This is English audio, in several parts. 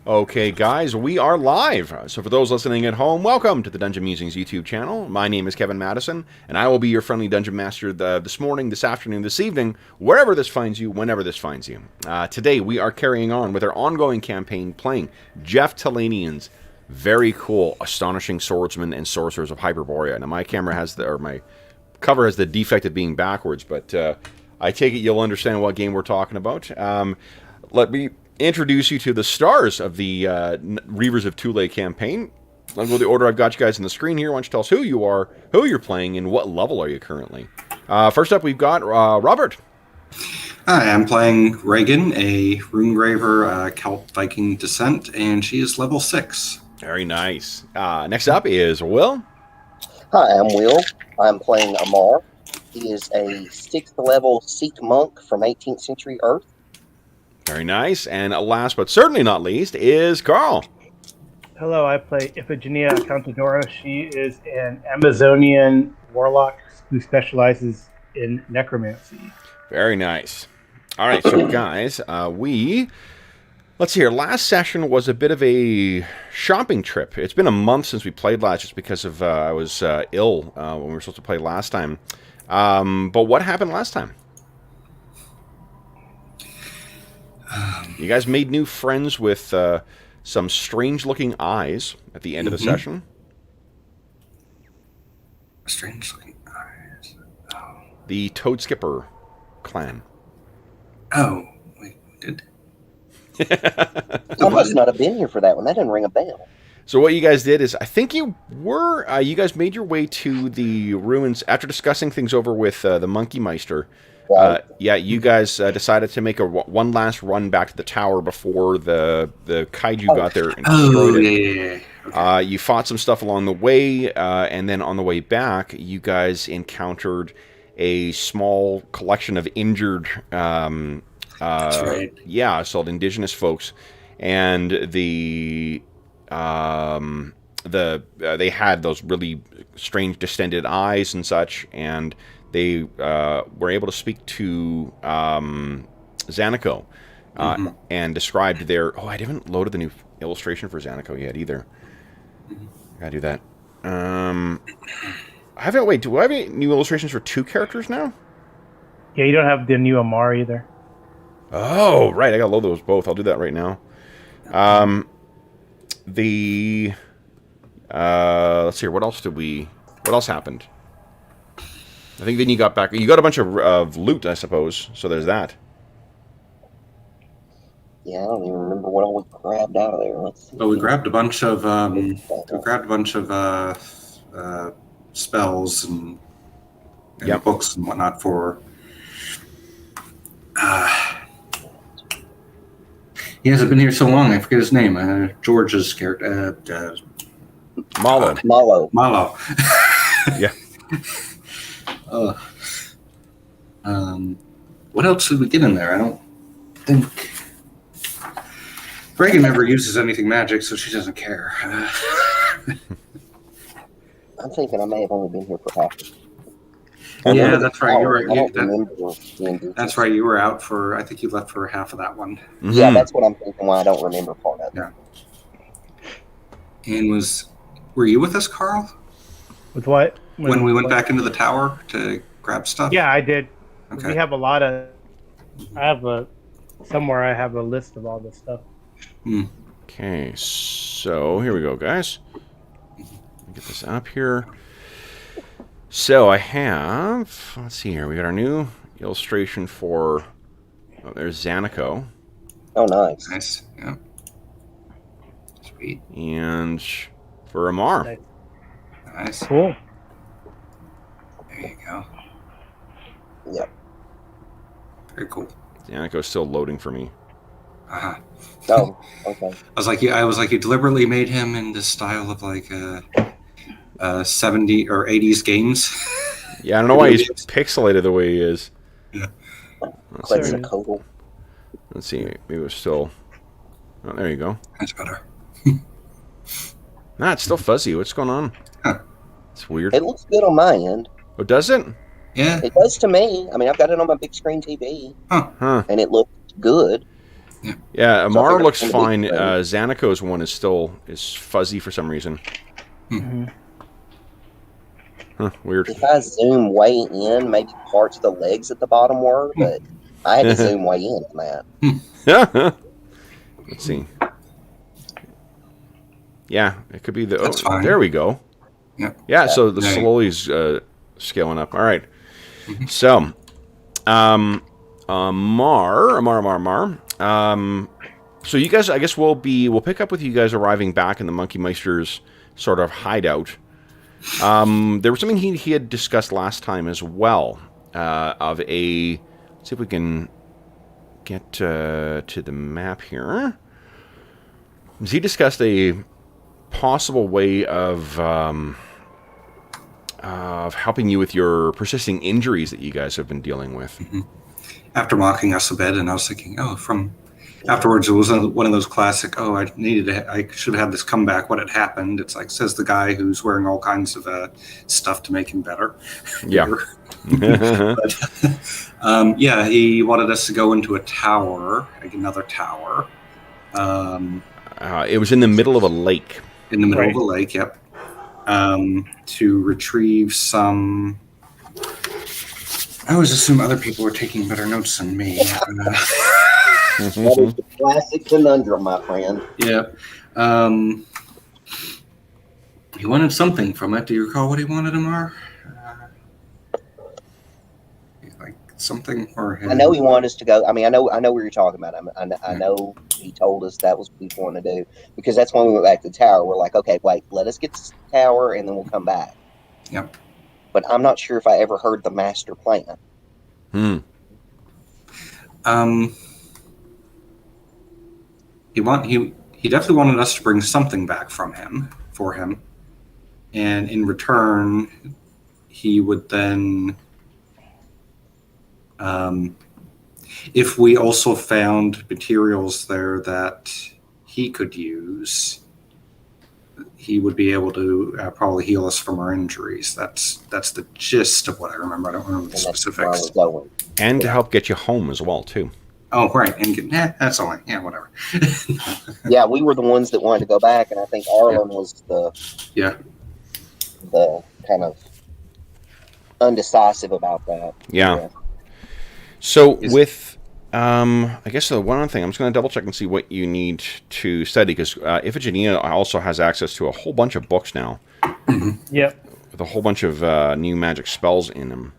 Okay, guys, we are live. So for those listening at home, welcome to the Dungeon Musings YouTube channel. My name is Kevin Madison, and I will be your friendly Dungeon Master this morning, this afternoon, this evening, wherever this finds you, whenever this finds you. Today, we are carrying on with our ongoing campaign, playing Jeff Talanian's very cool Astonishing Swordsmen and Sorcerers of Hyperborea. Now, my camera has my cover has the defect of being backwards, but I take it you'll understand what game we're talking about. Let me introduce you to the stars of the Reavers of Thule campaign. I'll go the order I've got you guys on the screen here. Why don't you tell us who you are, who you're playing, and what level are you currently? First up, we've got Robert. Hi, I'm playing Reagan, a Runegraver Celt Viking descent, and she is level 6. Very nice. Next up is Will. Hi, I'm Will. I'm playing Amar. He is a 6th level Sikh monk from 18th century Earth. Very nice. And last but certainly not least is Carl. Hello, I play Iphigenia Countadora. She is an Amazonian warlock who specializes in necromancy. Very nice. All right, so guys, let's see here. Last session was a bit of a shopping trip. It's been a month since we played last just because of I was ill when we were supposed to play last time. But what happened last time? You guys made new friends with some strange-looking eyes at the end of the session. Strange-looking eyes. Oh. The Toad Skipper clan. Oh, wait, did? I must not have been here for that one. That didn't ring a bell. So what you guys did is, I think you guys made your way to the ruins after discussing things over with the Monkey Meister. Right. Yeah, you guys decided to make one last run back to the tower before the kaiju got there and destroyed it. Yeah. Okay. You fought some stuff along the way, and then on the way back, you guys encountered a small collection of injured, That's right. yeah, so indigenous folks, and they had those really strange distended eyes and such, and they were able to speak to Zanako and described their... Oh, I haven't loaded the new illustration for Zanako yet either. Gotta do that. I haven't... Wait, do I have any new illustrations for 2 characters now? Yeah, you don't have the new Amar either. Oh, right. I gotta load those both. I'll do that right now. Let's see here. What else happened? I think then you got back. You got a bunch of loot, I suppose. So there's that. Yeah, I don't even remember what all we grabbed out of there. Let's see. Well, we grabbed a bunch of spells and books and whatnot for. He hasn't been here so long. I forget his name. George's character. Malo. Malo. Yeah. What else did we get in there? I don't think Reagan never uses anything magic, so she doesn't care. I'm thinking I may have only been here for half. Yeah, that's right. That's right. You were out for. I think you left for half of that one. Yeah, that's what I'm thinking. Why I don't remember part of it. Yeah. And were you with us, Carl? With what? When we went back into the tower to grab stuff? Yeah, I did. Okay. We have a lot of... Somewhere I have a list of all this stuff. Okay, so here we go, guys. Get this up here. So I have... Let's see here. We got our new illustration for... Oh, there's Zanako. Oh, nice. Nice. Yeah. Sweet. And for Amar. Nice. Cool. There you go. Yep. Very cool. Zanako's still loading for me. Uh-huh. Oh, okay. I was like, you deliberately made him in this style of like 70 or 80s games. Yeah, I don't know why he's pixelated the way he is. Yeah. Let's see. Maybe it's still... Oh, there you go. That's better. Nah, it's still fuzzy. What's going on? Huh. It's weird. It looks good on my end. Oh, does it? Yeah. It does to me. I mean, I've got it on my big screen TV. Huh. And it looks good. Yeah, So I Amar figured looks it's gonna fine. be- Xanako's one is fuzzy for some reason. Huh, weird. If I zoom way in, maybe parts of the legs at the bottom were, but I had to zoom way in on that. Let's see. Yeah, it could be the... That's fine. There we go. Yep. Yeah, so the Yeah. slowly scaling up. All right. So, Mar. So you guys, I guess we'll pick up with you guys arriving back in the Monkey Meister's sort of hideout. There was something he had discussed last time as well, of a... Let's see if we can get to the map here. He discussed a possible way of helping you with your persisting injuries that you guys have been dealing with. After mocking us a bit, and I was thinking, afterwards it was one of those classic, I should have had this comeback, what had happened. It's like, says the guy who's wearing all kinds of stuff to make him better. Yeah. But, he wanted us to go into a tower, like another tower. It was in the middle of a lake. In the middle of a lake, yep. To retrieve some... I always assume other people were taking better notes than me. That is the classic conundrum, my friend. Yeah. He wanted something from it. Do you recall what he wanted, Amar? Like something or him? I know he wanted us to go. I mean, I know what you're talking about. I know he told us that was what he wanted to do, because that's when we went back to the tower. We're like, okay, wait, let us get to the tower and then we'll come back. Yep. But I'm not sure if I ever heard the master plan. He definitely wanted us to bring something back for him, and in return, he would then, if we also found materials there that he could use, he would be able to probably heal us from our injuries. That's the gist of what I remember. I don't remember the specifics. And to help get you home as well, too. Oh, right. And that's all. Yeah, whatever. Yeah, we were the ones that wanted to go back, and I think Arlen was the kind of undecisive about that. Yeah. So with, I guess the one other thing, I'm just going to double check and see what you need to study, because Iphigenia also has access to a whole bunch of books now. Yep. With a whole bunch of new magic spells in them.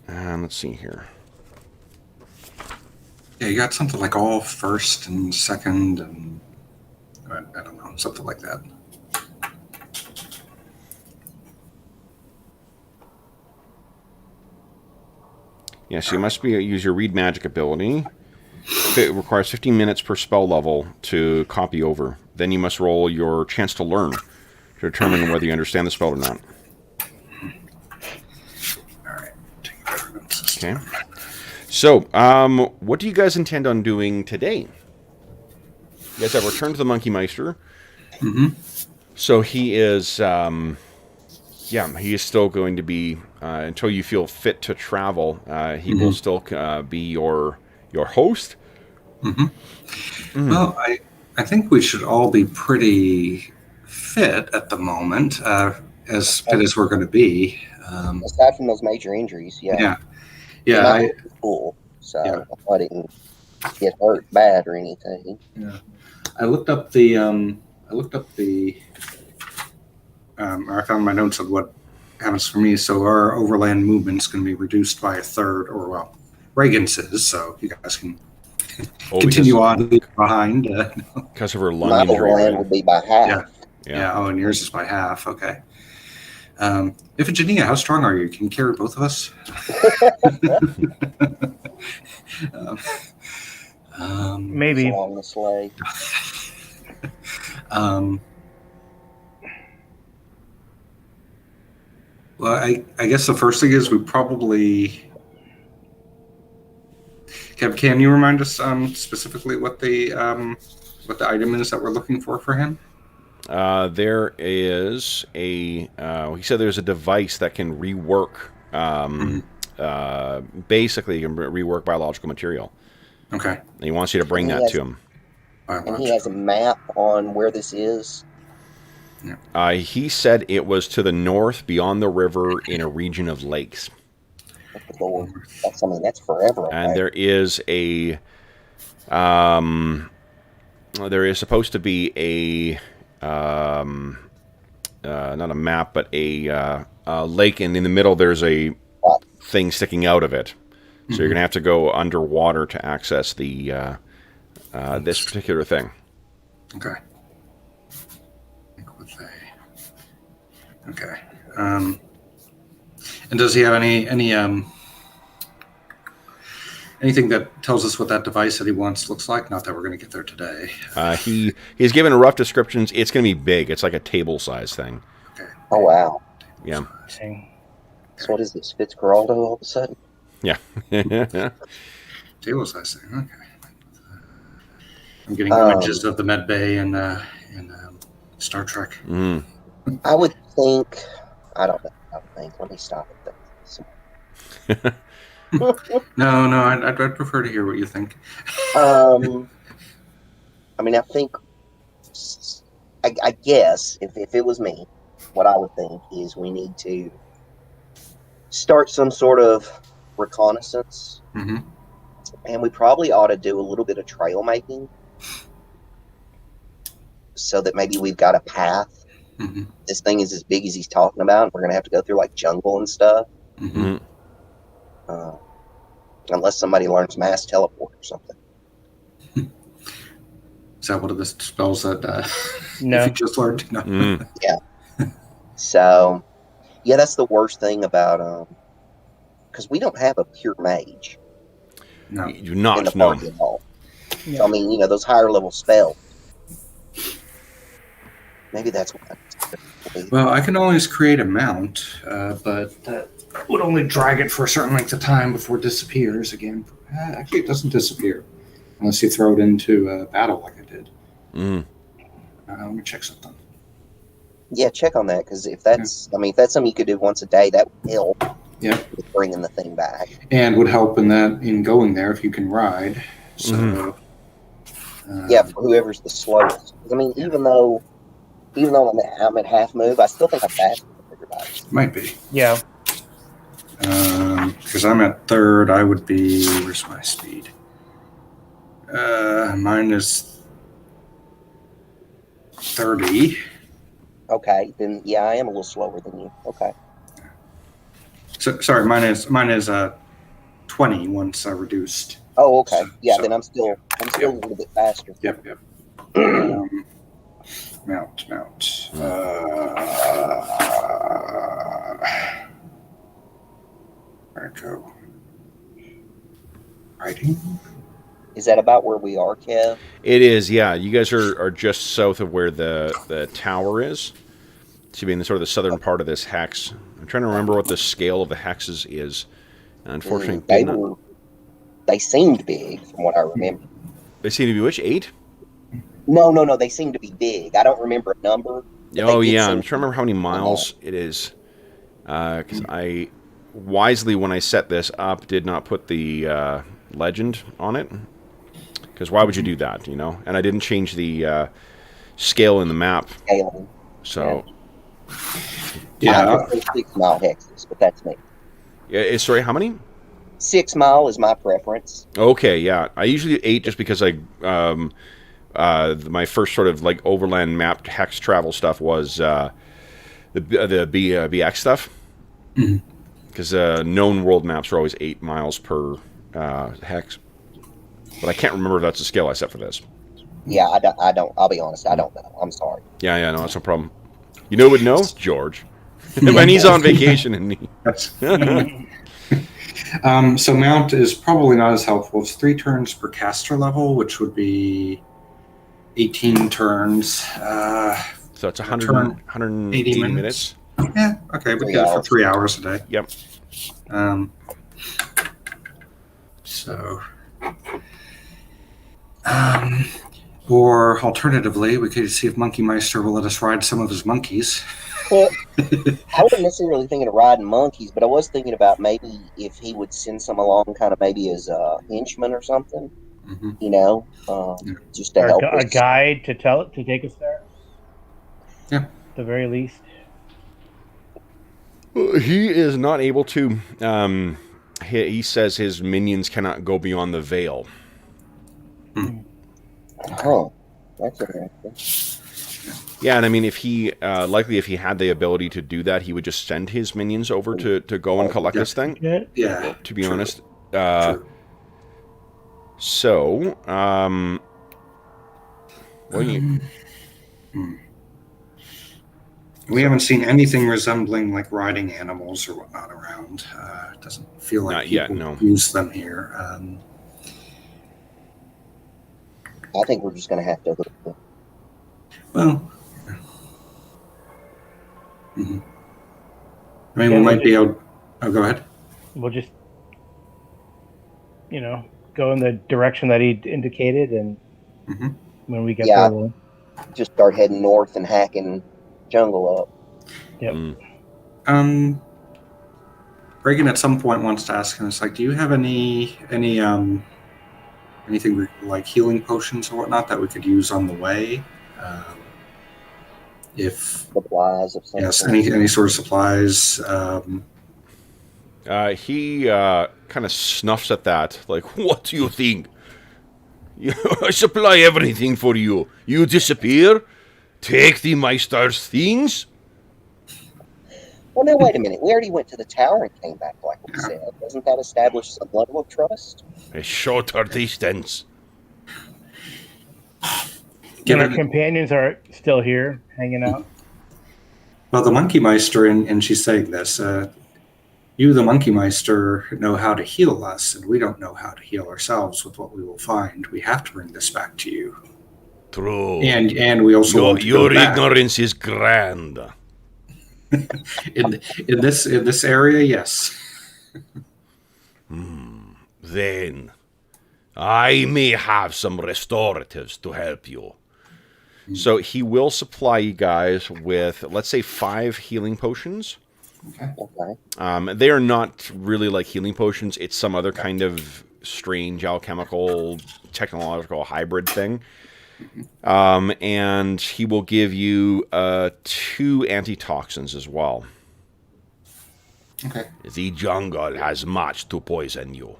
Let's see here. Yeah, you got something like all first and second, and I don't know, something like that. Yes, you must use your read magic ability. It requires 15 minutes per spell level to copy over. Then you must roll your chance to learn to determine whether you understand the spell or not. All right. Take better notes. Okay. So, what do you guys intend on doing today? You guys have returned to the Monkey Meister. So he is, he is still going to be, until you feel fit to travel, he will still be your host. Well, I think we should all be pretty fit at the moment, as fit as we're going to be. Aside from those major injuries, Yeah. I was cool, so I didn't get hurt bad or anything. Yeah. I looked up the or I found my notes of what happens for me. So our overland movement is going to be reduced by a third, or well, Reagan's is, so you guys can continue on behind. Because of her lung My injury. overland would be by half. Yeah. Oh, and yours is by half. Okay. Iphigenia, how strong are you? Can you carry both of us? Maybe. Along the sleigh. Well, I guess the first thing is we probably... Can you remind us specifically what the item is that we're looking for him? There is he said there's a device that can rework, basically you can rework biological material. Okay. And he wants you to bring that to him. And he has a map on where this is. He said it was to the north, beyond the river, in a region of lakes. Lord, that's forever. And there is a, there is supposed to be a, not a map, but a lake, and in the middle there's a thing sticking out of it. So you're going to have to go underwater to access the this particular thing. Okay. Okay. And does he have anything that tells us what that device that he wants looks like? Not that we're going to get there today. He's given rough descriptions. It's going to be big. It's like a table size thing. Okay. Oh wow. Yeah. Dang. So what is this? Fitzcarraldo all of a sudden? Yeah. Table size thing. Okay. I'm getting images of the med bay and Star Trek. Mm. I would think. I don't know. Let me stop it. No. I'd prefer to hear what you think. I mean, I think. I guess if it was me, what I would think is we need to start some sort of reconnaissance, and we probably ought to do a little bit of trail making, so that maybe we've got a path. This thing is as big as he's talking about. We're going to have to go through like jungle and stuff. Unless somebody learns mass teleport or something. Is that one of the spells that No. you just learned? No. Yeah. So, yeah, that's the worst thing about because we don't have a pure mage. No. You do not. In the No. party at all. Yeah. So, I mean, those higher level spells. Maybe that's what. Well, I can always create a mount, but that would only drag it for a certain length of time before it disappears again. Actually, it doesn't disappear unless you throw it into battle like I did. Let me check something. Yeah, check on that, because if that's, I mean, if that's something you could do once a day, that would help. Yeah. With bringing the thing back. And would help in going there if you can ride. So. Yeah, for whoever's the slowest. I mean, even though I'm at half move, I still think I'm faster than everybody. Might be. Yeah. Because I'm at third, I would be. Where's my speed? Mine is 30. Okay, then yeah, I am a little slower than you. Okay. So sorry, mine is 20 once I reduced. Oh, okay. Yeah, So- then I'm still a little bit faster. Yep. Mount. Where'd it go? Writing? Is that about where we are, Kev? It is, yeah. You guys are just south of where the tower is. To be in the sort of the southern part of this hex. I'm trying to remember what the scale of the hexes is. Unfortunately, they seemed big from what I remember. They seem to be which? 8? No. They seem to be big. I don't remember a number. Oh yeah, I'm trying to remember how many miles it is. Because I wisely, when I set this up, did not put the legend on it. Because why would you do that, And I didn't change the scale in the map. Scaling. So. Yeah. I prefer 6 mile hexes, but that's me. Yeah. Sorry, how many? 6 mile is my preference. Okay, yeah. I usually do 8 just because my first sort of like overland mapped hex travel stuff was the BX stuff. Because known world maps are always 8 miles per hex. But I can't remember if that's the scale I set for this. Yeah, I don't. I'll be honest, I don't know. I'm sorry. Yeah, no, that's no problem. You know who would know? George. When he's on vacation and he... So mount is probably not as helpful. It's 3 turns per caster level, which would be 18 turns. So it's 180 minutes. Yeah, okay, we get it for 3 hours a day. Yep. Or alternatively, we could see if Monkey Meister will let us ride some of his monkeys. Well, I wasn't necessarily thinking of riding monkeys, but I was thinking about maybe if he would send some along, kind of maybe as a henchman or something. You know, just to help a us. guide to take us there. Yeah. At the very least. He is not able to. He says his minions cannot go beyond the veil. Oh, that's interesting. Yeah, and I mean, if he if he had the ability to do that, he would just send his minions over to go and collect this thing. Yeah. To be true. honest. True. So, we haven't seen anything resembling like riding animals or whatnot around. It doesn't feel like Not people yet, no. use them here. I think we're just going to have to. Well, I mean, we might be able. Oh, go ahead. We'll just, go in the direction that he indicated, and when we get there, we'll just start heading north and hacking jungle up. Yep. Reagan at some point wants to ask him, it's like, do you have anything like healing potions or whatnot that we could use on the way? If supplies of some yes, sort. any sort of supplies. he kind of snuffs at that. Like, what do you think? I supply everything for you. You disappear, take the Meister's things. Well, now wait a minute. We already went to the tower and came back, like we said. Doesn't that establish some level of trust? A shorter distance. And our companions are still here, hanging out. Well, the Monkey Meister, and she's saying this, you, the Monkey Meister, know how to heal us, and we don't know how to heal ourselves with what we will find. We have to bring this back to you. True. And we also want to your go back. ignorance is grand. in this area, yes. Then I may have some restoratives to help you. So he will supply you guys with, let's say, 5 healing potions. Okay. They are not really like healing potions. It's some other kind of strange alchemical, technological hybrid thing. And he will give you 2 antitoxins as well. Okay. The jungle has much to poison you.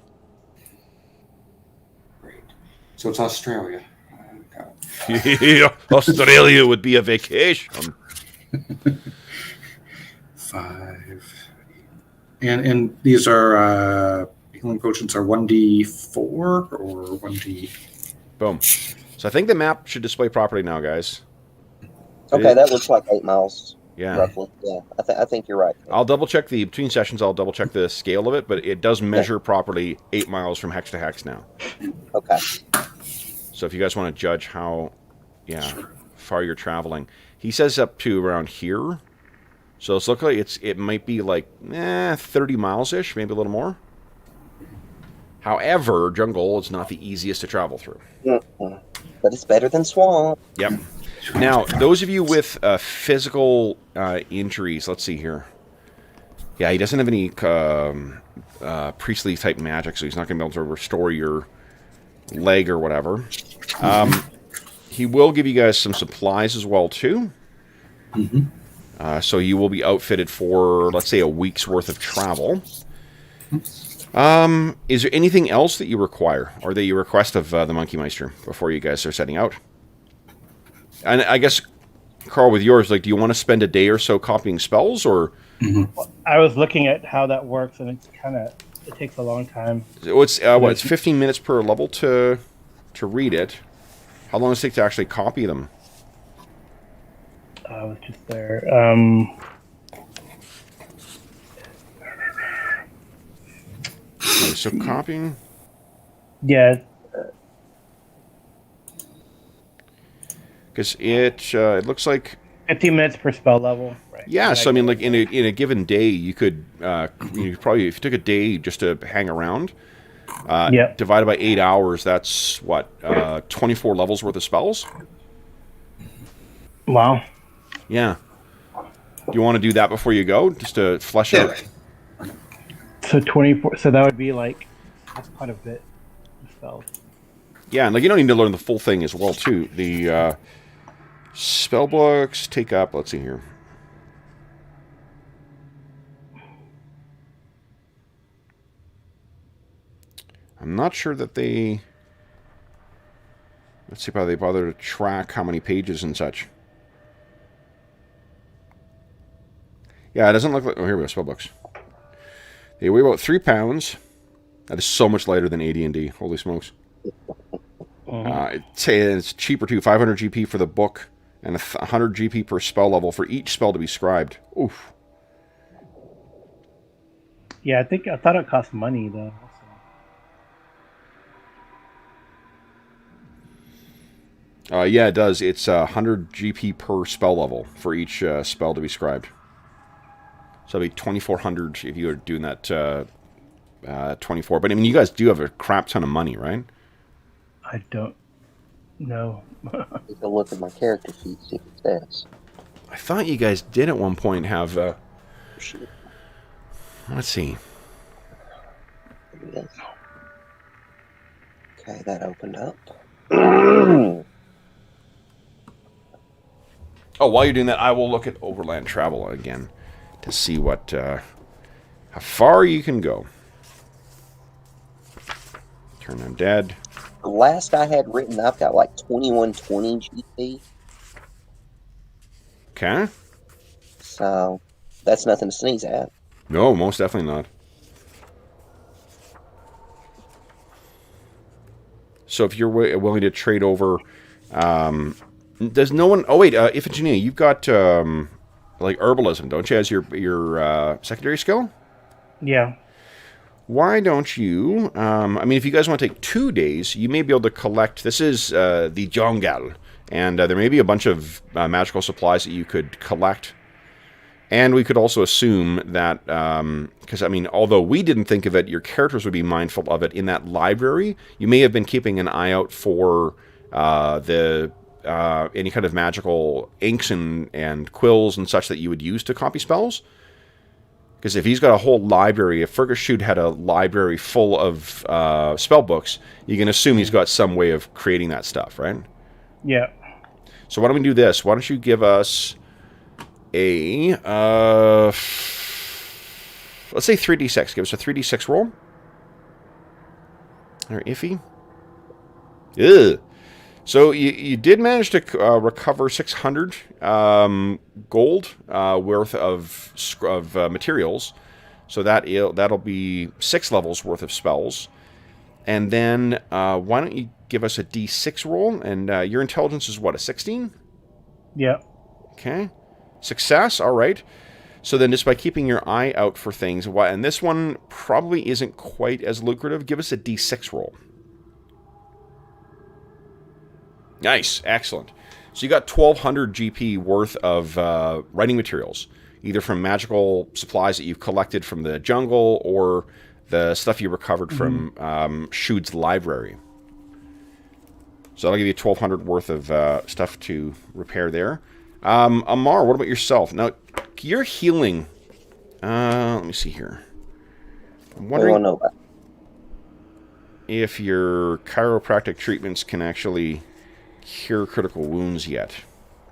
Great. So it's Australia. Australia would be a vacation. 5. And these are healing potions are 1d4 or 1d. Boom. So I think the map should display properly now, guys. Okay, that looks like 8 miles. Yeah. Roughly. Yeah, I think you're right. I'll double check between sessions. I'll double check the scale of it, but it does measure properly 8 miles from hex to hex now. Okay. So if you guys want to judge how, far you're traveling, he says up to around here. So it's look like it might be like 30 miles ish, maybe a little more. However, jungle is not the easiest to travel through. But it's better than swamp. Yep. Now, those of you with physical injuries, let's see here. Yeah, he doesn't have any priestly type magic, so he's not going to be able to restore your leg or whatever. He will give you guys some supplies as well, too. So you will be outfitted for, let's say, a week's worth of travel. Is there anything else that you require, or that you request of the Monkey Meister before you guys are setting out? And I guess, Carl, with yours, like, do you want to spend a day or so copying spells, or? I was looking at how that works, and it takes a long time. It's 15 minutes per level to read it. How long does it take to actually copy them? I was just there. So copying? Yeah. Because it looks like 15 minutes per spell level. Right. Yeah, so I mean, like in a given day, you could probably, if you took a day just to hang around, divided by 8 hours, that's what 24 levels worth of spells. Wow. Yeah. Do you want to do that before you go, just to flesh out? So 24. So that would be like that's quite a bit of spells. Yeah, and like you don't need to learn the full thing as well, too. The spell books take up, let's see here. I'm not sure that they... Let's see how they bother to track how many pages and such. Yeah, it doesn't look like... Oh, here we go, spellbooks. They weigh about 3 pounds. That is so much lighter than AD&D. Holy smokes. It's cheaper, too. 500 GP for the book and 100 GP per spell level for each spell to be scribed. Oof. Yeah, I thought it cost money, though. Yeah, it does. It's 100 GP per spell level for each spell to be scribed. So it'd be 2,400 if you were doing that 24. But I mean, you guys do have a crap ton of money, right? I don't know. Take a look at my character sheet, see if it says. I thought you guys did at one point have... let's see. Okay, that opened up. Oh, while you're doing that, I will look at Overland Travel again to see what how far you can go. Turn undead. The last I had written, I've got like 2120 GP. Okay. So that's nothing to sneeze at. No, most definitely not. So if you're willing to trade over, does no one? Oh wait, Iphigenia, you've got like herbalism, don't you, as your secondary skill? Yeah. Why don't you? I mean, if you guys want to take 2 days, you may be able to collect. This is the jungle, and there may be a bunch of magical supplies that you could collect. And we could also assume that, because, I mean, although we didn't think of it, your characters would be mindful of it in that library. You may have been keeping an eye out for any kind of magical inks and quills and such that you would use to copy spells. Because if he's got a whole library, if Fergus Shoot had a library full of spell books, you can assume he's got some way of creating that stuff, right? Yeah. So why don't we do this? Why don't you give us a, let's say 3d6. Give us a 3d6 roll. Or iffy. Ugh. So you did manage to recover 600 gold worth of materials. So that'll be 6 levels worth of spells. And then why don't you give us a d6 roll? And your intelligence is what, a 16? Yeah. Okay. Success, all right. So then just by keeping your eye out for things, and this one probably isn't quite as lucrative, give us a d6 roll. Nice, excellent. So you got 1,200 GP worth of writing materials, either from magical supplies that you've collected from the jungle or the stuff you recovered from Shude's library. So that'll give you 1,200 worth of stuff to repair there. Amar, what about yourself? Now, you're healing. Let me see here. I'm wondering if your chiropractic treatments can actually cure critical wounds yet.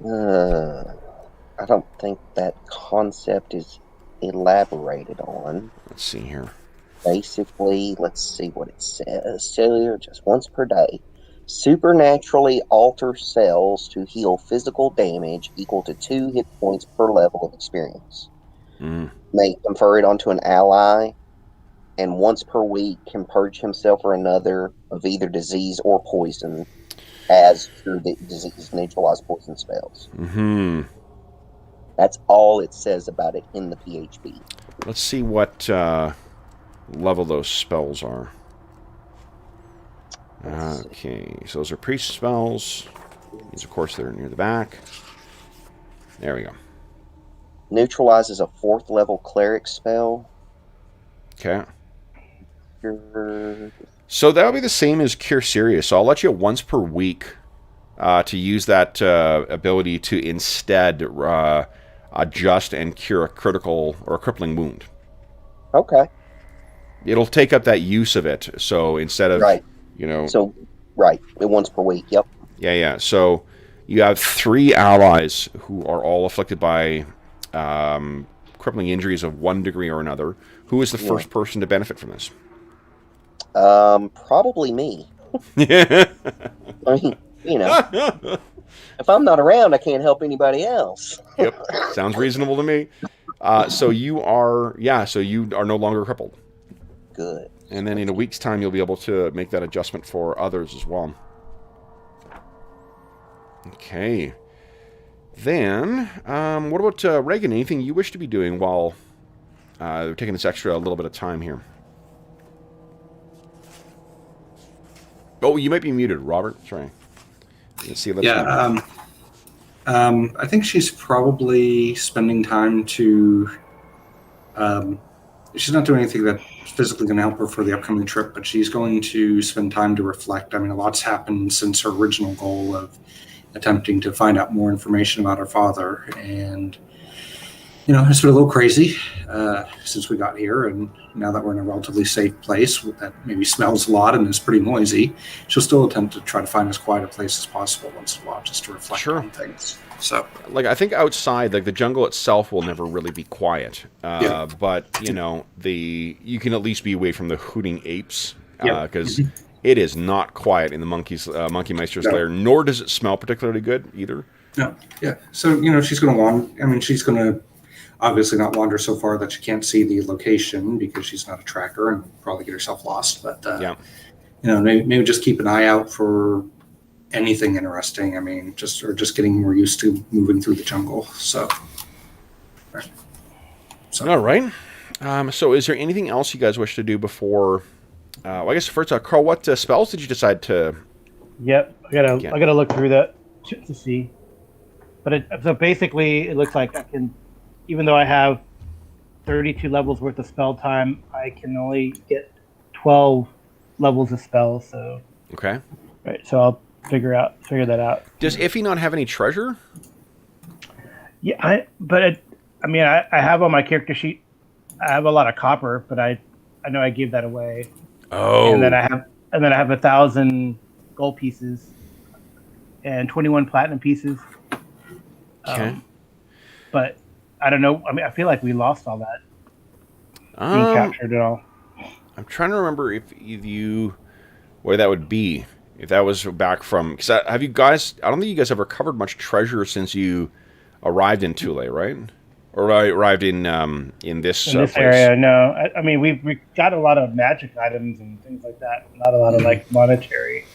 I don't think that concept is elaborated on. Let's see here. Basically, let's see what it says. Cellular, just once per day. Supernaturally alter cells to heal physical damage equal to 2 hit points per level of experience. May confer it onto an ally, and once per week can purge himself or another of either disease or poison, as through the disease neutralize poison spells. That's all it says about it in the PHP. Let's see what level those spells are. Okay, so those are priest spells. These, of course, they're near the back. There we go. Neutralizes a 4th level cleric spell. Okay. So that'll be the same as Cure Serious. So I'll let you once per week to use that ability to instead adjust and cure a critical or a crippling wound. Okay. It'll take up that use of it. So instead of, right. you know... So Right. Once per week. Yep. Yeah. So you have 3 allies who are all afflicted by crippling injuries of one degree or another. Who is the first person to benefit from this? Probably me. Yeah. I mean, if I'm not around, I can't help anybody else. Yep. Sounds reasonable to me. So you are no longer crippled. Good. And then in a week's time, you'll be able to make that adjustment for others as well. Okay. Then, what about Reagan? Anything you wish to be doing while we're taking this extra little bit of time here? Oh, you might be muted, Robert. Sorry. Let's see. I think she's probably spending time to. She's not doing anything that's physically going to help her for the upcoming trip, but she's going to spend time to reflect. I mean, a lot's happened since her original goal of attempting to find out more information about her father. And, it's been a little crazy since we got here. And now that we're in a relatively safe place that maybe smells a lot and is pretty noisy, she'll still attempt to try to find as quiet a place as possible once in a while just to reflect on things. So, I think outside, the jungle itself will never really be quiet. But, you can at least be away from the hooting apes because it is not quiet in the Monkey Meister's lair, nor does it smell particularly good either. No, yeah. So, she's going to wander. I mean, she's going to obviously not wander so far that she can't see the location because she's not a tracker and probably get herself lost. But, maybe just keep an eye out for anything interesting. I mean, just getting more used to moving through the jungle. So, all right. So, is there anything else you guys wish to do before? I guess first, Carl, what spells did you decide to? Yep, I gotta look through that to see. But so basically, it looks like I can, even though I have 32 levels worth of spell time, I can only get 12 levels of spells. So okay, right. So I'll figure that out. Does Iffy not have any treasure? Yeah, I have on my character sheet. I have a lot of copper, but I know I gave that away. Oh, and then I have 1,000 gold pieces and 21 platinum pieces. Okay, but I don't know. I mean, I feel like we lost all that. We captured it all. I'm trying to remember where that would be. If that was back from, because have you guys? I don't think you guys ever covered much treasure since you arrived in Thule, right? Or arrived in this place. Area. No, I mean we got a lot of magic items and things like that. Not a lot of monetary.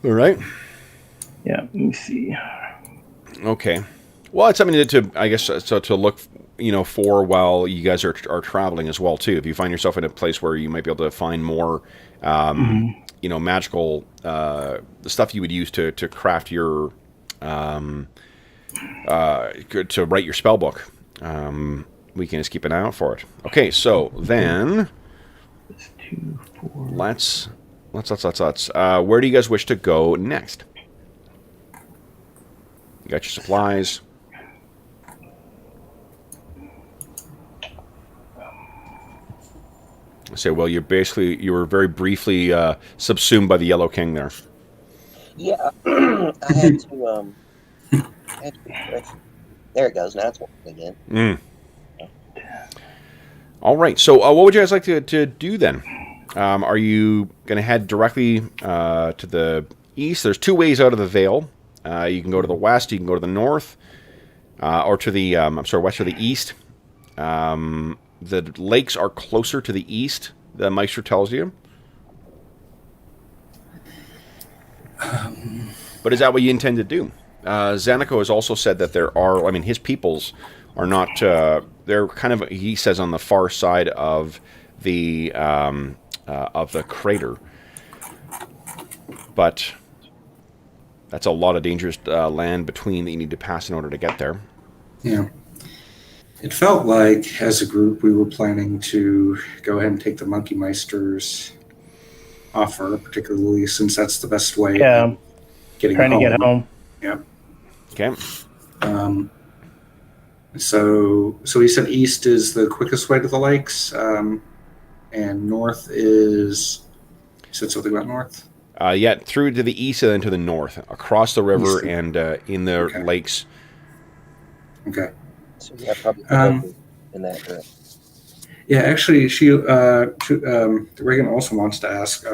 All right. Yeah. Let me see. Okay. Well, it's something to I guess to look for while you guys are traveling as well too. If you find yourself in a place where you might be able to find more magical the stuff you would use to craft your to write your spell book, we can just keep an eye out for it. Okay, so then let's where do you guys wish to go next? You got your supplies. I say, well, you were very briefly subsumed by the Yellow King there. Yeah, I had to. There it goes. Now it's working again. All right. So, what would you guys like to do then? Are you going to head directly to the east? There's 2 ways out of the Vale. You can go to the west. You can go to the north, or to the west or the east. The lakes are closer to the east, the Meister tells you. But is that what you intend to do? Zanico has also said that there are, his peoples are not, they're kind of, he says, on the far side of the crater. But that's a lot of dangerous land between that you need to pass in order to get there. Yeah. It felt like, as a group, we were planning to go ahead and take the Monkey Meister's offer, particularly since that's the best way of getting home. To get home. Yeah. Okay. So he said east is the quickest way to the lakes, and north is said something about north? Yeah, through to the east and then to the north, across the river East. and in the Okay. lakes. Okay. So yeah, probably in that direction. Yeah, actually, Reagan also wants to ask,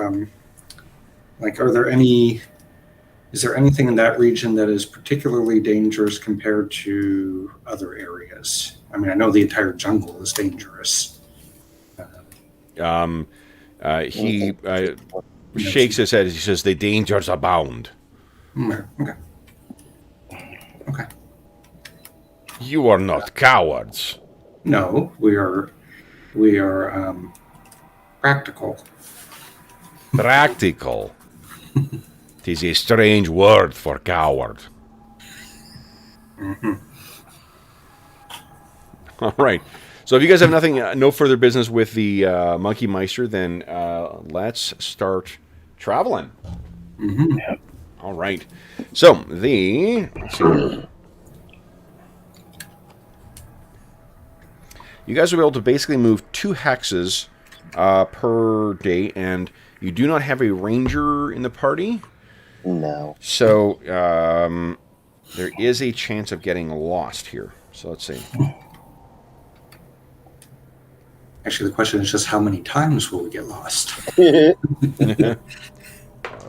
like, is there anything in that region that is particularly dangerous compared to other areas? I mean, I know the entire jungle is dangerous. He shakes his head as he says, "The dangers abound." Okay. Okay. You are not cowards. No, we are practical. Practical. It is a strange word for coward. Mm-hmm. All right. So if you guys have nothing, no further business with the Monkey Meister, then let's start traveling. Mm-hmm. Yep. All right. So let's see. You guys will be able to basically move 2 hexes per day, and you do not have a ranger in the party. No. So there is a chance of getting lost here. So let's see. Actually, the question is just how many times will we get lost? Let's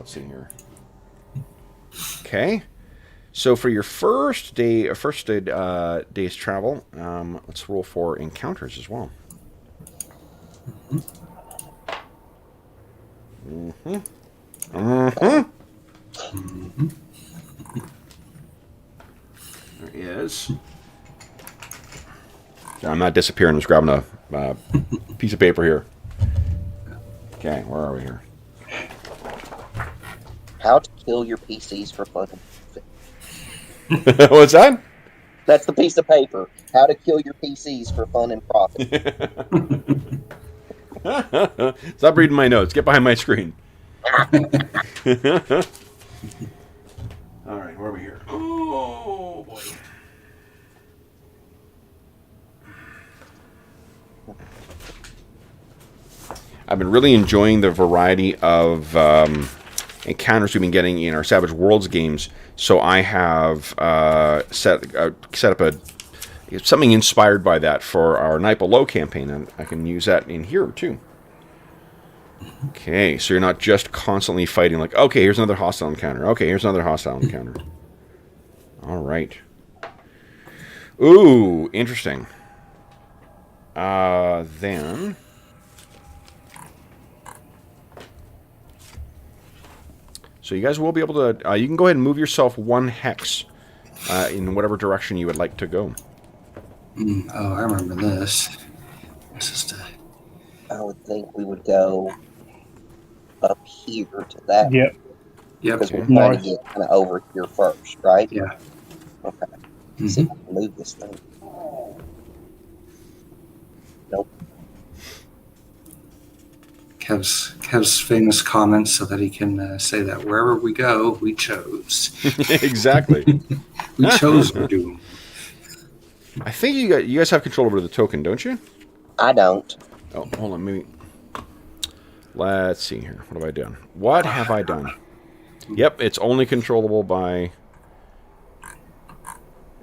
see here. Okay. So for your first day's travel, let's roll for encounters as well. Mm-hmm. Mm-hmm. Mm-hmm. There he is. I'm not disappearing. I'm just grabbing a piece of paper here. Okay, where are we here? How to kill your PCs for fun. What's that? That's the piece of paper. How to kill your PCs for fun and profit. Stop reading my notes. Get behind my screen. All right, where are we here? Oh, boy. I've been really enjoying the variety of encounters we've been getting in our Savage Worlds games. So I have set up something inspired by that for our Night Below campaign, and I can use that in here too. Okay, so you're not just constantly fighting like, okay, here's another hostile encounter. Okay, here's another hostile encounter. All right. Ooh, interesting. Then... So you guys will be able to... you can go ahead and move yourself 1 hex in whatever direction you would like to go. Oh, I remember this. This is I would think we would go up here to that. Yep. Yep. Because we're Okay. trying to get kind of over here first, right? Yeah. Okay. Mm-hmm. See if I can move this thing. Nope. Kev's famous comments so that he can say that wherever we go, we chose. Exactly. We chose our doom. I think you guys have control over the token, don't you? I don't. Oh, hold on. Maybe... Let's see here. What have I done? What have I done? Yep, it's only controllable by...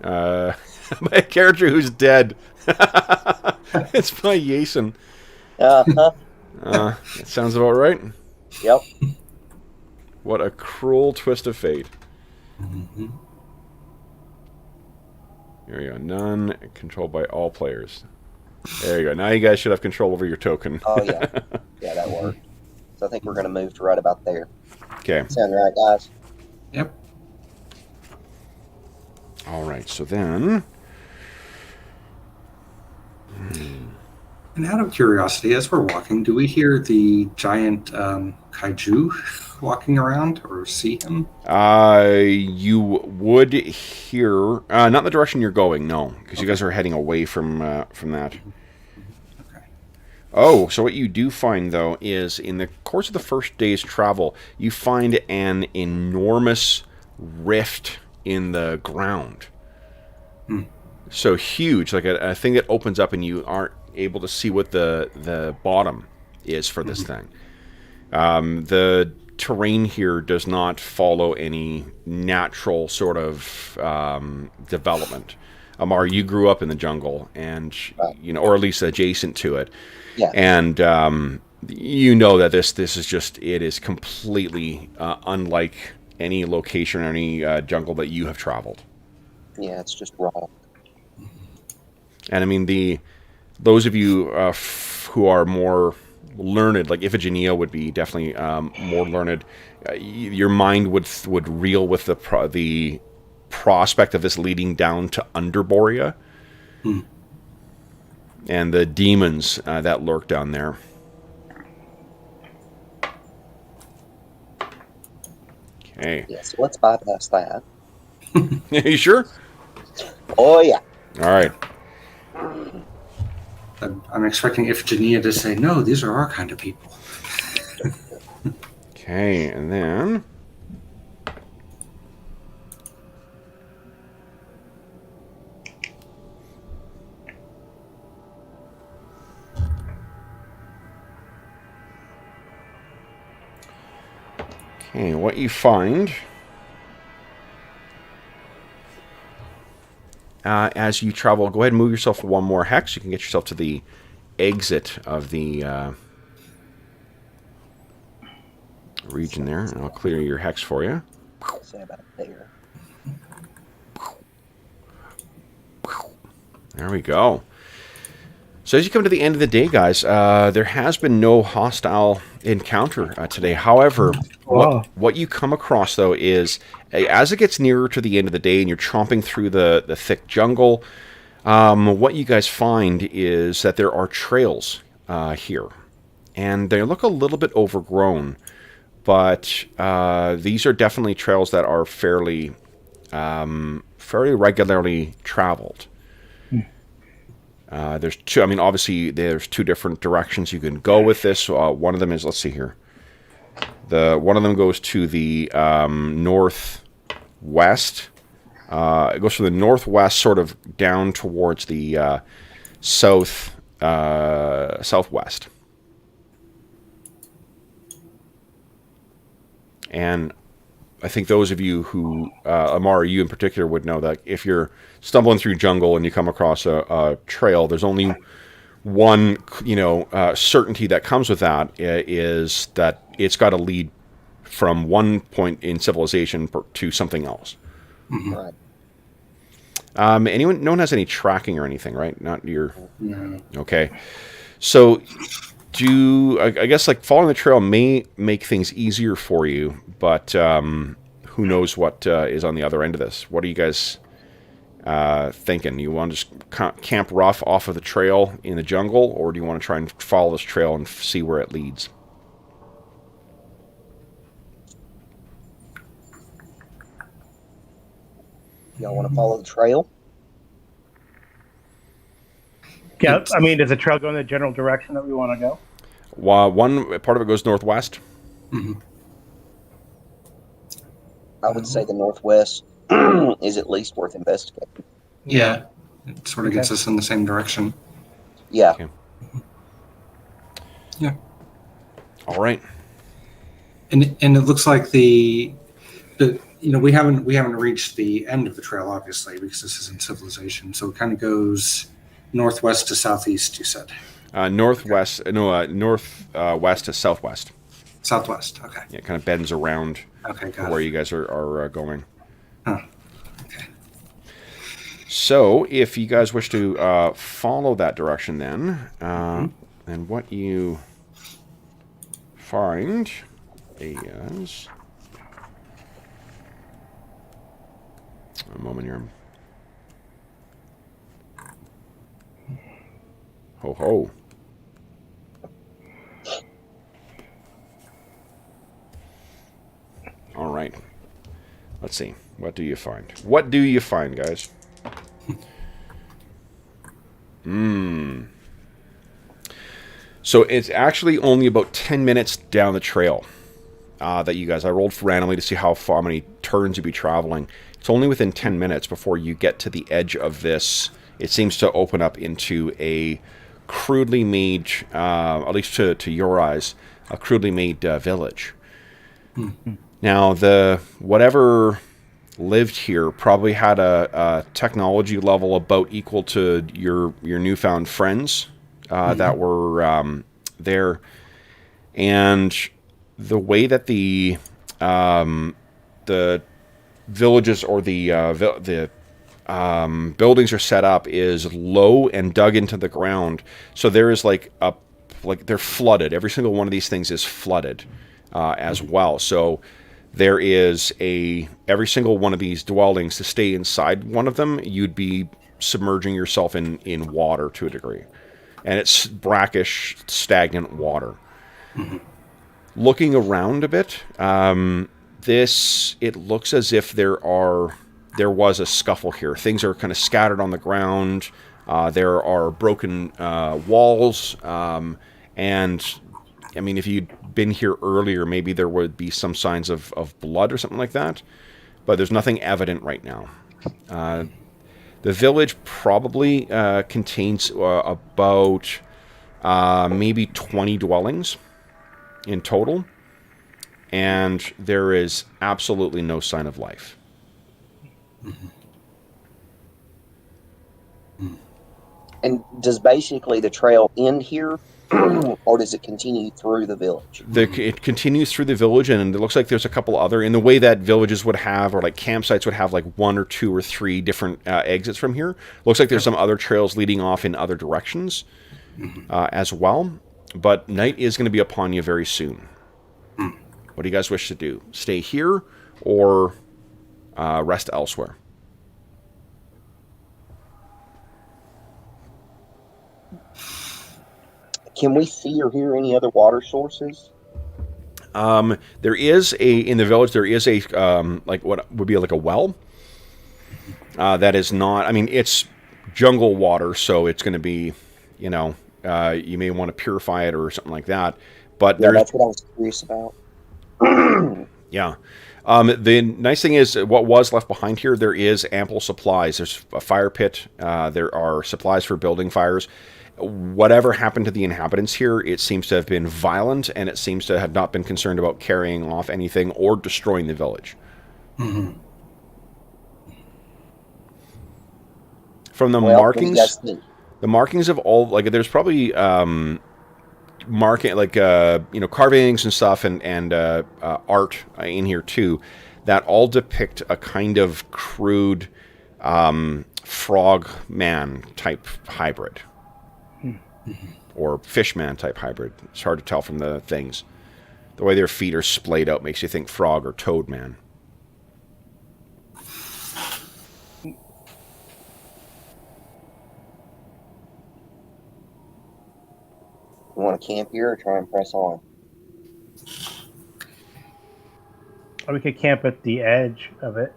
by a character who's dead. It's by Jason. Uh-huh. That sounds about right. Yep. What a cruel twist of fate. Mm-hmm. Here we go. None controlled by all players. There you go. Now you guys should have control over your token. Oh, yeah. Yeah, that worked. So I think we're going to move to right about there. Okay. Sound right, guys? Yep. All right. So then... And out of curiosity, as we're walking, do we hear the giant kaiju walking around or see him? You would hear... not in the direction you're going, no. Because you guys are heading away from that. Okay. Oh, so what you do find, though, is in the course of the first day's travel, you find an enormous rift in the ground. Hmm. So huge, like a thing that opens up and you aren't able to see what the bottom is for this thing. The terrain here does not follow any natural sort of development. Amar, you grew up in the jungle, and or at least adjacent to it, and you know that this is just, it is completely unlike any location or any jungle that you have traveled. Yeah, it's just raw. And I mean, those of you who are more learned, like Iphigenia would be definitely more learned. Your mind would reel with the prospect of this leading down to Underborea and the demons that lurk down there. Okay. Yeah, so let's bypass that. You sure? Oh yeah. All right. I'm expecting Iphigenia to say, no, these are our kind of people. Okay, and then... Okay, what you find... as you travel, go ahead and move yourself one more hex. You can get yourself to the exit of the region there, and I'll clear your hex for you. Say about there. There we go. So as you come to the end of the day, guys, there has been no hostile encounter today. However, what you come across, though, is as it gets nearer to the end of the day and you're chomping through the thick jungle, what you guys find is that there are trails here. And they look a little bit overgrown, but these are definitely trails that are fairly regularly traveled. There's two. I mean, obviously, there's two different directions you can go with this. One of them is, let's see here. One of them goes to the northwest. It goes from the northwest, sort of down towards the southwest. And I think those of you who, Amara, you in particular, would know that if you're stumbling through jungle and you come across a trail, there's only one, certainty that comes with that, is that it's got to lead from one point in civilization to something else. Mm-hmm. Right. No one has any tracking or anything, right? Not your... No. Okay. So... I guess like following the trail may make things easier for you, but who knows what is on the other end of this? What are you guys thinking? You want to just camp rough off of the trail in the jungle, or do you want to try and follow this trail and see where it leads? Y'all want to follow the trail? Yeah, I mean, does the trail go in the general direction that we want to go? One part of it goes northwest. Mm-hmm. I would say the northwest is at least worth investigating. Yeah, it sort of gets us in the same direction. Yeah. Okay. Yeah. All right. And it looks like we haven't reached the end of the trail, obviously, because this isn't civilization. So it kind of goes northwest to southeast, you said. Northwest to southwest. Southwest, okay. Yeah, it kind of bends around where you guys are going. Huh. Okay. So, if you guys wish to follow that direction then, then what you find is... A moment here. Ho ho. All right. Let's see. What do you find? What do you find, guys? So it's actually only about 10 minutes down the trail that you guys... I rolled randomly to see how many turns you'd be traveling. It's only within 10 minutes before you get to the edge of this. It seems to open up into a crudely made, at least to your eyes, a crudely made village. Now, the whatever lived here probably had a technology level about equal to your newfound friends that were there, and the way that the villages or the buildings are set up is low and dug into the ground. So there is like they're flooded. Every single one of these things is flooded as well. So there is every single one of these dwellings, to stay inside one of them, you'd be submerging yourself in water to a degree. And it's brackish, stagnant water. Looking around a bit, it looks as if there was a scuffle here. Things are kind of scattered on the ground. There are broken walls. And, I mean, if you'd been here earlier, maybe there would be some signs of blood or something like that. But there's nothing evident right now. The village probably contains about maybe 20 dwellings in total. And there is absolutely no sign of life. And does basically the trail end here, or does it continue through the village? It continues through the village, and it looks like there's a couple other, in the way that villages would have, or like campsites would have, like 1 or 2 or 3 different exits from here. Looks like there's some other trails leading off in other directions as well. But night is going to be upon you very soon. What do you guys wish to do? Stay here or rest elsewhere? Can we see or hear any other water sources? There is in the village, there is like what would be like a well. That is not, I mean, it's jungle water, so it's going to be, you may want to purify it or something like that. But that's what I was curious about. Yeah. The nice thing is, what was left behind here, there is ample supplies. There's a fire pit. There are supplies for building fires. Whatever happened to the inhabitants here, it seems to have been violent, and it seems to have not been concerned about carrying off anything or destroying the village. From the markings, the markings of all, like, there's probably carvings and stuff and art in here too, that all depict a kind of crude frog man type hybrid. Or fishman type hybrid. It's hard to tell from the things. The way their feet are splayed out makes you think frog or toad man. You want to camp here or try and press on? Or we could camp at the edge of it.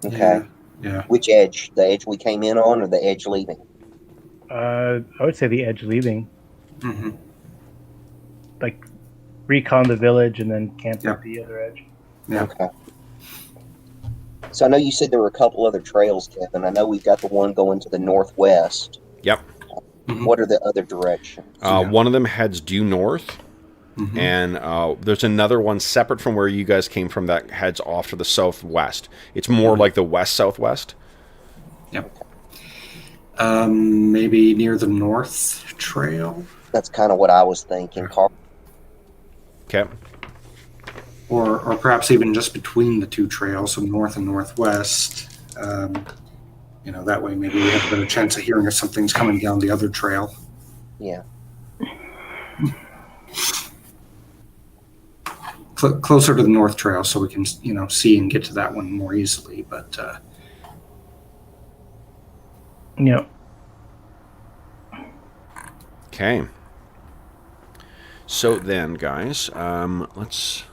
Okay. Yeah. Which edge? The edge we came in on or the edge leaving? I would say the edge leaving. Like, recon the village and then camp at the other edge. Yeah. Okay. So I know you said there were a couple other trails, Kevin. I know we've got the one going to the northwest. Yep. What are the other directions? One of them heads due north, and there's another one separate from where you guys came from that heads off to the southwest. It's more like the west-southwest. Yep. Maybe near the north trail. That's kind of what I was thinking. Okay. Or perhaps even just between the two trails, so north and northwest. That way maybe we have a better chance of hearing if something's coming down the other trail. Yeah. Closer to the north trail, so we can, see and get to that one more easily. But Yeah. Okay. So then, guys, let's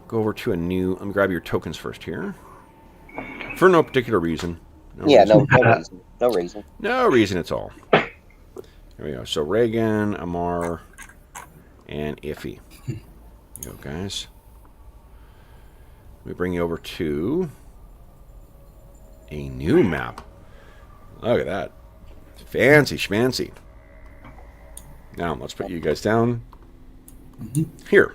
go over to let me grab your tokens first here. For no particular reason. No reason. No reason. No reason at all. There we go. So Reagan, Amar, and Iffy. There you go, guys. Let me bring you over to a new map. Look at that. Fancy schmancy. Now, let's put you guys down Mm-hmm. here.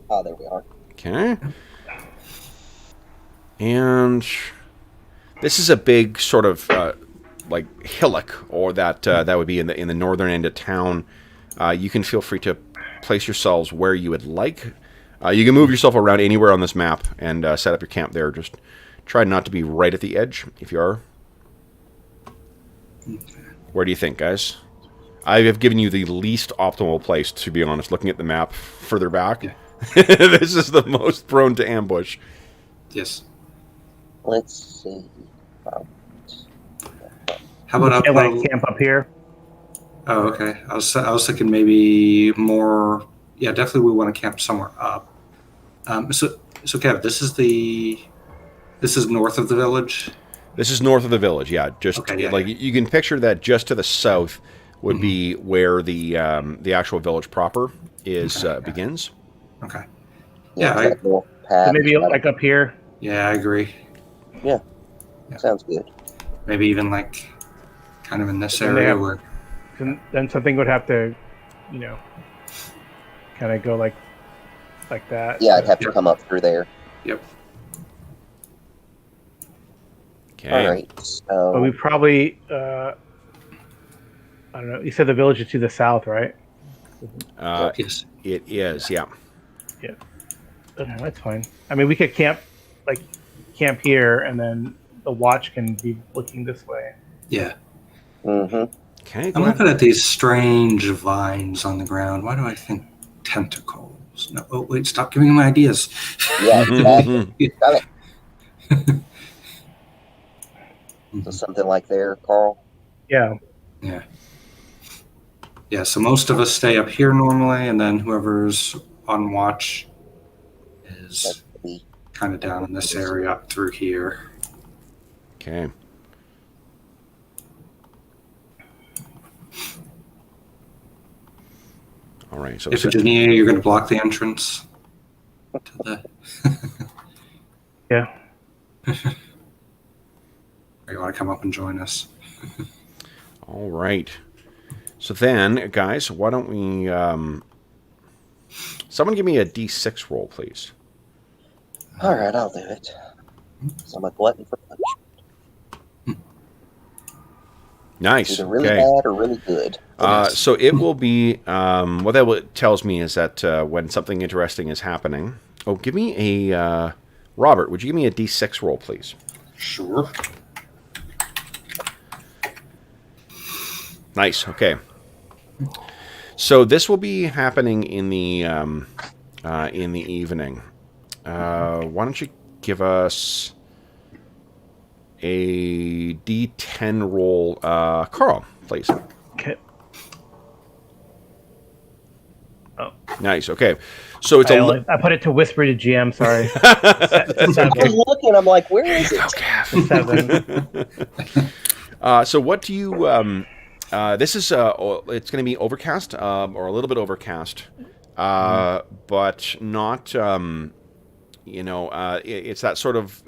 Oh, there we are. Okay. And this is a big sort of like hillock, or that would be in the northern end of town. You can feel free to place yourselves where you would like. You can move yourself around anywhere on this map and set up your camp there. Just try not to be right at the edge if you are. Where do you think, guys? I have given you the least optimal place, to be honest, looking at the map further back. Yeah. This is the most prone to ambush. Yes. Let's see. How about up? And like camp up here. Oh, okay. I was thinking maybe more. Yeah, definitely we want to camp somewhere up. So Kev, this is north of the village. This is north of the village, yeah. Just Okay, yeah, like yeah. you can picture that just to the south would be where the actual village proper is begins. Okay. Yeah, Yeah, that little So path. maybe like up here. Yeah, I agree. Yeah. Yeah. Sounds good. Maybe even like kind of in this And they area have- where. Then something would have to, kind of go like that. Yeah, I'd have to Yep. come up through there. Yep. Okay. All right. But So we probably, I don't know. You said the village is to the south, right? Yes. It is, yeah. That's fine. I mean, we could camp here, and then the watch can be looking this way. Yeah. hmm Okay, I'm go ahead. looking at these strange vines on the ground. Why do I think tentacles? No. Oh wait! Stop giving me ideas. yeah, exactly. Got it. So something like there, Carl. Yeah. Yeah. So most of us stay up here normally, and then whoever's on watch is That's the kind of down in this area up through here. Okay. All right, so Iphigenia, you're going to block the entrance to the. Yeah. Or you want to come up and join us? all right. So then, guys, why don't we someone give me a D6 roll, please. All right, I'll do it. So I'm a glutton for punishment. Nice. Either really Okay. bad or really good. So it will be what that tells me is that when something interesting is happening. Oh, give me a Robert. Would you give me a D6 roll, please? Sure. Nice. Okay. So this will be happening in the evening. Why don't you give us a D10 roll, Carl, please? Okay. Oh, Nice. Okay. So it's I put it to whisper to GM. Sorry. I'm Seven. looking. I'm like, where is it? Seven. So what do you? This is it's going to be overcast or a little bit overcast, but not. It's that sort of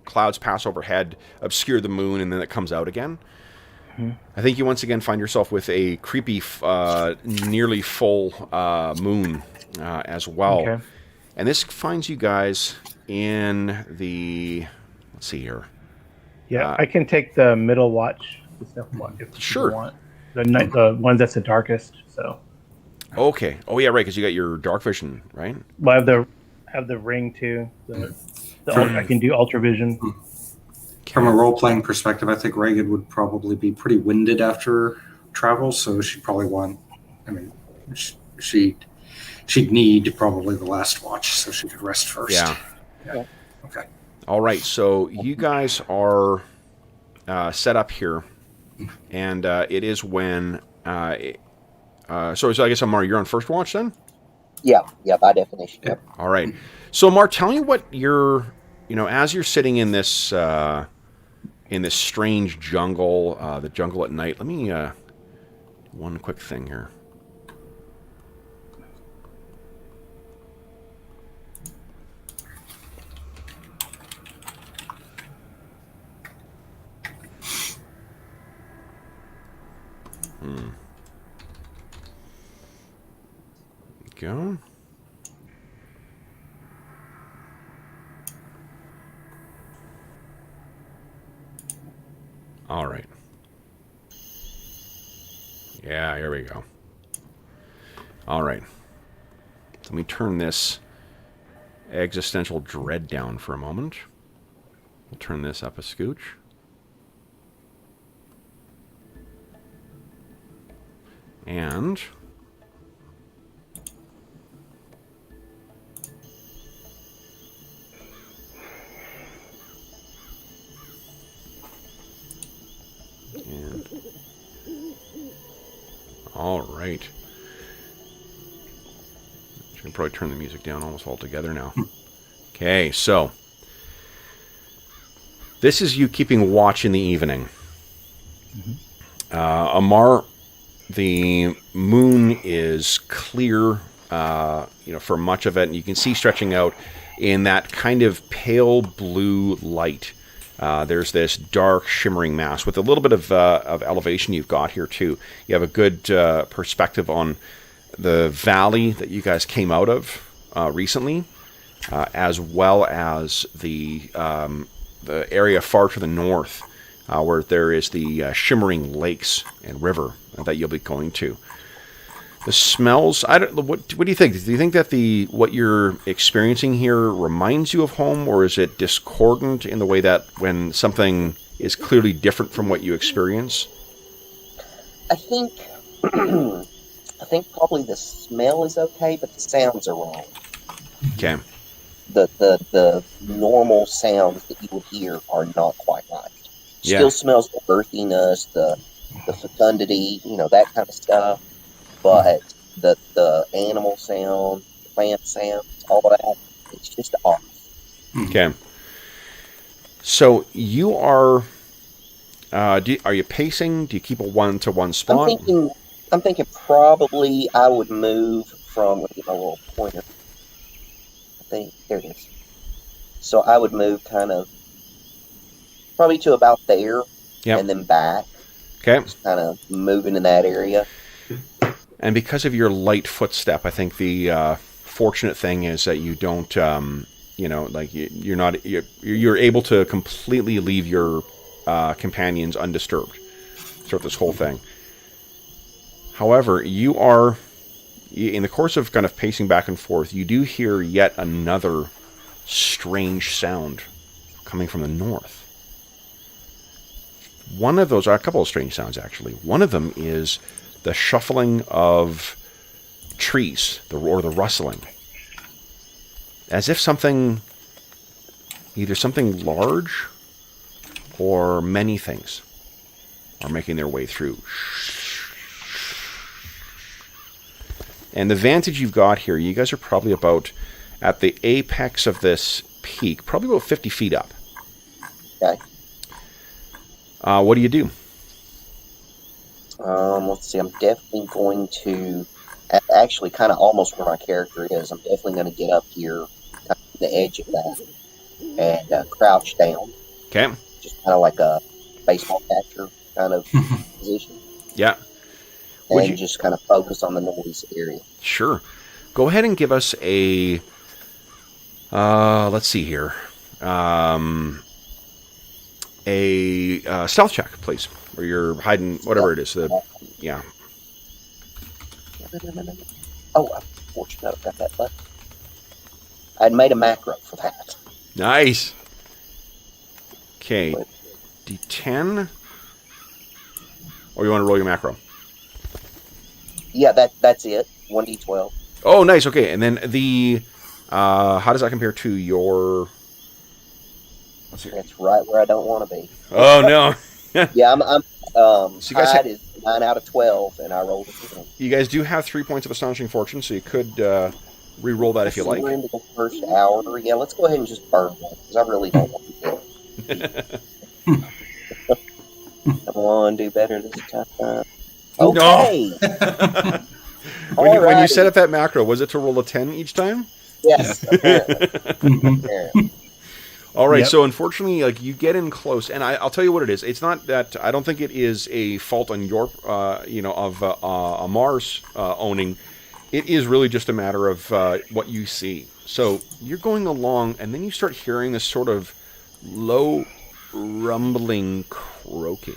clouds pass overhead, obscure the moon, and then it comes out again. I think you once again find yourself with a creepy, nearly full moon as well. Okay. And this finds you guys in the. Let's see here. Yeah, I can take the middle watch. If you Sure. want. The one that's the darkest. So. Okay. Oh yeah, right. Because you got your dark vision, right? Well, I have the ring too. I can do ultra vision. From a role-playing perspective, I think Reagan would probably be pretty winded after travel, so she'd probably want. I mean, she'd need probably the last watch so she could rest first. Yeah. Okay. All right. So you guys are set up here, and it is when. So I guess Amar, you're on first watch then. Yeah, by definition. Yep. All right. So Amar, tell me what you're. As you're sitting in this strange jungle, the jungle at night. Let me one quick thing here. go. All right. Yeah, here we go. All right. Let me turn this existential dread down for a moment. We'll turn this up a scooch. And all right. I can probably turn the music down almost altogether now. Okay, so this is you keeping watch in the evening. Amar, the moon is clear, for much of it, and you can see stretching out in that kind of pale blue light. There's this dark, shimmering mass with a little bit of elevation you've got here too. You have a good perspective on the valley that you guys came out of recently, as well as the area far to the north, where there is the shimmering lakes and river that you'll be going to. The smells. What do you think? Do you think that what you're experiencing here reminds you of home, or is it discordant in the way that when something is clearly different from what you experience? I think probably the smell is okay, but the sounds are wrong. Okay. The normal sounds that you would hear are not quite right. Yeah. Still smells the earthiness, the fecundity, that kind of stuff. But the animal sound, the plant sounds, all of that, it's just off. Okay. So you are. Are you pacing? Do you keep a 1-to-1 spot? I'm thinking probably I would move from. Let me get my little pointer. I think there it is. So I would move kind of probably to about there, and then back. Okay. Just kind of moving in that area. And because of your light footstep, I think the fortunate thing is that you don't, you're able to completely leave your companions undisturbed throughout this whole thing. However, you are, in the course of kind of pacing back and forth, you do hear yet another strange sound coming from the north. One of those, a couple of strange sounds actually. One of them is the shuffling of trees, or the rustling. As if either something large or many things are making their way through. And the vantage you've got here, you guys are probably about at the apex of this peak, probably about 50 feet up. Okay. What do you do? Let's see, I'm definitely going to, actually kind of almost where my character is, I'm definitely going to get up here, kind of the edge of that, and crouch down. Okay. Just kind of like a baseball catcher kind of position. Yeah. And just kind of focus on the noise area. Sure. Go ahead and give us a, let's see here, a stealth check, please. Where you're hiding, whatever it is. Yeah. Oh, I'm fortunate I've got that button. I'd made a macro for that. Nice. Okay. D10. Or you want to roll your macro? Yeah, that's it. 1d12. Oh, nice. Okay. And then how does that compare to your... Let's see. That's right where I don't want to be. Oh, no. Yeah, I'm so you guys hide is 9 out of 12, and I rolled a 10. You guys do have 3 points of Astonishing Fortune, so you could re-roll that if you like. We're into the first hour. Yeah, let's go ahead and just burn one, because I really don't want to do it. Come on, do better this time. Okay. No. When you set up that macro, was it to roll a 10 each time? Yes, apparently. All right, so unfortunately, you get in close, and I'll tell you what it is. It's not that I don't think it is a fault on your, of Amar's owning. it is really just a matter of what you see. So you're going along, and then you start hearing this sort of low, rumbling croaking.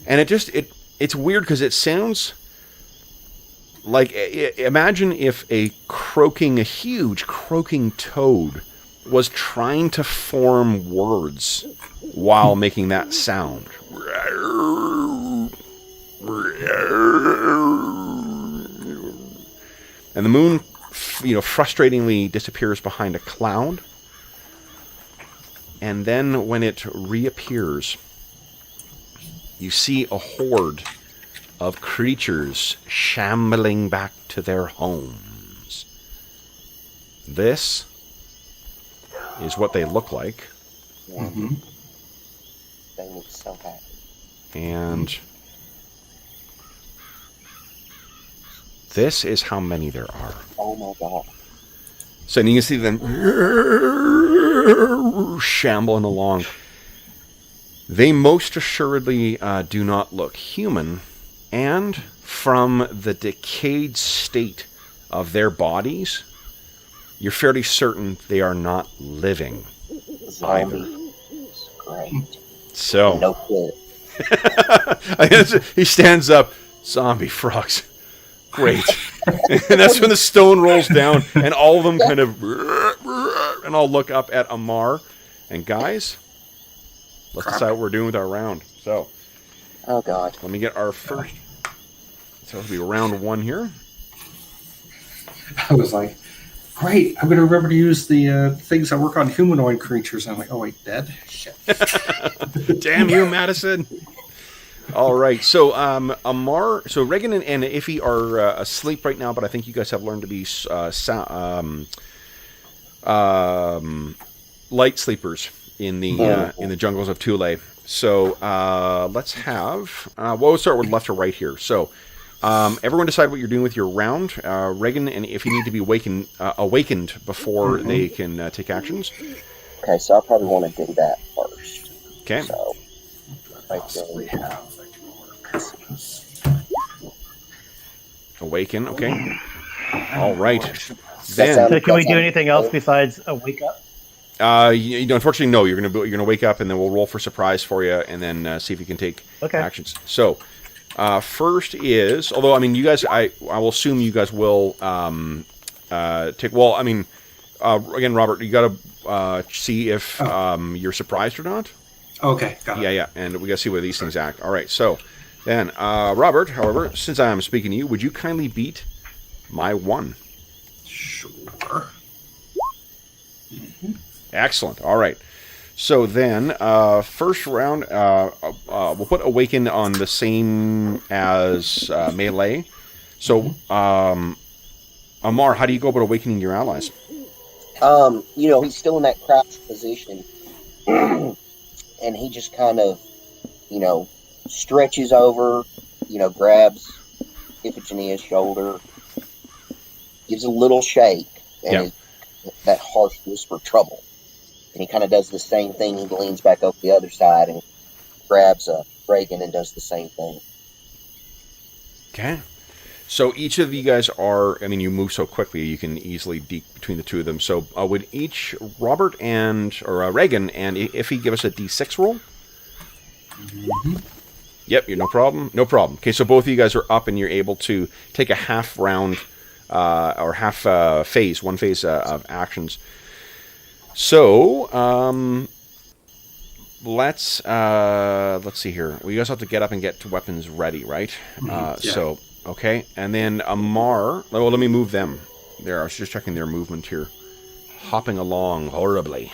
And it's weird because it sounds like, imagine if a huge croaking toad was trying to form words while making that sound. And the moon, frustratingly disappears behind a cloud. And then when it reappears, you see a horde of creatures shambling back to their homes. This is what they look like. Mm-hmm. They look so happy. And this is how many there are. Oh my god. So you can see them shambling along. They most assuredly do not look human, and from the decayed state of their bodies, you're fairly certain they are not living either. Great. So No clue. he stands up. Zombie frogs. Great. And that's when the stone rolls down, and all of them kind of, and I'll look up at Amar, and guys, let's decide what we're doing with our round. So, oh god, let me get our first. So it'll be round 1 here. I was like, great, I'm going to remember to use the things that work on humanoid creatures. And I'm like, oh wait, dead? Shit. Damn you, Madison. All right, so Amar, so Reagan and Iffy are asleep right now, but I think you guys have learned to be light sleepers in the jungles of Thule. So let's have we'll start with left to right here. So everyone decide what you're doing with your round. Reagan and Iffy need to be awakened before they can take actions. Okay, so I probably want to do that first. Okay. So, Possibly have. Awaken, okay. All right. Then, So can we do anything else besides a wake up? Unfortunately, no. You're gonna wake up, and then we'll roll for surprise for you, and then see if you can take actions. So, first is, although I mean, you guys, I will assume you guys will take. Well, I mean, again, Robert, you got to see if you're surprised or not. Okay, got it. Yeah, and we got to see where these things act. All right, so then, Robert, however, since I am speaking to you, would you kindly beat my 1? Sure. Mm-hmm. Excellent. All right. So then, first round, we'll put Awaken on the same as Melee. So, Amar, how do you go about awakening your allies? He's still in that crouched position. And he just kind of, stretches over, grabs Iphigenia's shoulder, gives a little shake, and that harsh whisper, trouble. And he kind of does the same thing. He leans back over the other side and grabs Reagan and does the same thing. Okay. So each of you guys are, I mean, you move so quickly, you can easily deke between the two of them. So would each Robert or Reagan and Iffy give us a D6 roll? Mm-hmm. Yep, no problem. No problem. Okay, so both of you guys are up and you're able to take a half round or half phase, one phase of actions. So, let's see here. Well, you guys have to get up and get to weapons ready, right? So, okay. And then Amar, well, let me move them. There, I was just checking their movement here. Hopping along horribly.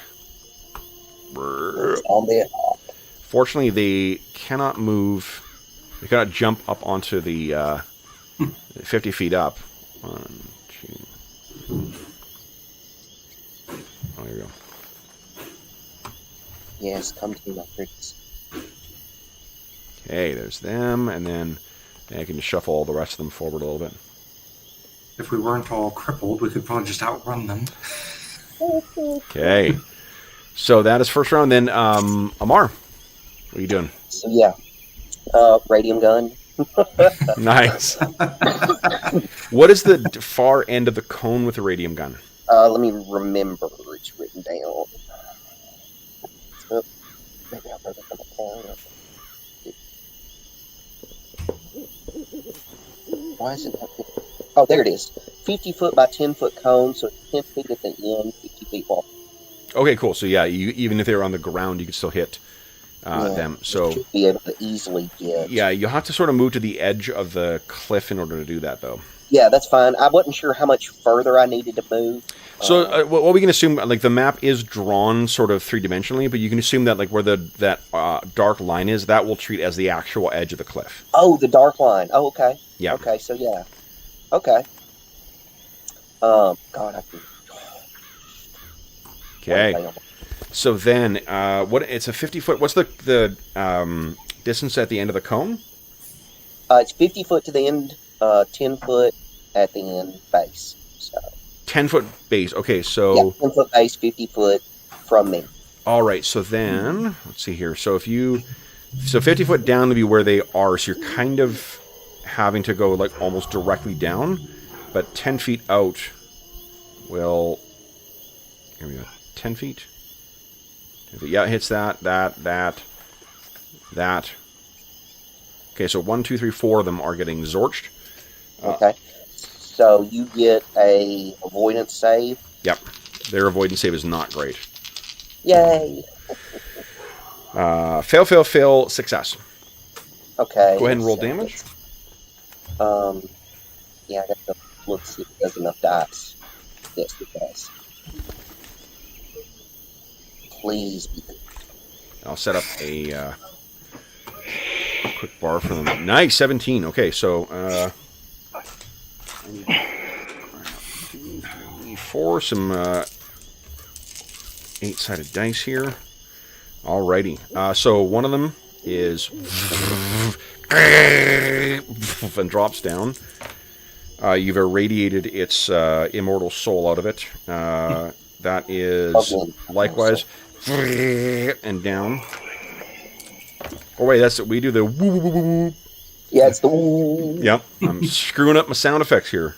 Fortunately, they cannot move. They cannot jump up onto the 50 feet up. 1, 2. Oh, there you go. Yes, come to me, my prince. Okay, there's them, and then I can just shuffle all the rest of them forward a little bit. If we weren't all crippled, we could probably just outrun them. Okay. So that is first round. Then Amar, what are you doing? So yeah, radium gun. Nice. What is the far end of the cone with the radium gun? Let me remember. It's written down. Oh, maybe I wrote it on the corner. Why is it not? Oh, there it is. 50 foot by 10 foot cone, so 10 feet at the end, 50 feet long. Okay, cool. So yeah, even if they're on the ground, you can still hit them. So you should be able to easily get. Yeah, you'll have to sort of move to the edge of the cliff in order to do that, though. Yeah, that's fine. I wasn't sure how much further I needed to move. So what we can assume, like the map is drawn sort of three-dimensionally, but you can assume that like where that dark line is, that will treat as the actual edge of the cliff. Oh, the dark line. Oh, okay. Yeah. Okay, so yeah. Okay. God, I can. Okay. So then, it's a 50-foot. What's the distance at the end of the cone? It's 50 foot to the end, 10 foot at the end base. So 10-foot base. Okay, so yeah, 10 foot base, 50 foot from me. All right. So then, let's see here. So 50 foot down to be where they are. So you're kind of having to go like almost directly down, but 10 feet out will. Here we go. 10 feet. Yeah, it hits that. Okay, so 1, 2, 3, 4 of them are getting zorched. Okay. So you get a avoidance save. Yep. Their avoidance save is not great. Yay. Fail, success. Okay. Go ahead and roll damage. Yeah, I got to look see if it does enough dice. Yes, it does. Please be good. I'll set up a quick bar for them. Nice, 17. Okay, so I need 4, some 8-sided dice here. Alrighty. So one of them is and drops down. You've irradiated its immortal soul out of it. That is likewise and down. Oh wait, we do the woo woo woo woo. Yeah, it's the woo. Yep, I'm screwing up my sound effects here.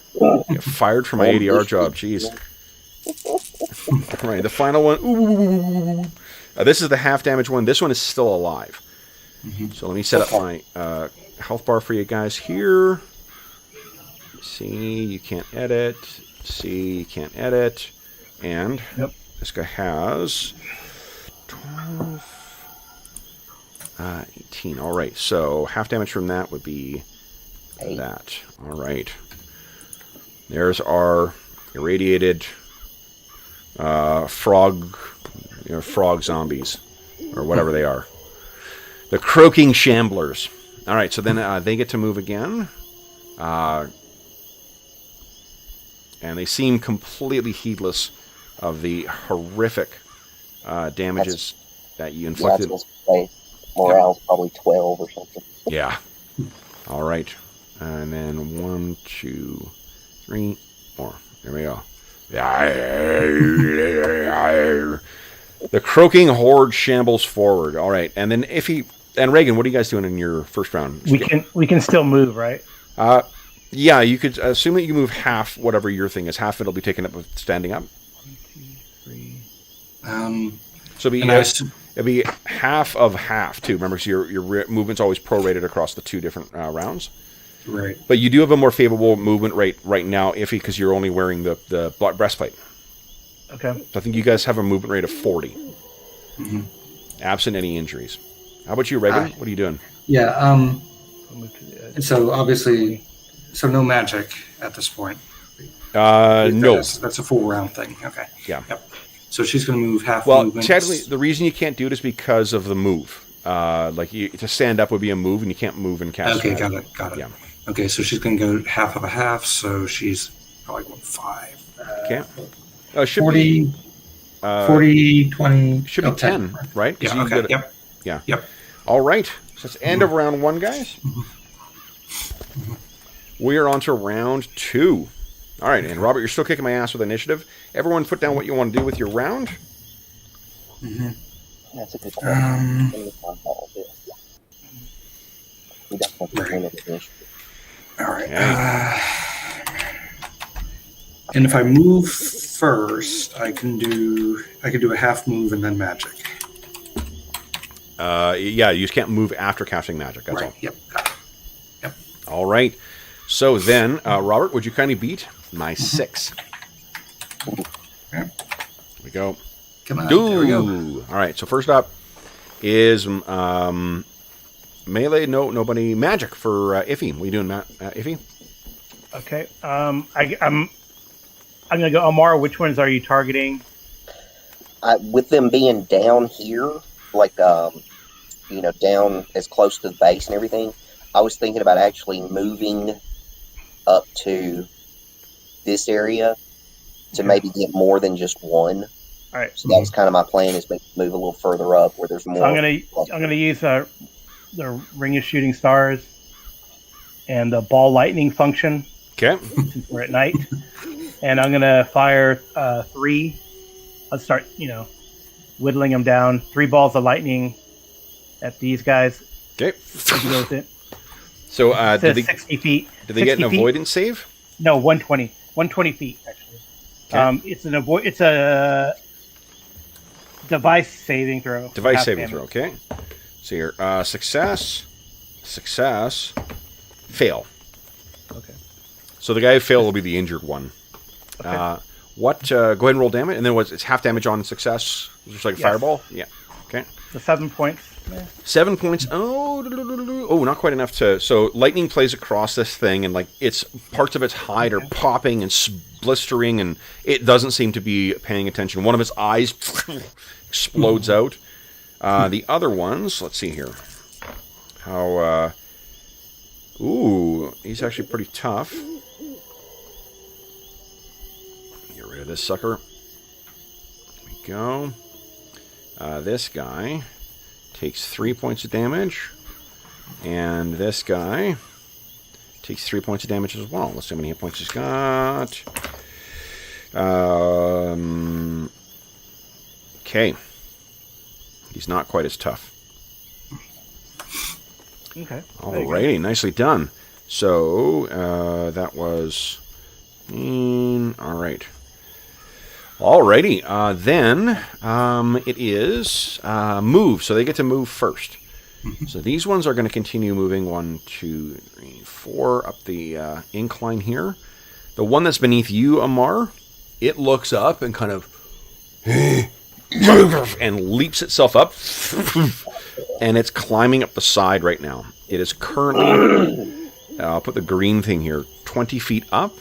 Get fired from my ADR job. Jeez. All right, the final one. Ooh. This is the half damage one. This one is still alive. So let me set up my health bar for you guys here. See, you can't edit. See, you can't edit. And this guy has 12, 18. All right, so half damage from that would be 8. that. All right. There's our irradiated frog zombies, or whatever they are. The croaking shamblers. All right, so then they get to move again. And they seem completely heedless of the horrific damages that you inflicted. Yeah, I was going to say, morale's probably 12 or something. Yeah. All right. And then 1, 2, 3, 4. There we go. The croaking horde shambles forward. All right. And then and Reagan, what are you guys doing in your first round? We can still move, right? Yeah, you could assume that you move half, whatever your thing is. Half of it will be taken up with standing up. 1, 2, 3. So it'd be half of half too. Remember, so your movement's always prorated across the 2 different rounds. Right. But you do have a more favorable movement rate right now, because you're only wearing the breastplate. Okay. So I think you guys have a movement rate of 40, absent any injuries. How about you, Reagan? What are you doing? Yeah. So obviously. So no magic at this point. No. That's a full round thing. Okay. Yeah. Yep. So she's going to move half. Well, movement. technically, the reason you can't do it is because of the move. To stand up would be a move, and you can't move and cast. Okay, got it. Yeah. Okay, so she's going to go half of a half. So she's probably going 5. Okay. Should 40, be 40, 20. Should be 10, right? Yeah. Okay. Yep. Yeah. Yep. All right. So it's end of round 1, guys. We are on to round 2. All right, and Robert, you're still kicking my ass with initiative. Everyone put down what you want to do with your round. Mm-hmm. That's a good question. Let me find all of this. We definitely Right. win it initially. All right. Okay. And if I move first, I can do a half move and then magic. Yeah, you just can't move after casting magic. That's Right. all. Yep. Got it. All right. So then, Robert, would you kindly beat my 6? Okay. Here we go. Come on. There we go. All right. So first up is melee. No, nobody. Magic for Iffy. What are you doing, Iffy? Okay. I'm gonna go. Amar, which ones are you targeting? With them being down here, like down as close to the base and everything, I was thinking about actually moving up to this area to maybe get more than just one. All right. So that was kind of my plan, is move a little further up where there's more. So I'm gonna use the Ring of Shooting Stars and the Ball Lightning function. Okay. Since we're at night, and I'm gonna fire 3. Let's start, whittling them down. 3 balls of lightning at these guys. Okay. Goes in. So Says 60 feet. did they get an 60 feet? avoidance save? No, 120. 120 feet actually. Okay. It's a device saving throw. Device Half saving damage. throw. Okay. So here, success, fail. Okay. So the guy who failed will be the injured one. Okay. Go ahead and roll damage, and then it's half damage on success. Just like a Yes. fireball. Yeah. Okay. So 7 points. Yeah. 7 points. Oh, not quite enough to. So lightning plays across this thing, and like it's parts of its hide are popping and blistering, and it doesn't seem to be paying attention. One of its eyes explodes out. The other ones, let's see here. How? Ooh, he's actually pretty tough. Get rid of this sucker. There we go. This guy takes 3 points of damage, and this guy takes 3 points of damage as well. Let's see how many hit points he's got. Okay. He's not quite as tough. Okay. Alrighty, nicely done. So, that was... alright. Alrighty, then it is move. So they get to move first. So these ones are going to continue moving 1, 2, 3, 4 up the incline here. The one that's beneath you, Amar, it looks up and kind of and leaps itself up, and it's climbing up the side right now. It is currently, I'll put the green thing here, 20 feet up.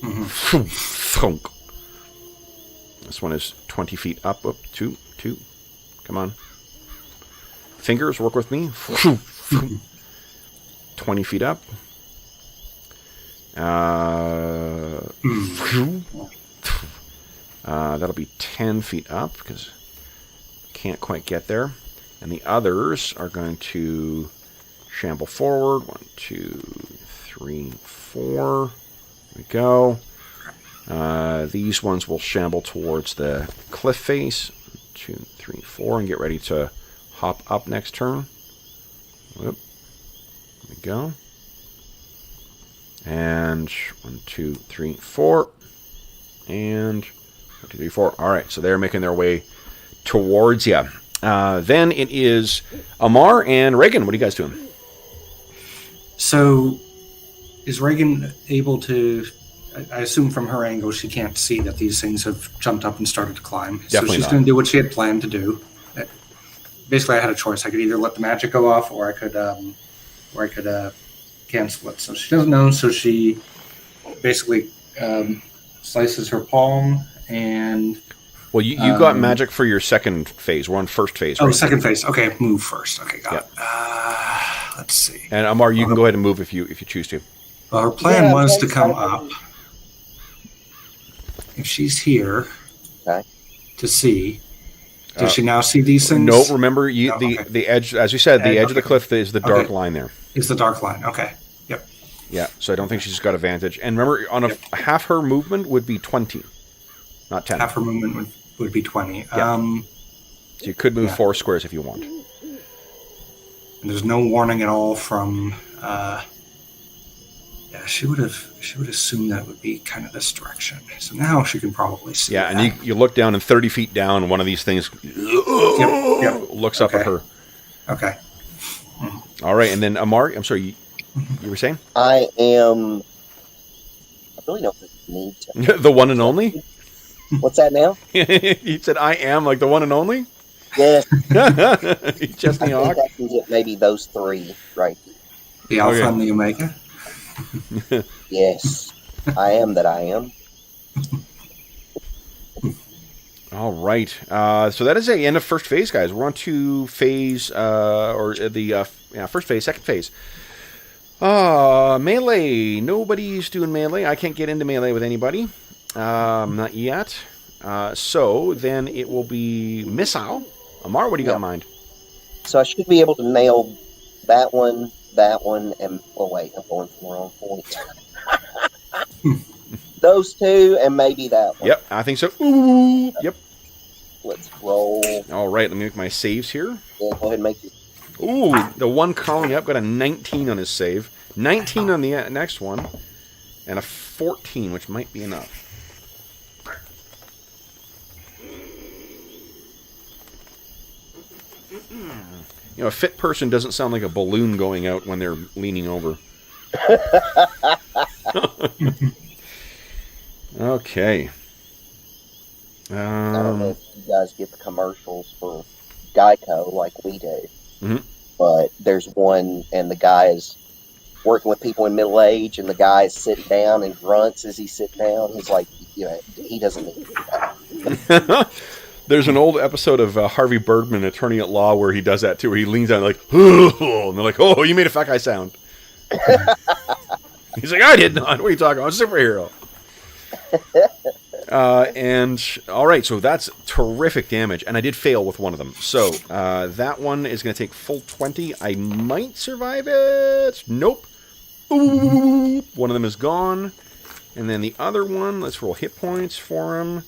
Thunk. This one is 20 feet up. 2. Come on. Fingers, work with me. 20 feet up. That'll be 10 feet up because can't quite get there. And the others are going to shamble forward. 1, 2, 3, 4. There we go. These ones will shamble towards the cliff face. 1, 2, 3, 4, and get ready to hop up next turn. Whoop. There we go. And 1, 2, 3, 4. And 1, 2, 3, 4. All right, so they're making their way towards you. Then it is Amar and Reagan. What are you guys doing? So, is Reagan able to... I assume from her angle she can't see that these things have jumped up and stared to climb. Definitely so she's going to do what she had planned to do. Basically, I had a choice. I could either let the magic go off, or I could cancel it. So she doesn't know. So she basically slices her palm and. Well, you got magic for your second phase. We're on first phase. Oh, right? second phase. Okay, move first. Okay, got it. Let's see. And Amar, you can go ahead and move if you choose to. Well, her plan was to come up. If she's here to see, does she now see these things? No, remember the edge, as you said, the edge of the cliff is the dark line there. Is the dark line? Okay. Yep. Yeah, so I don't think she's got advantage. And remember, on half her movement would be 20, not 10. Half her movement would be 20. Yeah. So you could move 4 squares if you want. And there's no warning at all from. Yeah, she would assume that would be kind of this direction. So now she can probably see. Yeah, that. and you look down, and 30 feet down, one of these things looks up at her. Okay. All right, and then Amar, I'm sorry, you were saying? I really don't need to. The one and only? What's that now? You said I am like the one and only? Yes. Just the I Hawk? think I can get maybe those 3 right here. The Alpha and the Omega. Yes. I am that I am. All right. So that is the end of first phase, guys. We're on to phase, first phase, second phase. Melee. Nobody's doing melee. I can't get into melee with anybody. Not yet. So then it will be missile. Amar, what do you got in mind? So I should be able to nail that one, and wait, I'm going from the wrong point. Those 2, and maybe that one. Yep, I think so. Ooh, yep. Let's roll. All right, let me make my saves here. Yeah, go ahead and make it. Ooh, the one calling up got a 19 on his save, 19 on the next one, and a 14, which might be enough. You know, a fit person doesn't sound like a balloon going out when they're leaning over. Okay. I don't know if you guys get the commercials for Geico like we do, but there's one, and the guy is working with people in middle age, and the guy is sitting down and grunts as he's sitting down. He's like, he doesn't need it. There's an old episode of Harvey Birdman, Attorney at Law, where he does that too, where he leans down like, oh, and they're like, oh, you made a fat guy sound. He's like, I did not. What are you talking about? I'm a superhero. And all right, so that's terrific damage, and I did fail with one of them. So that one is going to take full 20. I might survive it. Nope. Ooh, one of them is gone, and then the other one. Let's roll hit points for him.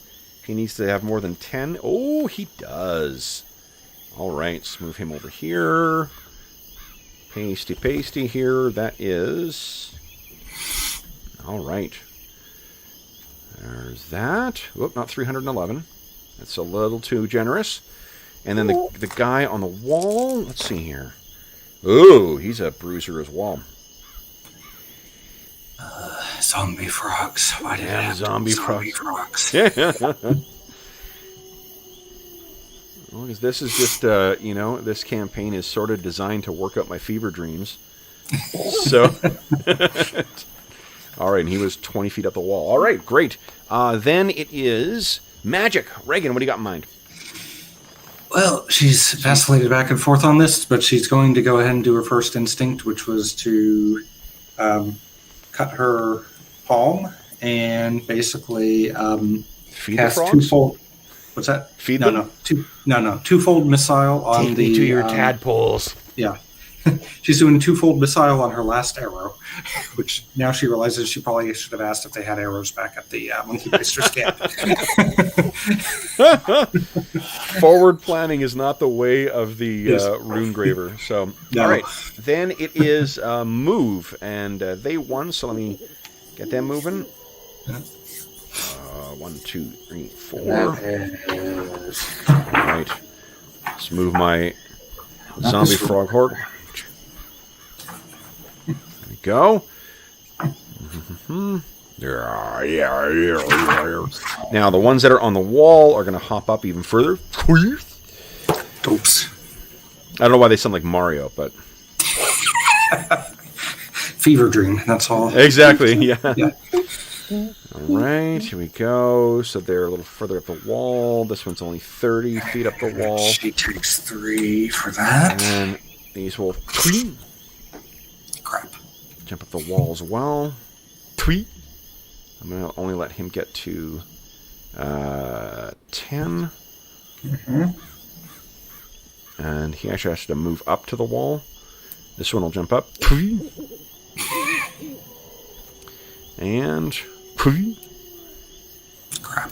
He needs to have more than 10. Oh, he does. All right, let's move him over here. Pasty here. That is. All right. There's that. Whoop, not 311. That's a little too generous. And then the guy on the wall. Let's see here. Ooh, he's a bruiser as well. Zombie frogs. Why did I have zombie frogs? Well, because this is just, this campaign is sort of designed to work up my fever dreams. So, all right, and he was 20 feet up the wall. All right, great. Then it is magic. Reagan, what do you got in mind? Well, she's vacillated back and forth on this, but she's going to go ahead and do her first instinct, which was to cut her palm and basically Feed cast the frogs? twofold. What's that? Feed no, them? no, twofold missile on Take the. me to your tadpoles. Yeah, she's doing a twofold missile on her last arrow, which now she realizes she probably should have asked if they had arrows back at the Monkey Baster's camp. Forward planning is not the way of the rune graver. So, No. all right. Then it is move, and they won. So let me get them moving. 1, 2, 3, 4. All right. Let's move my zombie frog horde. There we go. Now, the ones that are on the wall are going to hop up even further. Oops. I don't know why they sound like Mario, but... Fever dream, that's all. Exactly, yeah. Yeah. All right, here we go. So they're a little further up the wall. This one's only 30 feet up the wall. She takes 3 for that. And then these will Crap. jump up the wall as well. Tweet. I'm going to only let him get to 10. And he actually has to move up to the wall. This one will jump up. And... Crap.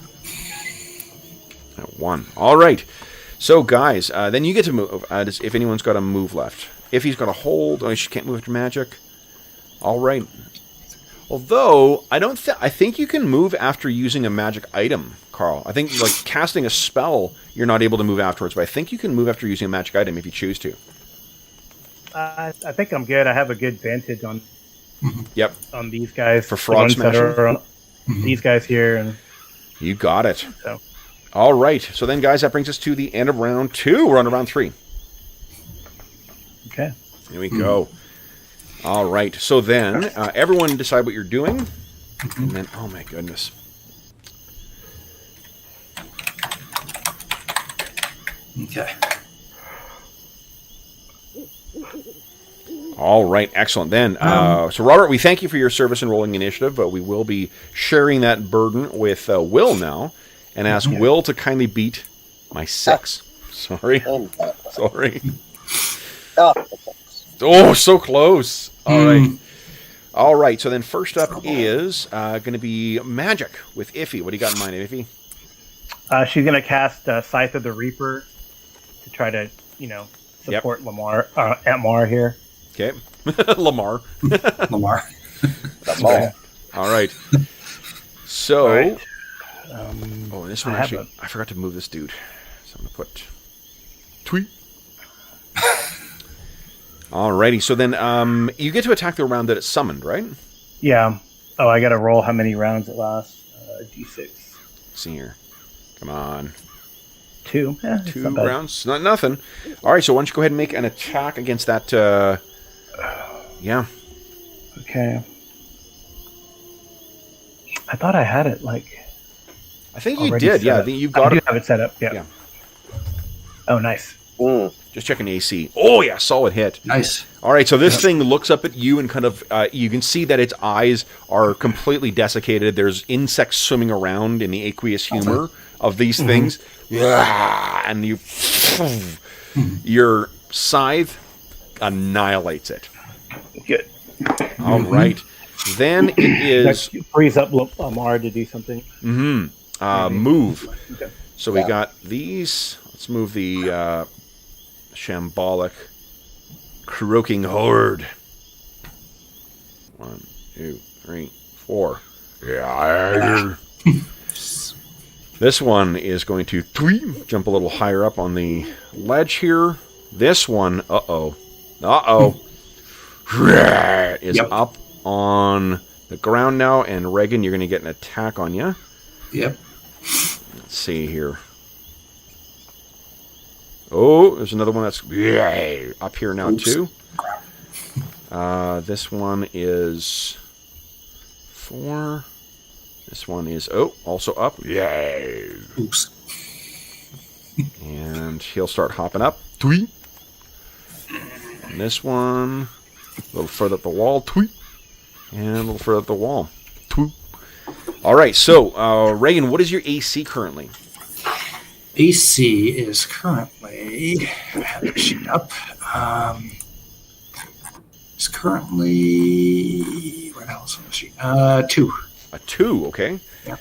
At 1. All right. So, guys, then you get to move. If anyone's got a move left. If he's got a hold, oh, she can't move after magic. All right. Although, I think you can move after using a magic item, Carl. I think, like, casting a spell, you're not able to move afterwards, but I think you can move after using a magic item if you choose to. I think I'm good. I have a good vantage on on these guys. For frog smashing? These guys here. And you got it. So. All right. So then, guys, that brings us to the end of round 2. We're on to round 3. Okay. Here we go. All right. So then, everyone decide what you're doing. And then, oh my goodness. Okay. All right. Excellent. Then, so Robert, we thank you for your service in rolling initiative, but we will be sharing that burden with Will now, and ask Will to kindly beat my 6. Sorry. Sorry. Oh, so close. All right. All right. So then first up is going to be Magic with Iffy. What do you got in mind, Iffy? She's going to cast Scythe of the Reaper to try to, support Lamar here. Okay. Lamar. Lamar. Okay. All right. So, All right. This one actually, I forgot to move this dude. So I'm going to put tweet. Alrighty, so then you get to attack the round that it's summoned, right? Yeah. Oh, I got to roll how many rounds it lasts. D6. Let's see here. Come on. 2. 2 rounds. Not nothing. All right, so why don't you go ahead and make an attack against that? Yeah. Okay. I thought I had it I think you did. Yeah, you've got it. I do have it set up. Yeah. Oh, nice. Just checking AC. Oh yeah, solid hit. Nice. All right, so this thing looks up at you and kind of you can see that its eyes are completely desiccated. There's insects swimming around in the aqueous humor of these things. Yeah, and your scythe annihilates it. Good. All right. Then it is frees up Lamar to do something. Move. Okay. So we got these. Let's move the shambolic croaking horde. 1, 2, 3, 4. Yeah. This one is going to jump a little higher up on the ledge here. This one, is up on the ground now, and Reagan, you're going to get an attack on you. Yep. Let's see here. Oh, there's another one that's up here now, too. This one is 4. This one is, also up. Yay. Oops. And he'll start hopping up. Tweet. And this one, a little further up the wall. Tweet. And a little further up the wall. Tweet. All right, so, Reagan, what is your AC currently? AC is currently, I have the sheet up, it's currently, what else on the sheet? 2. A 2, okay. Yeah.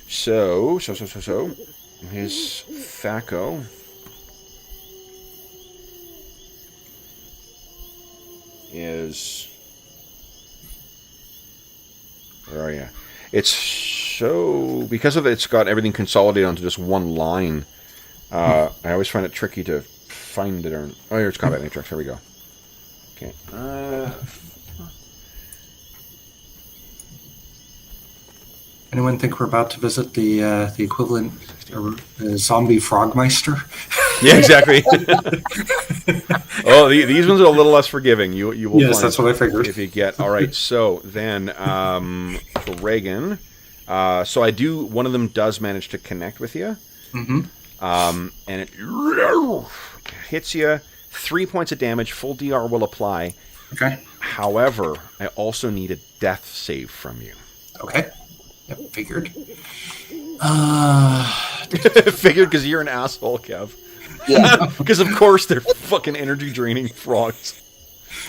So, his Thaco is, where are you? It's so, because of it, it's got everything consolidated onto just one line. I always find it tricky to find it. Oh, here's Combat Matrix. There we go. Okay. Anyone think we're about to visit the equivalent zombie frogmeister? Yeah, exactly. Oh, these ones are a little less forgiving. You will. Yes, find that's what I figured. If you get all right, so then for Reagan, so I do. One of them does manage to connect with you, and it hits you. 3 points of damage. Full DR will apply. Okay. However, I also need a death save from you. Okay. Yep, figured. Figured because you're an asshole, Kev. Yeah. Because of course they're fucking energy draining frogs.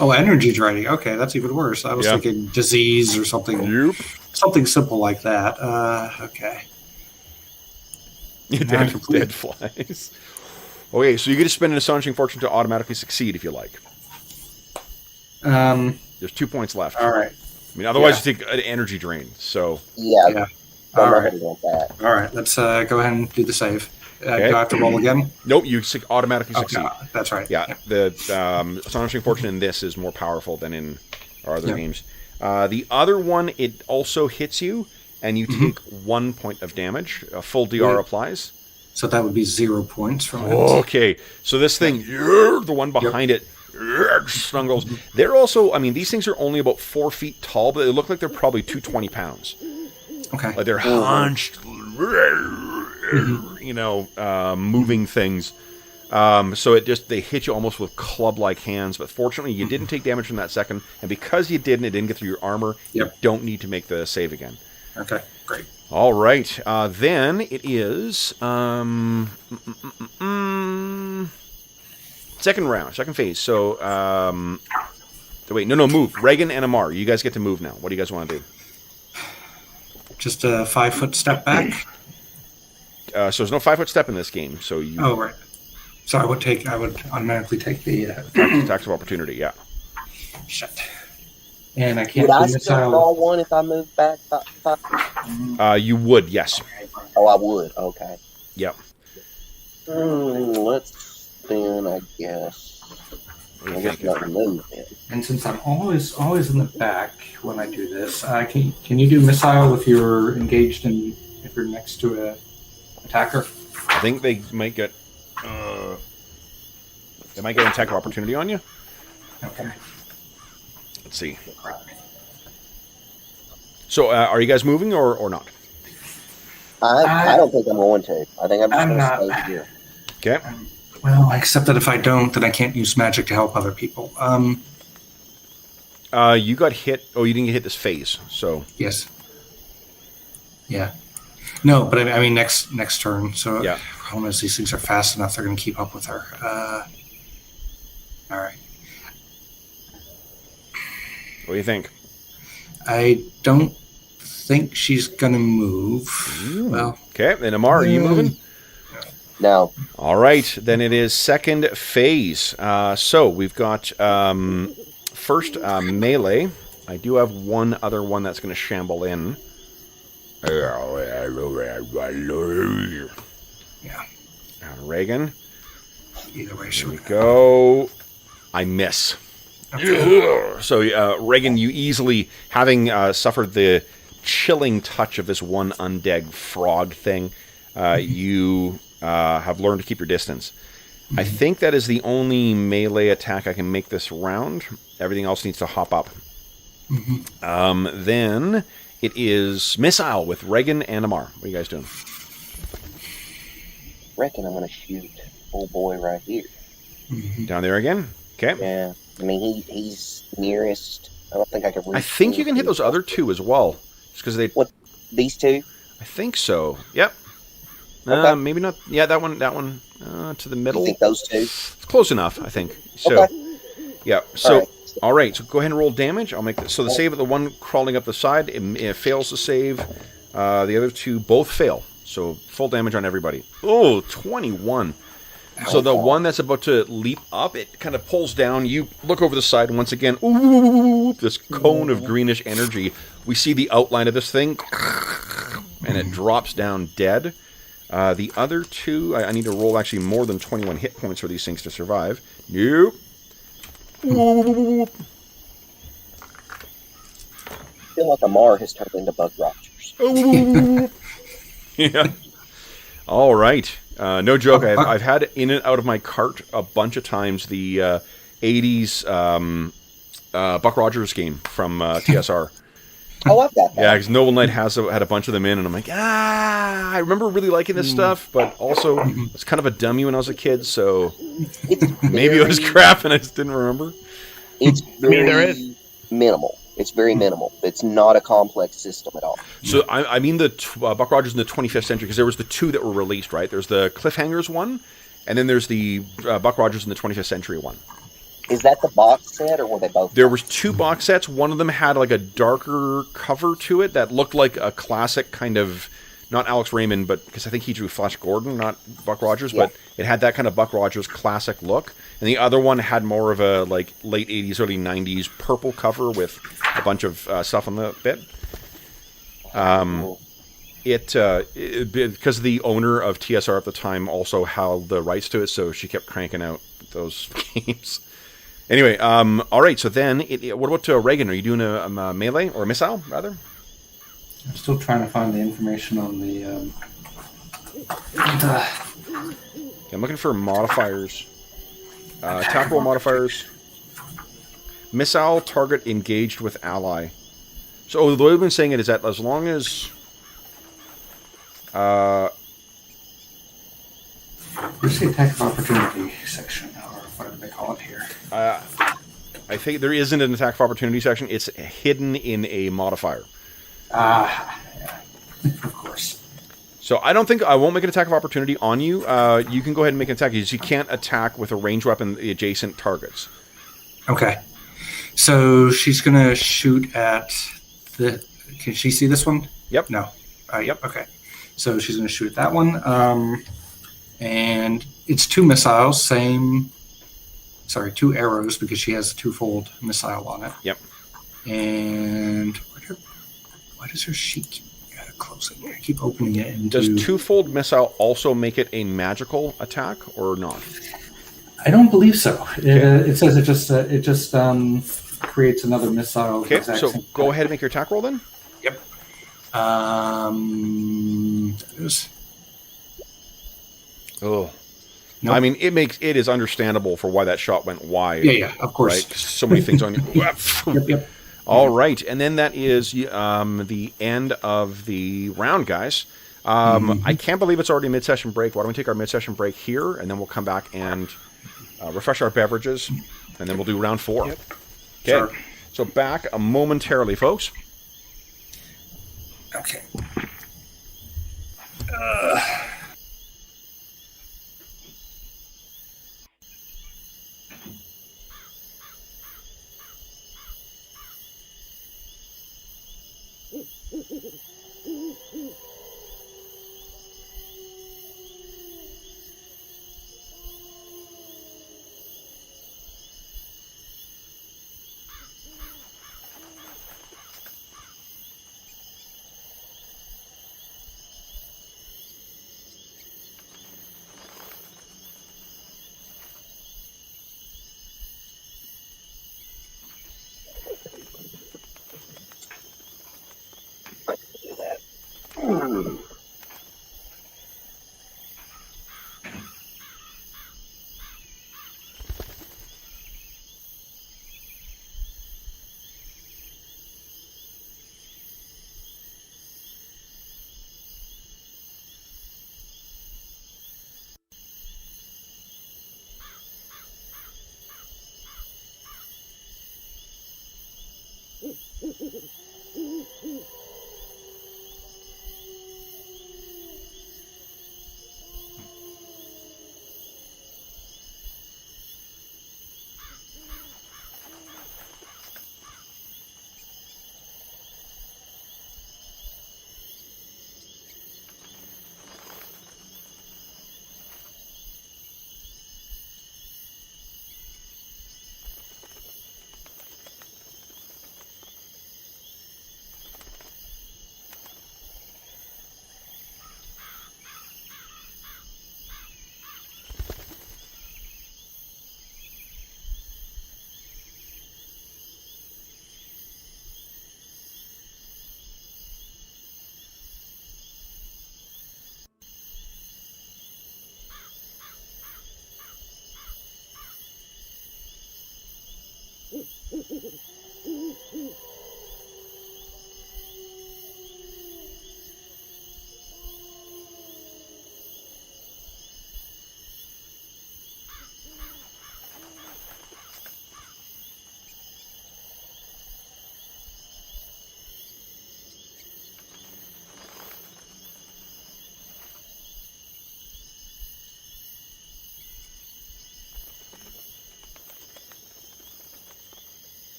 Oh, energy draining. Okay, that's even worse. I was thinking disease or something. Yep. Something simple like that. Okay. Dead flies. Okay, so you get to spend an Astonishing Fortune to automatically succeed if you like. There's 2 points left. All right. I mean, otherwise you take an energy drain. So Yeah. All right. Want that. All right. Let's go ahead and do the save. Do I have to roll again? nope, you automatically succeed. Okay, that's right. Yeah, the Astonishing Fortune in this is more powerful than in our other games. The other one, it also hits you, and you take 1 point of damage. A full DR applies. So that would be 0 points from it. Okay, so this thing, the one behind it, snungles. They're also, I mean, these things are only about 4 feet tall, but they look like they're probably 220 pounds. Okay. Like they're hunched, moving things. So they hit you almost with club-like hands, but fortunately you didn't take damage from that second, and because you didn't, it didn't get through your armor, you don't need to make the save again. Okay, great. All right, then it is second round, second phase. So, move. Reagan and Amar, you guys get to move now. What do you guys want to do? Just a 5-foot step back. So there's no 5-foot step in this game. So you. Oh right. So I would automatically take the tax of opportunity. Yeah. Shit. And I can't. Would I still roll one if I move back 5 feet? You would, yes. Oh, I would. Okay. Yep. Let's spin, I guess. I guess not move then. And since I'm always in the back when I do this, can you do missile if you're engaged in if you're next to a attacker? I think they might get an attack of opportunity on you. Okay. Let's see. So, are you guys moving or not? I don't think I'm going to. I think I'm just going to stay here. Okay. Well, except that if I don't, then I can't use magic to help other people. You got hit. Oh, you didn't get hit this phase. So yes. Yeah. No, but I mean next turn. So yeah. Unless these things are fast enough, they're going to keep up with her. All right. What do you think? I don't think she's going to move. Well. Okay. Then Amar, are you moving? No. All right, then it is second phase. So we've got first melee. I do have one other one that's going to shamble in. Yeah. Reagan. Either way, here we go. I miss. Okay. So Reagan, you easily, having suffered the chilling touch of this one undead frog thing, you have learned to keep your distance. Mm-hmm. I think that is the only melee attack I can make this round. Everything else needs to hop up. Mm-hmm. Then it is missile with Reagan and Amar. What are you guys doing? Reckon I'm going to shoot old boy right here. Mm-hmm. Down there again? Okay. Yeah. I mean, he's nearest. I don't think I can reach. I think you can hit those other two as well. Just because they... What? These two? I think so. Yep. Okay. Maybe not. Yeah, that one to the middle. You think those two? It's close enough, I think. So, okay. Yeah. So, all right. So go ahead and roll damage. I'll make this. So the save of the one crawling up the side, it fails to save. The other two both fail. So full damage on everybody. Oh, 21. So the one that's about to leap up, it kind of pulls down. You look over the side, and once again, this cone of greenish energy. We see the outline of this thing, and it drops down dead. The other two, I need to roll actually more than 21 hit points for these things to survive. Nope. I feel like Amar has turned into Bug Rogers. Yeah. All right. No joke. I've had in and out of my cart a bunch of times the 80s Buck Rogers game from TSR. Oh, I've got that. Yeah, because Noble Knight had a bunch of them in, and I'm like, I remember really liking this stuff, but also I was kind of a dummy when I was a kid, so maybe it was crap and I just didn't remember. It's very minimal. It's very minimal. It's not a complex system at all. So I mean the Buck Rogers in the 25th century, because there was the two that were released, right? There's the Cliffhangers one, and then there's the Buck Rogers in the 25th century one. Is that the box set, or were they both? There was two box sets. One of them had like a darker cover to it that looked like a classic kind of not Alex Raymond, but because I think he drew Flash Gordon, not Buck Rogers, Yeah. but it had that kind of Buck Rogers classic look. And the other one had more of a like late 80s, early 90s purple cover with a bunch of stuff on the bit. Because the owner of TSR at the time also held the rights to it, so she kept cranking out those games. Anyway, all right. So then, what about Reagan? Are you doing a melee or a missile rather? I'm still trying to find the information on the. I'm looking for modifiers. Attack roll modifiers. Missile target engaged with ally. So the way we've been saying it is that as long as where's the attack of opportunity section, or what do they call it here? I think there isn't an attack of opportunity section. It's hidden in a modifier. Yeah, of course. So I won't make an attack of opportunity on you. You can go ahead and make an attack because you can't attack with a ranged weapon adjacent targets. Okay. So she's gonna shoot at the. Can she see this one? Yep. No. Yep. Okay. So she's gonna shoot at that one. And it's 2 missiles, two arrows because she has a twofold missile on it. Yep. And why does her sheet keep closing? I keep opening it. And does twofold missile also make it a magical attack or not? I don't believe so. Okay. It says it just creates another missile. Okay, so go ahead and make your attack roll then. Yep. That is. Oh. Nope. I mean, it is understandable for why that shot went wide. Yeah, of course. Right? So many things on you. Yep. All right, and then that is the end of the round, guys. I can't believe it's already mid-session break. Why don't we take our mid-session break here, and then we'll come back and refresh our beverages, and then we'll do round 4. Yep. Okay, sure. So back momentarily, folks. Okay.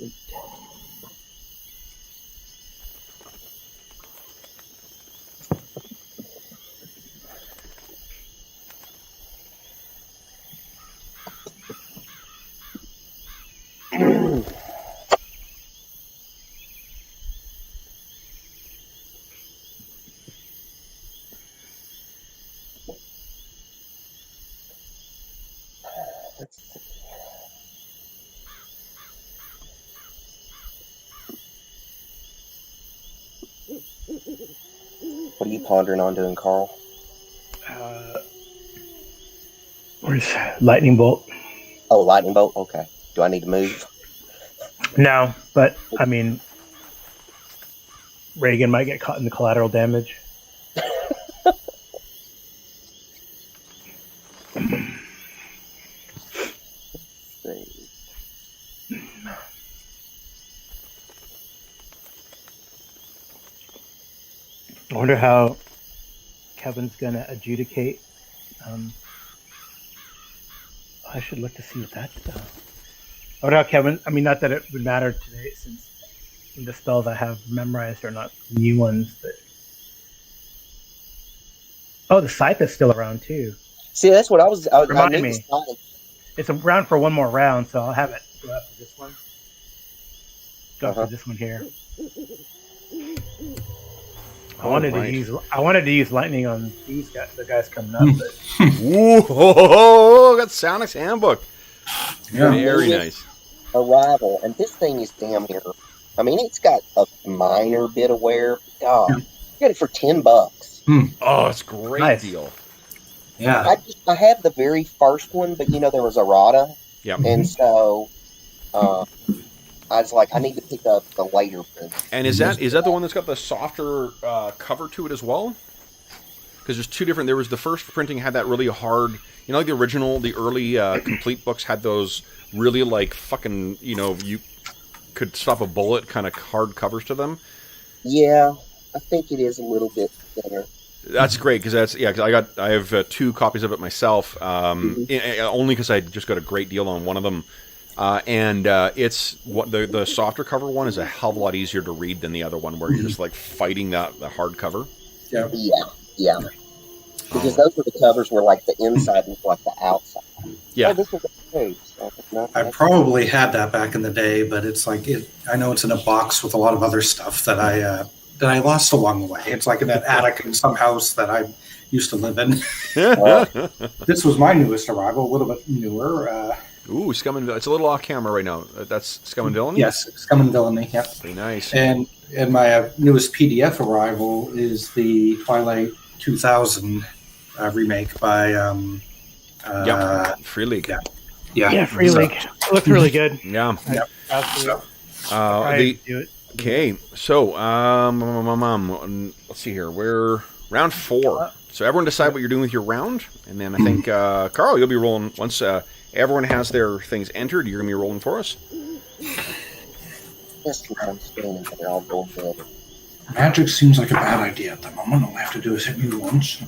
Sweet. Let's see. What are you pondering on doing, Carl? Where's lightning bolt? Oh, lightning bolt. Okay. Do I need to move? No, but I mean, Reagan might get caught in the collateral damage. I wonder how Kevin's gonna adjudicate. I should look to see what that's done. I wonder how Kevin. I mean, not that it would matter today, since the spells I have memorized are not new ones. But oh, the scythe is still around too. See, that's what I was. Remind need me. the scythe. It's around for one more round, so I'll have it go after this one. Go Uh-huh. after this one here. I wanted to use lightning on these guys, the guys coming up, but Whoa! Got Sonic's handbook. Yeah. Very nice. Arrival, and this thing is damn near. I mean, it's got a minor bit of wear. Oh, Yeah. you got it for $10. Oh, it's a great Nice. deal. Yeah. I have the very first one, but there was errata, Yeah. and so I was like, I need to pick up the later one. And is that the one that's got the softer cover to it as well? Because there's two different. There was the first printing had that really hard. Like the original, the early complete books had those really like fucking. You could stop a bullet kind of hard covers to them. Yeah, I think it is a little bit thinner. That's great because I have 2 copies of it myself. Only because I just got a great deal on one of them. And it's what the softer cover one is a hell of a lot easier to read than the other one, where you're just like fighting the hard cover. Yeah. Yeah. Because those were the covers where like the inside was like the outside. Yeah. Oh, this was a page. So I probably had that back in the day, but it's like I know it's in a box with a lot of other stuff that I lost along the way. It's like in that attic in some house that I used to live in. This was my newest arrival, a little bit newer. Ooh, Scum and Villainy. It's a little off camera right now. That's Scum and Villainy? Yes, Scum and Villainy. Yeah. Pretty nice. And my newest PDF arrival is the Twilight 2000 remake by Free League. Yeah. Free League. It looks really good. Yeah. Yep. Absolutely. Do it. Okay, so let's see here. We're round 4. So everyone decide what you're doing with your round, and then I think Carl, you'll be rolling once everyone has their things entered. You're gonna be rolling for us. Just keep on standing there, I'll go good. Magic seems like a bad idea at the moment. All I have to do is hit me once.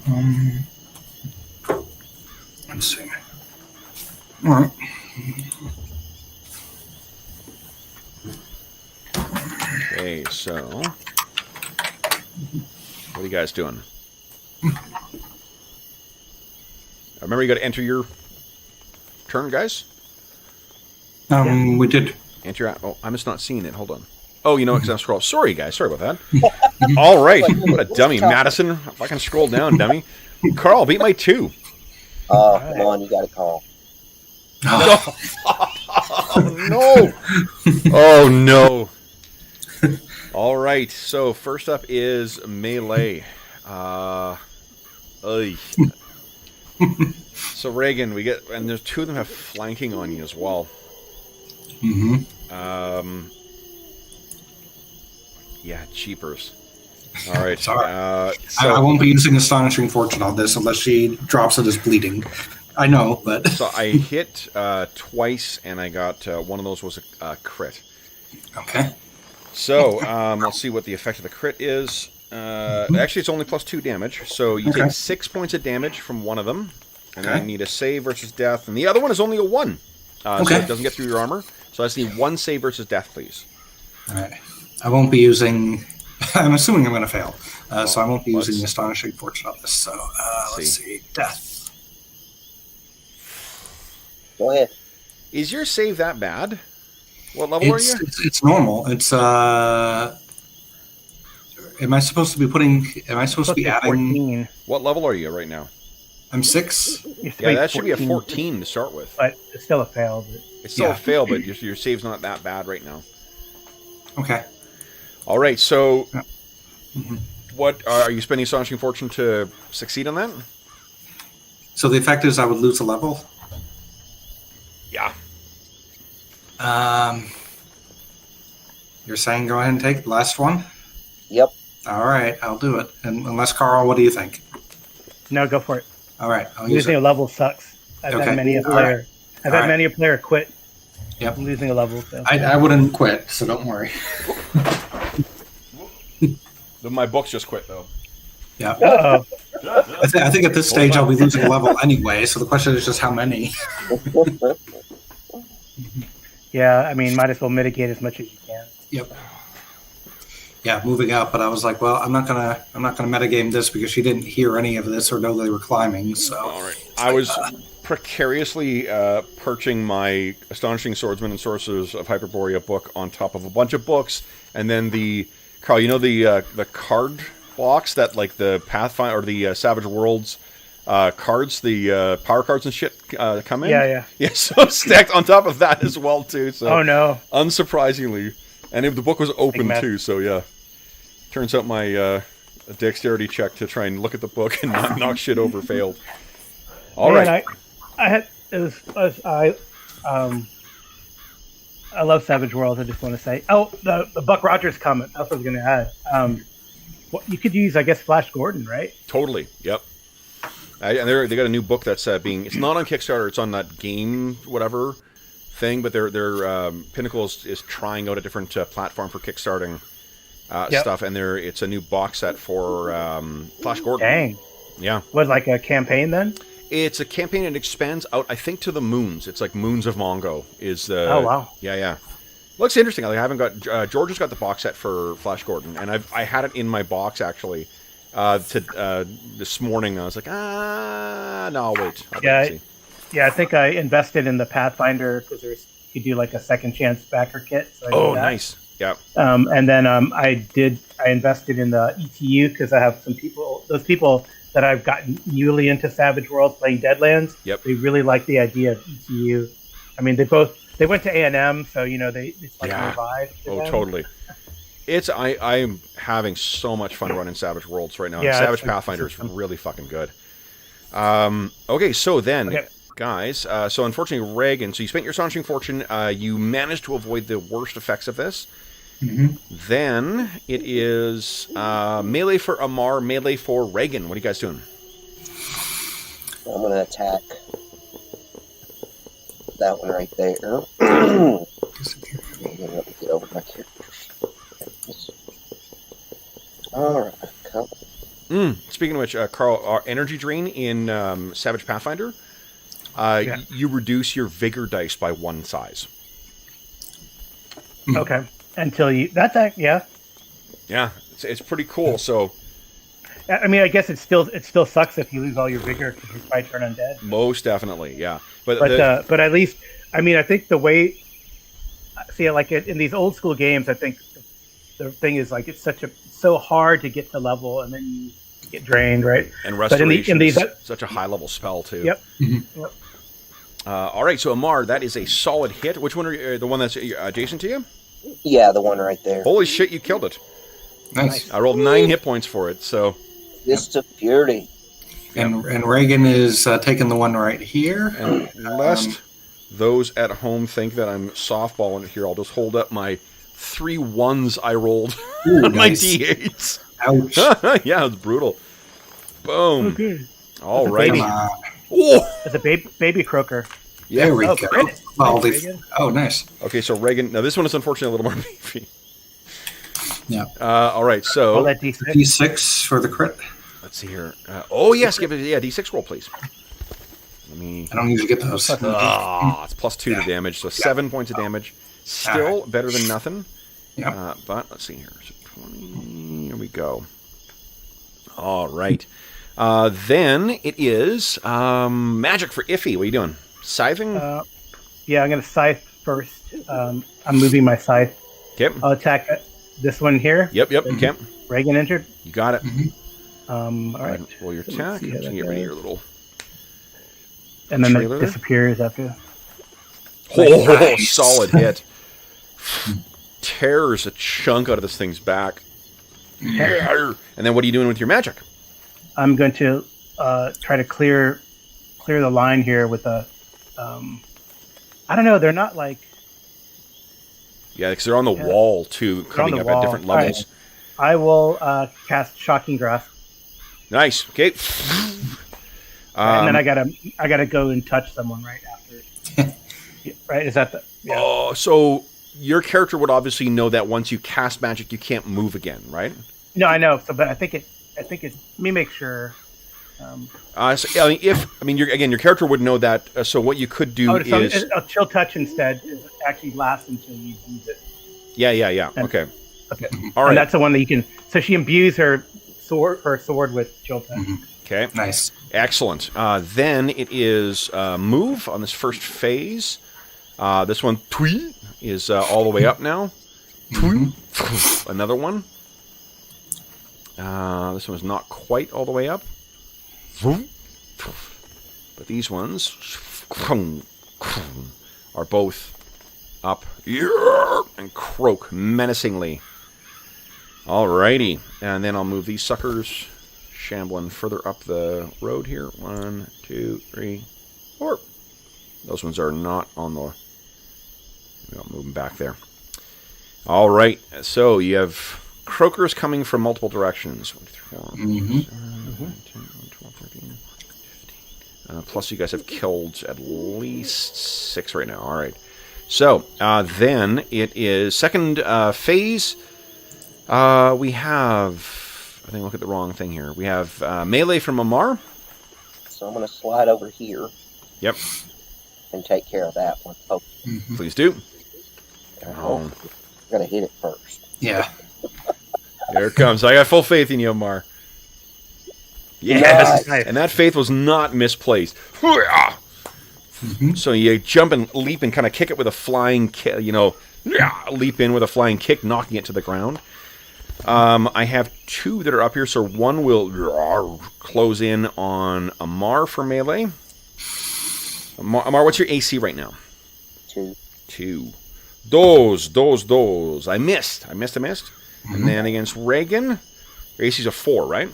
Let's see. All right. Okay, so what are you guys doing? Remember, you got to enter your turn, guys. We did. Enter your. Oh, I'm just not seeing it. Hold on. Oh, because I'm scroll. Sorry, guys. Sorry about that. All right. What a dummy, Madison. If I can scroll down, dummy. Carl, beat my 2. Oh, come on, you got to call. Oh, no. Oh, no. All right. So, first up is melee. So, Reagan, and there's 2 of them have flanking on you as well. Mm-hmm. Yeah, cheapers. All right. Sorry. So, I won't be using Astonishing Fortune on this unless she drops it as bleeding. I know, but... So I hit twice, and I got one of those was a crit. Okay. So let's see what the effect of the crit is. Actually, it's only +2 damage. So you take 6 points of damage from one of them, and then I need a save versus death, and the other one is only a 1. So it doesn't get through your armor. So I just need one save versus death, please. All right. I won't be using... I'm assuming I'm going to fail. So I won't be using the Astonishing Fortune on this. So let's see. Death. Go ahead. Is your save that bad? What level are you? It's normal. It's Am I supposed to be adding? 14. What level are you right now? I'm 6. Yeah, that should be a 14 to start with. But it's still a fail. But... It's still a fail, but your save's not that bad right now. Okay. All right, so what are you spending Astonishing Fortune to succeed on that? So the effect is I would lose a level? Yeah. You're saying go ahead and take the last one? Yep. All right, I'll do it. And unless, Carl, what do you think? No, go for it. All right, I'll use Losing it. a level sucks. I've had many a player. I've had many a player quit. Yep. Losing a level. So. I wouldn't quit, so don't worry. My books just quit, though. Yeah. I think at this stage I'll be losing a level anyway, so the question is just how many. Yeah, I mean, might as well mitigate as much as you can. Yep. Yeah, moving up, but I was like, well, I'm not gonna metagame this because she didn't hear any of this or know they were climbing. So all right, I was precariously perching my Astonishing Swordsmen and Sorcerers of Hyperborea book on top of a bunch of books, and then Carl, you know the card blocks that like the Pathfinder or the Savage Worlds cards, the power cards and shit come in. Yeah. So stacked on top of that as well too. So oh no, unsurprisingly, and the book was open too. So yeah. Turns out my dexterity check to try and look at the book and not knock shit over failed. All right. I love Savage Worlds. I just want to say, the Buck Rogers comment. That's what I was going to add. You could use, I guess, Flash Gordon, right? Totally. Yep. And they got a new book that's being. It's not on Kickstarter. It's on that game whatever thing. But their Pinnacle is trying out a different platform for kickstarting. Stuff, and it's a new box set for Flash Gordon. Dang. Yeah. Was like a campaign then? It's a campaign that expands out, I think, to the moons. It's like Moons of Mongo is the... Oh, wow. Yeah. Looks interesting. I haven't got... George has got the box set for Flash Gordon, and I had it in my box, actually, this morning. I was like, no, I'll wait. I think I invested in the Pathfinder because you could do like a second chance backer kit. So nice. Yeah. And then I invested in the ETU because I have those people that I've gotten newly into Savage Worlds playing Deadlands. Yep. They really like the idea of ETU. I mean, they went to A&M, so it's like a revive. Oh, totally. I'm having so much fun running Savage Worlds right now. Yeah, Savage Pathfinder is really fucking good. Okay, so then. Okay. Guys, so unfortunately, Reagan, so you spent your Astonishing Fortune, you managed to avoid the worst effects of this. Mm-hmm. Then it is melee for Amar, melee for Reagan. What are you guys doing? I'm going to attack that one right there. Get over back here. All right, come. Speaking of which, Carl, our energy drain in Savage Pathfinder, you reduce your vigor dice by 1 size. Okay. Until yeah, it's pretty cool. So, I mean, I guess it still sucks if you lose all your vigor because you might turn undead. Most definitely, yeah. But at least, I mean, I think the way, like in these old school games, I think the thing is like it's so hard to get to level and then you get drained, right? And restoration is such a high level spell too. Yep. Mm-hmm. Yep. All right, so Amar, that is a solid hit. Which one are you, the one that's adjacent to you? Yeah, the one right there. Holy shit, you killed it. Nice. I rolled 9 hit points for it, so... Fist of Fury. And Reagan is taking the one right here. And lest those at home think that I'm softballing it here, I'll just hold up my 3 1s I rolled on my D8s. Ouch. Yeah, it's brutal. Boom. Okay. All right. It's a baby croaker. Yeah, there we go. Oh, nice. Okay, so Reagan. Now this one is unfortunately a little more beefy. Yeah. All right, so Roll that D6. D6 for the crit. let's see here. Oh yes, give it. Yeah, D6 roll, please. I don't usually get those. It's +2 to damage, so 7 points of damage. Still better than nothing. Yeah. But let's see here. So 20. Here we go. All right. Then it is magic for Iffy. What are you doing? Scything? Yeah, I'm going to scythe first. I'm moving my scythe. Okay. I'll attack this one here. Yep. Okay. Reagan entered. You got it. All right. Roll your attack. Get rid of your little. And then trailer it there? disappears after. Nice. Solid hit. Tears a chunk out of this thing's back. And then what are you doing with your magic? I'm going to try to clear the line here with a. I don't know. They're not like. Yeah, because they're on the wall too, coming up at different levels. Right. I will cast Shocking Grasp. Nice. Okay. And then I gotta go and touch someone right after. Right? Is that the? Yeah. Oh, so your character would obviously know that once you cast magic, you can't move again, right? No, I know. So, but I think it. Let me make sure. So, your character would know that. So what you could do is a chill touch instead. It actually lasts until you use it. Yeah. And, okay. All right. And that's the one that you can. So she imbues her sword with chill touch. Okay. Nice. Excellent. Then it is move on this first phase. This one is all the way up now. Another one. This one's not quite all the way up. But these ones are both up and croak menacingly. Alrighty. And then I'll move these suckers shambling further up the road here. 1, 2, 3, 4. Those ones are not on the... I'll move them back there. Alright. So you have croakers coming from multiple directions. 1, 2, 3, 4, 5, 6, 7, 8, 10, 11, 12, 13, 15. Plus you guys have killed at least 6 right now. Alright. So, then it is second phase. We have... I think I look at the wrong thing here. We have melee from Amar. So I'm going to slide over here. Yep. And take care of that one. Oh, Please do. I'm going to hit it first. Yeah. Here it comes. I got full faith in you, Amar. Yes! Nice. And that faith was not misplaced. So you jump and leap and kind of kick it with a flying kick, leap in with a flying kick, knocking it to the ground. I have 2 that are up here, so one will close in on Amar for melee. Amar, what's your AC right now? 2. Those. I missed. And then against Reagan, your AC's a 4, right?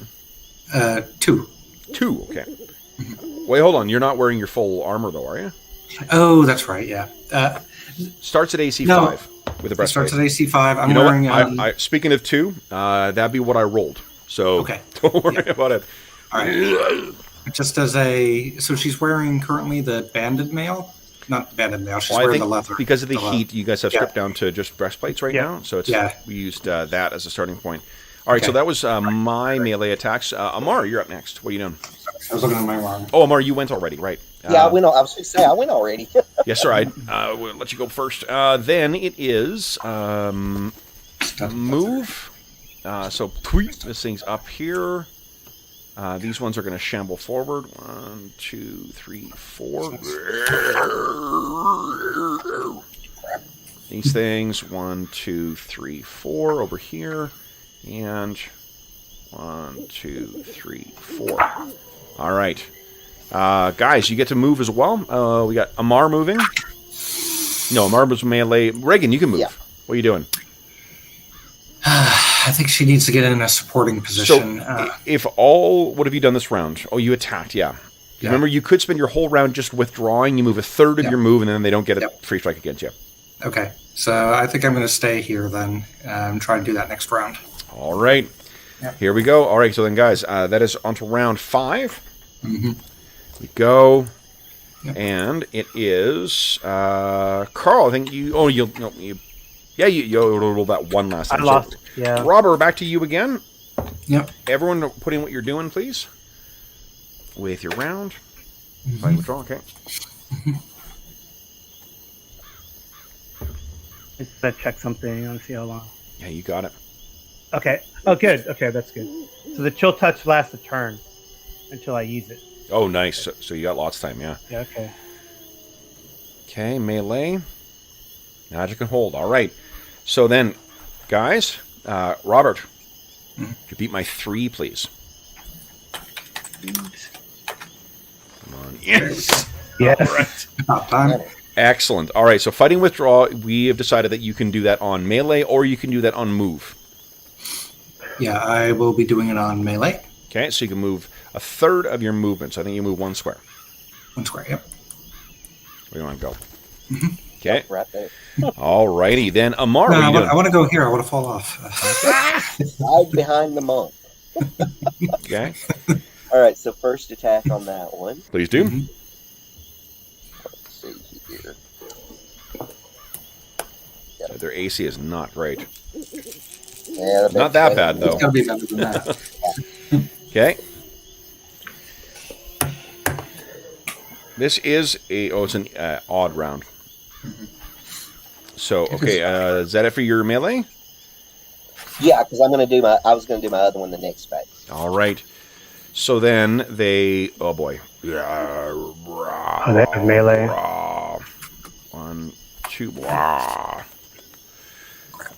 2. 2, okay. Wait, hold on. You're not wearing your full armor, though, are you? Oh, that's right, yeah. Starts at AC 5 with a breastplate. Starts at AC 5. I'm you know wearing... what? Speaking of 2, that'd be what I rolled. So okay. Don't worry about it. All right. Just as a... So she's wearing currently the banded mail? Not the banded mail. She's wearing the leather. Because of the heat, you guys have stripped down to just breastplates right now. So we used that as a starting point. All right, so that was my melee attacks. Amar, you're up next. What are you doing? I was looking at my wrong. Oh, Amar, you went already, right? Yeah, I went. I was going to say I went already. Yes, sir. We'll let you go first. Then it is move. So this thing's up here. These ones are going to shamble forward. 1, 2, 3, 4. These things. 1, 2, 3, 4 over here. And 1, 2, 3, 4. All right. Guys, you get to move as well. We got Amar moving. No, Amar was melee. Reagan, you can move. Yeah. What are you doing? I think she needs to get in a supporting position. So, what have you done this round? Oh, you attacked, yeah. Remember, you could spend your whole round just withdrawing. You move a third of your move, and then they don't get a free strike against you. Okay. So I think I'm going to stay here then and try to do that next round. All right. Yep. Here we go. All right, so then, guys, that is on to round 5. We go, and it is Carl. I think you rolled that one last time. I lost. Yeah. Robert, back to you again. Yep. Everyone, put in what you're doing, please. With your round. Fighting withdraw, okay. Just to check something. Let's see how long. Yeah, you got it. Okay. Oh, good. Okay, that's good. So the chill touch lasts a turn until I use it. Oh, nice. So you got lots of time, yeah. Yeah. Okay. Okay, melee. Magic and hold. All right. So then, guys, Robert, could you beat my 3, please? Come on. Yes. Yes. All right. About time. Excellent. All right, so fighting withdraw, we have decided that you can do that on melee or you can do that on move. Yeah, I will be doing it on melee. Okay, so you can move a third of your movement. So I think you move 1 square. 1 square, yep. Where do you want to go? Okay. Right there. All righty. Then, Amar, No, what are you doing? I want to go here. I want to fall off. Hide behind the monk. Okay. All right, so first attack on that one. Please do. Mhm. Let's see here. Their AC is not great. Yeah, Not that bad, though. It's got to be better than that. Okay. This is it's an odd round. So, okay, is that it for your melee? Yeah, because I was going to do my other one the next phase. All right. So then they, oh boy. Oh, they have melee. 1, 2,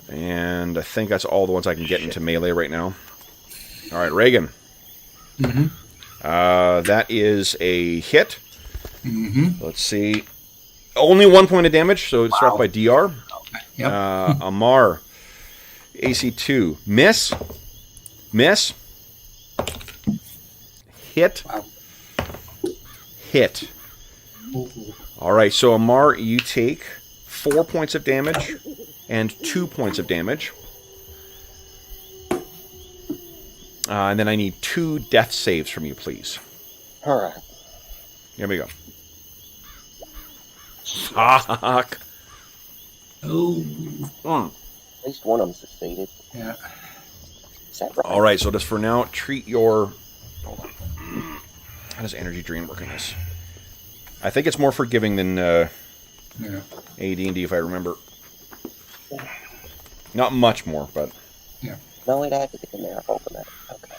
and I think that's all the ones I can get into melee right now. All right, Reagan. Mm-hmm. That is a hit. Mm-hmm. Let's see. Only 1 point of damage, so it's struck by DR. Yep. Amar, AC 2. Miss. Miss. Hit. Wow. Hit. All right, so Amar, you take 4 points of damage and 2 points of damage. And then I need 2 death saves from you, please. All right. Here we go. Fuck. Oh. Mm. At least one of them succeeded. Yeah. Is that right? All right, so just for now, treat your... Hold on. How does energy drain work in this? I think it's more forgiving than Yeah. AD&D, if I remember. Not much more, but... No, it had to be in there. Open that. Okay.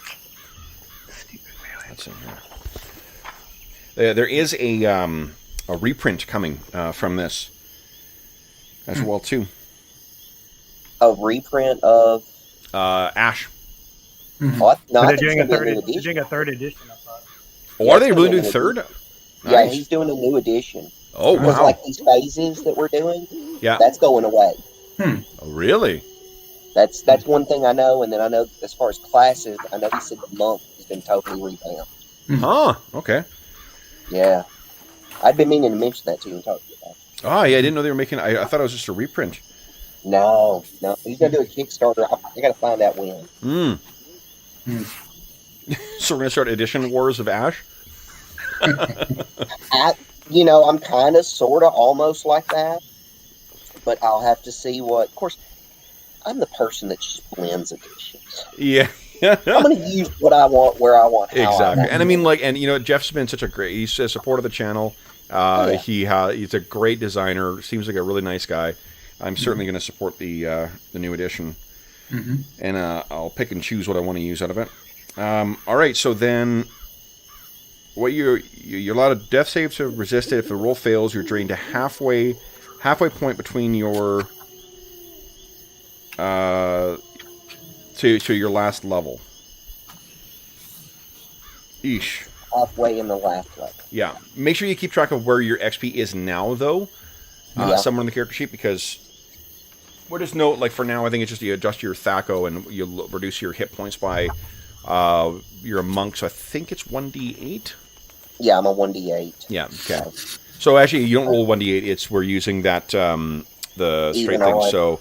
That's in here. There is a reprint coming from this as well, too. A reprint of. Ash. Mhm. Oh, no, I They're think doing it's a gonna be third. new They're edition. doing a third edition. I thought. Oh, are they really doing third? Yeah, Nice. he's doing a new edition. Oh, Because wow. like these phases that we're doing, Yeah. that's going away. Oh, really? That's one thing I know, and then I know as far as classes, I know he said the monk has been totally revamped. Huh. Okay. Yeah, I'd been meaning to mention that to you and talk to you about it. Oh, yeah, I didn't know they were making... I thought it was just a reprint. No, he's gonna do a Kickstarter. I gotta find out when. Mm. So we're going to start Edition Wars of Ash? I'm kind of, sort of, almost like that, but I'll have to see what. Of course, I'm the person that just blends editions. Yeah. I'm going to use what I want, where I want, how I Exactly. want. And I mean, Jeff's been such a great... He's a supporter of the channel. Yeah. He's a great designer. Seems like a really nice guy. I'm certainly going to support the new edition. Mm-hmm. And I'll pick and choose what I want to use out of it. All right, so then... What you're allowed a death save to resist it. If the roll fails, you're drained to halfway point between your to your last level. Eesh. Halfway in the last level. Yeah. Make sure you keep track of where your XP is now, though. Yeah. Somewhere in the character sheet, because we'll just note, like for now, I think it's just you adjust your THAC0 and you reduce your hit points by you're a monk, so I think it's 1d8. Yeah, I'm a 1d8. Yeah, okay. So actually, you don't roll 1d8. It's we're using that the straight Even, thing. alright. So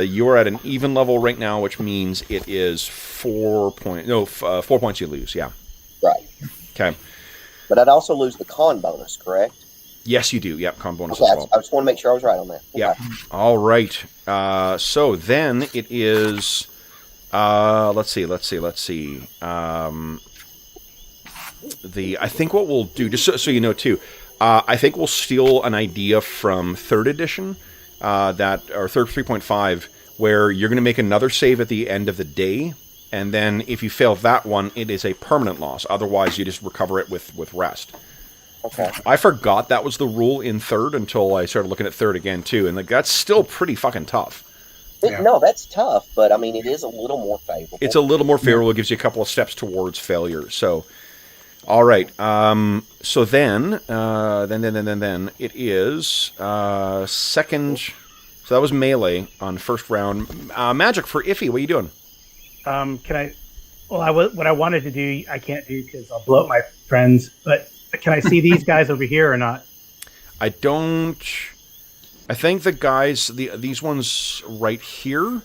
you are at an even level right now, which means it is 4 points. No, 4 points you lose. Yeah. Right. Okay. But I'd also lose the con bonus, correct? Yes, you do. Yep, con bonus Okay, as well. I just want to make sure I was right on that. Okay. Yeah. All right. So then it is. Let's see. I think what we'll do, just so you know too, I think we'll steal an idea from 3rd edition, or 3.5, where you're going to make another save at the end of the day, and then if you fail that one, it is a permanent loss. Otherwise, you just recover it with rest. Okay. I forgot that was the rule in 3rd until I started looking at 3rd again too, and that's still pretty fucking tough. No, that's tough, but I mean, it is a little more favorable. It's a little more favorable. It gives you a couple of steps towards failure. So, all right. So then it is second. So that was melee on first round. Magic for Iffy. What are you doing? Can I? Well, what I wanted to do, I can't do because I'll blow up my friends. But can I see these guys over here or not? I don't. I think the guys, these ones right here,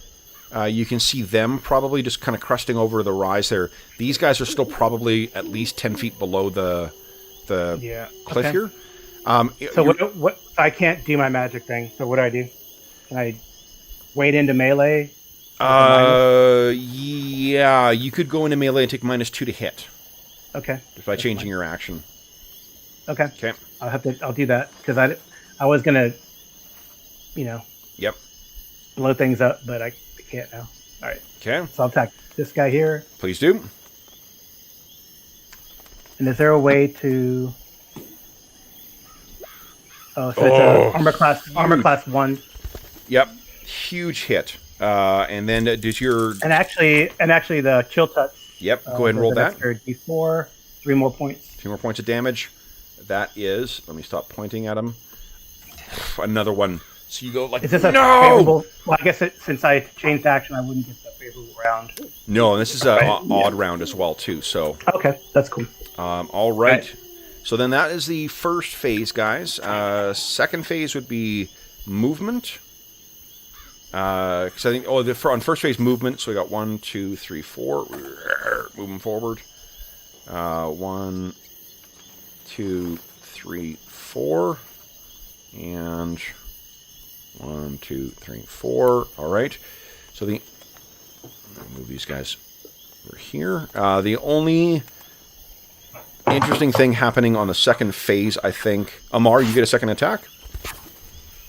you can see them probably just kind of crusting over the rise there. These guys are still probably at least 10 feet below the cliff here. So what? I can't do my magic thing. So what do I do? Can I wade into melee? Yeah, you could go into melee and take -2 to hit. Okay. Just by changing your action. Okay. Okay. I'll do that because I was gonna, Yep. blow things up, but I can't now. All right. Okay. So I'll attack this guy here. Please do. And is there a way to? Oh, so it's a armor class 1. Yep. Huge hit. And then does your... And actually the chill touch. Yep. Go ahead and roll that. D4, 3 more points. 3 more points of damage. That is... Let me stop pointing at him. Another one. So you go like, is this a no! favorable... Well, I guess since I changed action, I wouldn't get the favorable round. No, and this is an odd round as well, too. So... Okay, that's cool. All right. So then that is the first phase, guys. Second phase would be movement. Because I think, on first phase movement, so we got 1, 2, 3, 4. Moving forward. 1, 2, 3, 4. And 1, 2, 3, 4. All right. So the... move these guys over here. The only interesting thing happening on the second phase, I think... Amar, you get a second attack?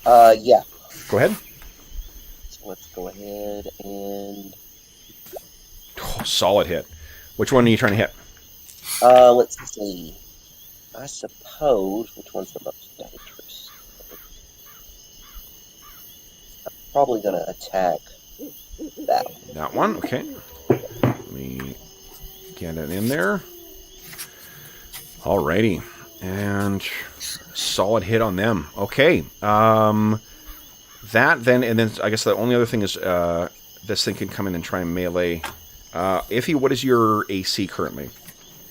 Yeah. Go ahead. So let's go ahead and... Oh, solid hit. Which one are you trying to hit? Let's see. I suppose... Which one's the most dangerous? I'm probably going to attack that one. That one? Okay. Let me get it in there. Alrighty. And solid hit on them. Okay. That then, and then I guess the only other thing is this thing can come in and try and melee. Iffy, what is your AC currently?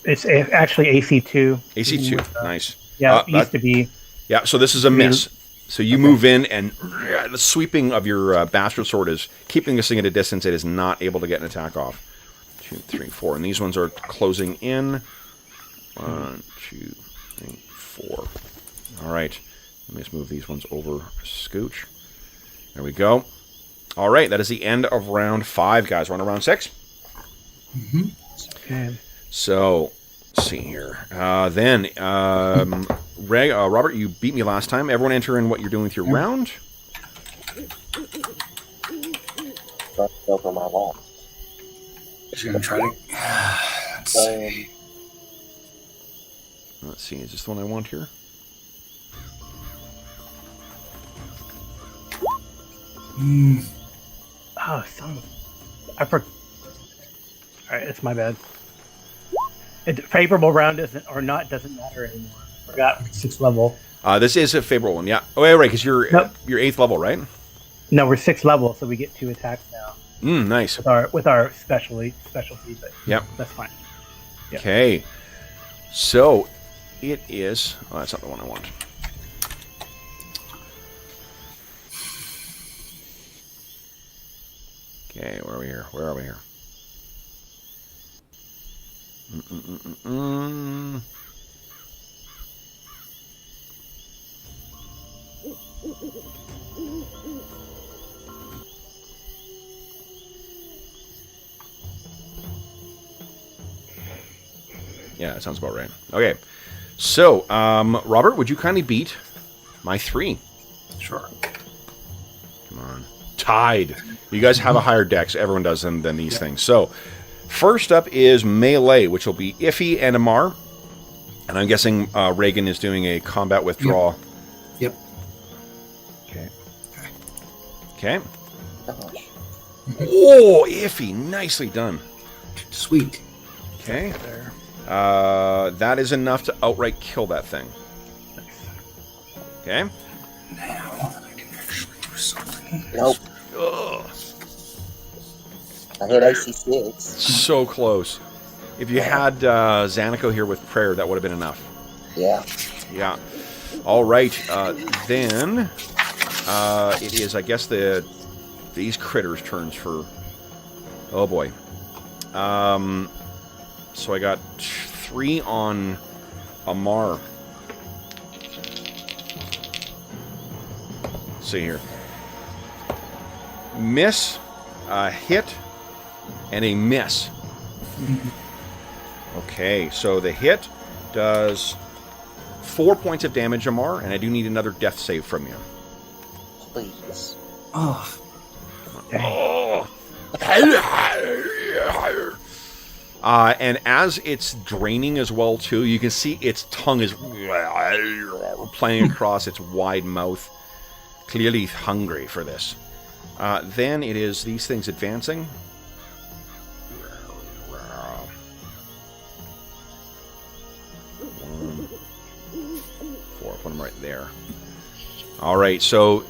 It's actually AC2. AC2, nice. Yeah, it used to be. Yeah, so this is a miss. So you move in, and the sweeping of your bastard sword is keeping this thing at a distance. It is not able to get an attack off. 2, 3, 4. And these ones are closing in. 1, 2, 3, 4. All right. Let me just move these ones over a scooch. There we go. All right. That is the end of round 5, guys. We're on to round 6. Mm-hmm. Okay. So, let's see here. Robert, you beat me last time. Everyone enter in what you're doing with your round. Over my wall. Just gonna try to. Let's see. Let's see. Is this the one I want here? Oh, I forgot. All right, it's my bad. Favorable round doesn't matter anymore. I forgot 6th level. This is a favorable one, yeah. Oh, yeah, right, because you're 8th level, right? No, we're 6th level, so we get 2 attacks now. Nice. With our specialty, but yep, that's fine. Yep. Okay, so it is. Oh, that's not the one I want. Okay, where are we here? Where are we here? Yeah, that sounds about right. Okay. So, Robert, would you kindly beat my 3? Sure. Come on. Tied. You guys have a higher dex. Everyone does than these things. So, first up is melee, which will be Iffy and Amar. And I'm guessing Reagan is doing a combat withdrawal. Yep. Okay. Oh, Iffy. Nicely done. Sweet. Okay. That is enough to outright kill that thing. Okay. Now I can actually do something. Nope. Ugh. I hit AC 6. So close. If you had Zanico here with prayer, that would have been enough. Yeah. Yeah. All right. Then it is, I guess, these critters' turns for. Oh boy. So I got 3 on Amar. Let's see here. Miss, a hit, and a miss. Okay, so the hit does 4 points of damage, Amar, and I do need another death save from you. Please. Oh, Oh. And as it's draining as well, too, you can see its tongue is playing across its wide mouth. Clearly hungry for this. Then it is these things advancing. 1, 4, put them right there. All right, so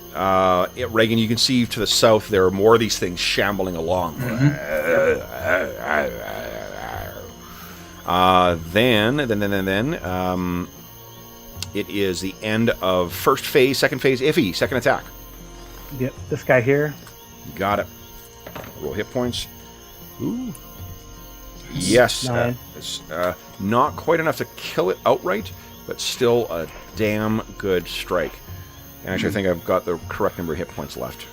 Reagan, you can see to the south there are more of these things shambling along. Then, it is the end of first phase, second phase. Iffy, second attack. Yep, this guy here. You got it. Roll hit points. Ooh. Yes. Nine. It's not quite enough to kill it outright, but still a damn good strike. And actually, I think I've got the correct number of hit points left.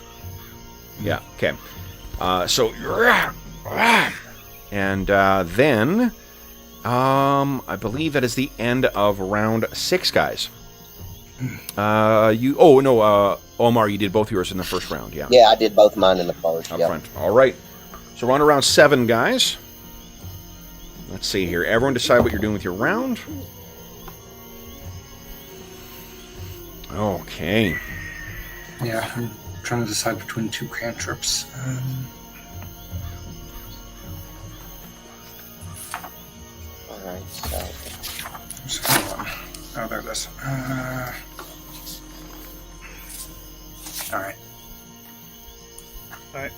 Yeah, okay. And then, I believe that is the end of round 6, guys. Omar, you did both yours in the first round, yeah? Yeah, I did both mine in the first. Up Yep. front. All right. So we're on to round 7, guys. Let's see here. Everyone decide what you're doing with your round. Okay. yeah. I'm trying to decide between 2 cantrips. All right. So Hold on. Oh, there it is. All right. All right.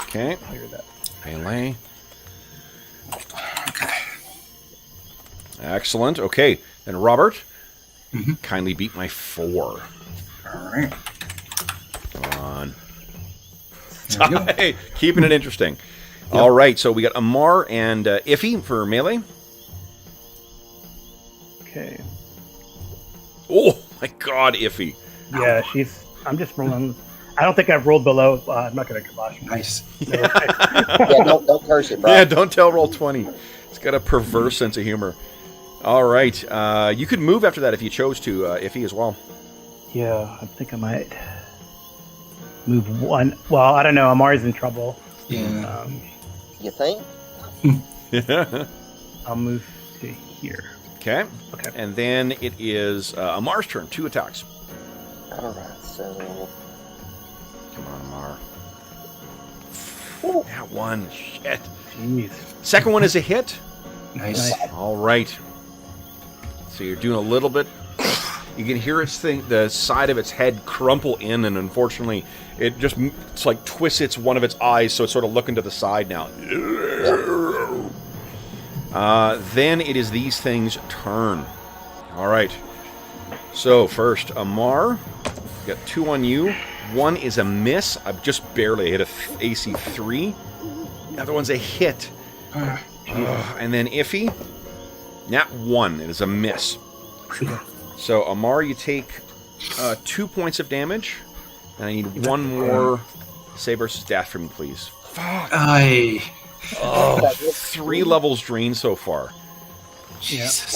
Okay. Clear that. Melee. Okay. Excellent. Okay. Then Robert, Mhm. kindly beat my 4. All right. Come on. There we go. Hey, keeping it interesting. Yep. All right. So we got Amar and Iffy for melee. Okay. Oh my God, Iffy. Yeah, I'm just rolling. I don't think I've rolled below. I'm not going to kibosh. Nice. yeah, don't curse it, bro. Yeah, don't tell roll 20. It's got a perverse sense of humor. All right. You could move after that if you chose to, Iffy, as well. Yeah, I think I might move 1. Well, I don't know. Amar's in trouble. Yeah. You think? I'll move to here. Okay. Okay. And then it is Amar's turn. 2 attacks. All right. So Come on, Amar. Ooh. That 1. Shit. Jeez. Second one is a hit. Nice. All right. So you're doing a little bit. You can hear the side of its head crumple in, and unfortunately, it's like twists one of its eyes, so it's sort of looking to the side now. Then it is these things' turn. All right. So first, Amar, got 2 on you. 1 is a miss. I've just barely hit a AC 3. The other one's a hit. And then Iffy, nat 1. It is a miss. So Amar, you take 2 points of damage, and I need 1 more save versus dash from you, please. I. Oh, 3 levels drained so far. Jesus.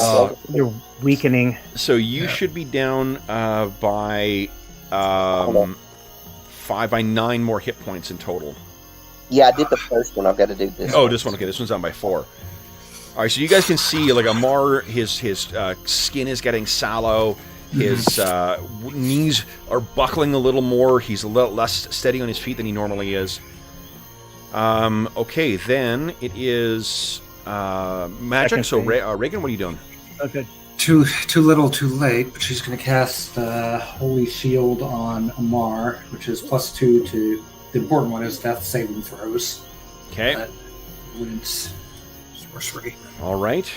You're weakening. So you should be down by 9 more hit points in total. Yeah, I did the first one. I've got to do this. Oh, this one. Okay, this one's down by 4. All right, so you guys can see, like, Amar, his skin is getting sallow. His knees are buckling a little more. He's a little less steady on his feet than he normally is. Okay, then it is magic. So, Reagan, what are you doing? Okay. Too little, too late. But she's going to cast Holy Shield on Amar, which is +2 to. The important one is death saving throws. Okay. That wins sorcery. All right.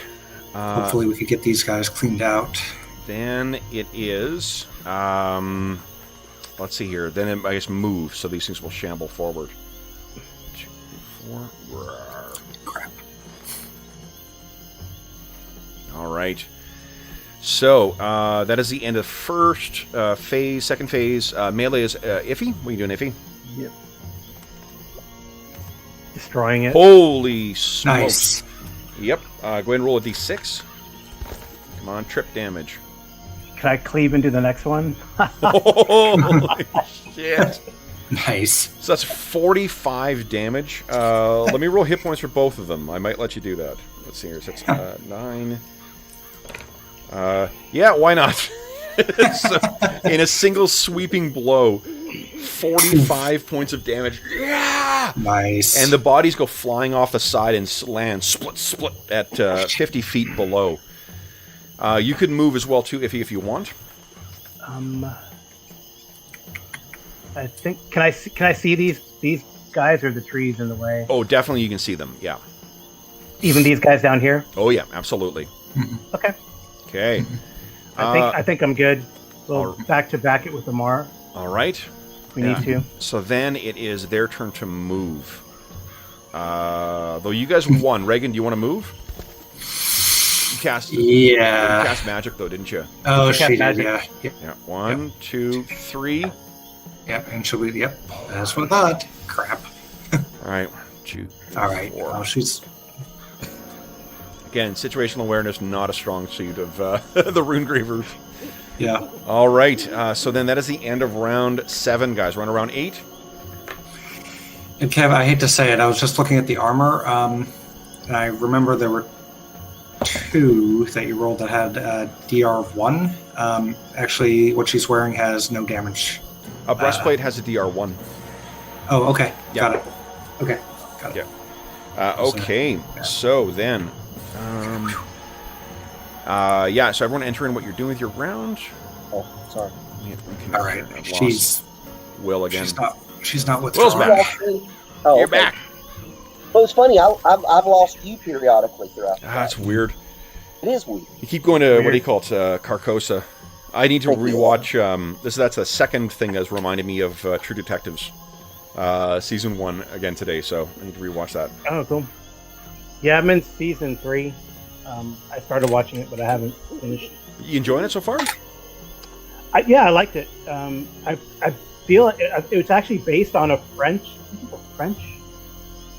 Hopefully, we could get these guys cleaned out. Then it is. Let's see here. Then I guess move, so these things will shamble forward. 2, 4. Crap. All right. So that is the end of first phase. Second phase, melee is Iffy. What are you doing, Iffy? Yep. Destroying it. Holy smokes! Nice. Yep. Go ahead and roll a d6. Come on, trip damage. Can I cleave into the next one? Holy shit! Nice. So that's 45 damage. Let me roll hit points for both of them. I might let you do that. Let's see here. So that's 9. Yeah, why not? So, in a single sweeping blow, 45 points of damage. Yeah! Nice. And the bodies go flying off the side and land split at 50 feet below. You could move as well too if you want. I think can I see these guys, or the trees in the way? Oh, definitely you can see them. Yeah. Even these guys down here. Oh yeah, absolutely. Okay. Okay. I think I'm good. We'll back to back it with Amar. All right. We need to. So then it is their turn to move. Though you guys won. Reagan, do you want to move? You cast magic though, didn't you? Oh, she did. magic. Yeah. Yeah. 1, 2, 3. Yep. And she'll be. Yep. That's what I thought. Crap. All right. 2. All right. 4. Oh, she's. Again, situational awareness not a strong suit of the Rune Reavers. Yeah. All right. So then that is the end of round 7, guys. We're on round 8. And Kev, I hate to say it, I was just looking at the armor, and I remember there were 2 that you rolled that had DR of 1. Actually, what she's wearing has no damage. A breastplate has a DR 1. Oh, okay. Yeah. Got it. Okay. Got it. Yeah. Okay. So then, yeah. So everyone enter in what you're doing with your round. Oh, sorry. Yeah, All right. She's Will again. She's not Will's withdrawing. back. Oh, You're okay. back. Well, it's funny. I've lost you periodically throughout. That's weird. It is weird. You keep going to what do you call it, Carcosa. I need to rewatch. That's the second thing that's reminded me of True Detectives, season 1 again today. So I need to rewatch that. Oh, cool. Yeah, I'm in season 3. I started watching it, but I haven't finished. You enjoying it so far? Yeah, I liked it. I feel it was actually based on a French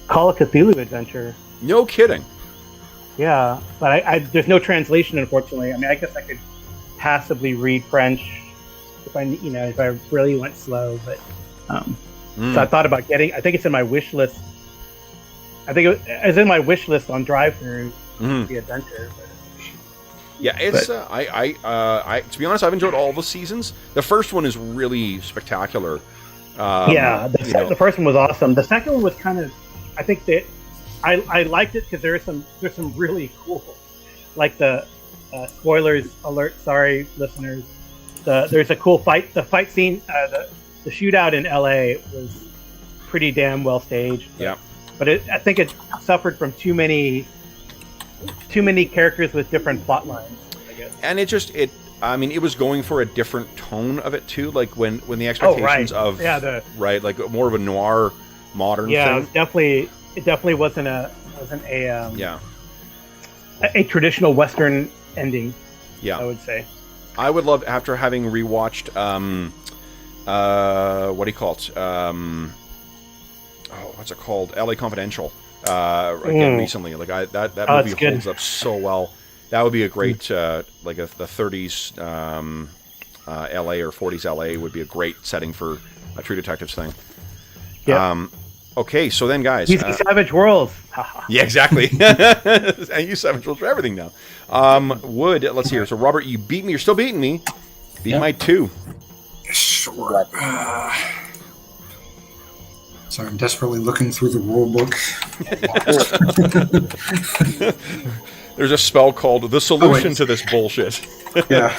Call of Cthulhu adventure. No kidding. Yeah, but there's no translation, unfortunately. I mean, I guess I could passably read French if I really went slow. But so I thought about getting. I think it's in my wish list. I think it's in my wish list on DriveThru the adventure. But, yeah, it's. I to be honest, I've enjoyed all the seasons. The first one is really spectacular. Yeah, the first one was awesome. The second one was kind of. I think that I liked it because there's some really cool, like the spoilers alert. Sorry, listeners. There's a cool fight. The fight scene, the shootout in LA was pretty damn well staged. Yeah, but I think it suffered from too many characters with different plot lines, I guess. And it was going for a different tone of it too. Like when the expectations of like more of a noir modern thing. It definitely wasn't a traditional Western ending. Yeah, I would say. I would love, after having rewatched what do you call it? What's it called? LA Confidential. Again recently. Like that movie holds up so well. That would be a great, like the 30s LA or 40s LA would be a great setting for a True Detectives thing. Yeah. Okay, so then, guys. These Savage Worlds. Yeah, exactly. I use Savage Worlds for everything now. Wood, let's see here. So, Robert, you beat me. You're still beating me. Beat my 2. Sure. So I'm desperately looking through the rule book. There's a spell called The Solution to this bullshit. Yeah.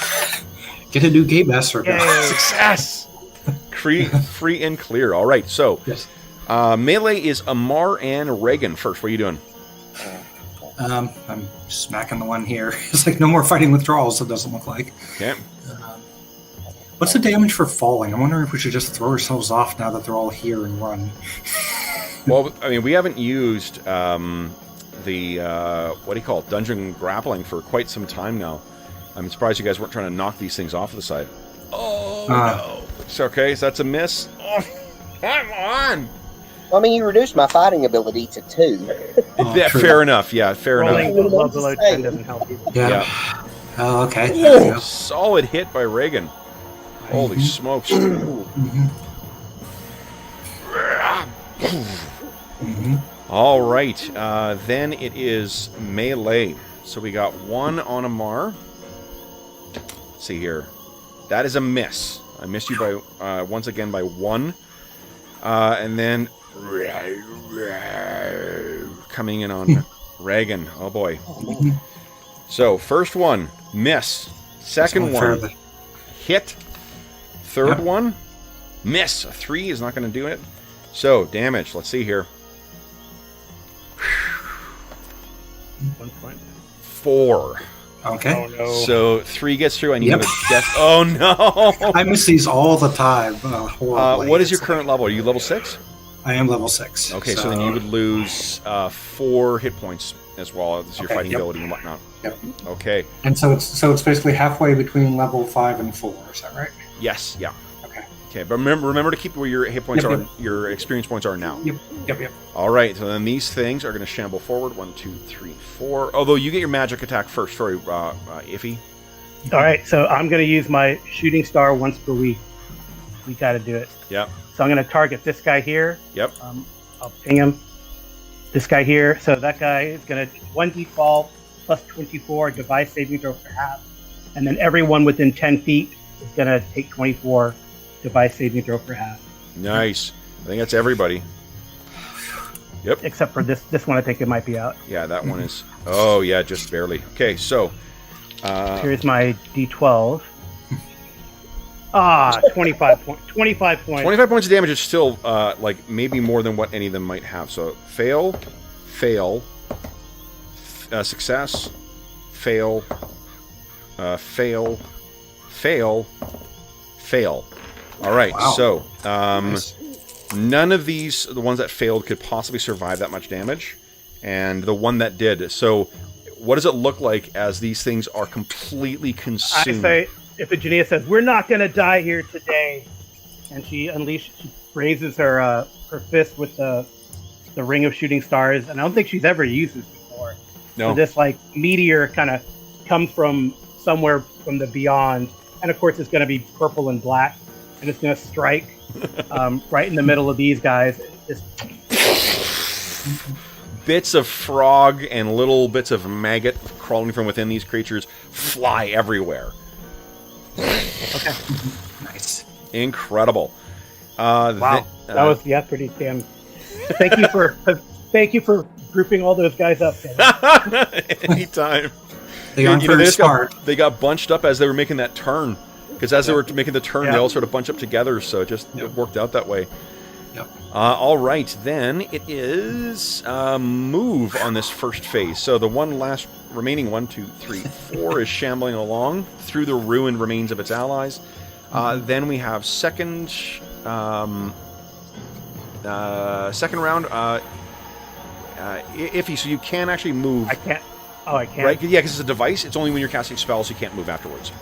Get a new game master. Success! Free and clear. All right, so Yes. melee is Amar and Reagan first. What are you doing? I'm smacking the one here. It's like no more fighting withdrawals, it doesn't look like. Okay. What's the damage for falling? I'm wondering if we should just throw ourselves off now that they're all here and run. Well, I mean, we haven't used the, what do you call it, dungeon grappling for quite some time now. I'm surprised you guys weren't trying to knock these things off the side. Oh, no. It's okay, so that's a miss. Oh, come on! I mean, you reduced my fighting ability to 2. Yeah, fair enough, yeah, fair Rolling enough. above below 10 doesn't help you. Yeah. Oh, okay. There we Whoa, go. solid hit by Reagan. Holy smokes. All right, then it is melee. So we got 1 on Amar. Let's see here. That is a miss. I missed you by once again by 1. And then coming in on Reagan. Oh boy. So first one, miss. Second one, hit. Third one, miss. A 3 is not going to do it. So damage. Let's see here. 1 point. 4. Okay. Oh no. So 3 gets through. I need a death. Oh no! I miss these all the time. Horribly. What is your current level? Are you level 6? I am level 6. Okay, so then you would lose 4 hit points as well as your fighting ability and whatnot. Yep. Okay. And so it's basically halfway between level 5 and 4. Is that right? Yes. Yeah. Okay. Okay, but remember to keep where your hit points are, your experience points are now. Yep. All right. So then these things are going to shamble forward. 1, 2, 3, 4. Although you get your magic attack first. Sorry, Iffy. All right, so I'm going to use my shooting star once per week. We got to do it. Yep. So I'm going to target this guy here. Yep. I'll ping him. This guy here. So that guy is going to 1d fall plus 24 device saving throw for half. And then everyone within 10 feet is going to take 24 device saving throw for half. Nice. I think that's everybody. Yep. Except for this one, I think it might be out. Yeah, that one is. Oh, yeah, just barely. Okay, so. Here's my d12. 25 points. 25 points. 25 points of damage is still, like, maybe more than what any of them might have. So, fail, success, fail, fail. All right, wow. So, Nice. none of these, the ones that failed, could possibly survive that much damage. And the one that did. So, what does it look like as these things are completely consumed? I say, if Eugenia says, "We're not going to die here today," and she raises her fist with the ring of shooting stars, and I don't think she's ever used this before. No. So this like meteor kind of comes from somewhere from the beyond, and of course it's going to be purple and black, and it's going to strike right in the middle of these guys. Just bits of frog and little bits of maggot crawling from within these creatures fly everywhere. okay. Nice. Incredible. Wow, that was pretty damn. Thank you for grouping all those guys up. Anytime. They aren't very smart. They got bunched up as they were making that turn. Because as they were making the turn, they all sort of bunched up together, so it worked out that way. Yep. All right, then it is move on this first phase. So the remaining 1, 2, 3, 4 is shambling along through the ruined remains of its allies. Then we have second round. Iffy, so you can actually move. I can't. Oh, I can't. Right? Yeah, because it's a device. It's only when you're casting spells you can't move afterwards.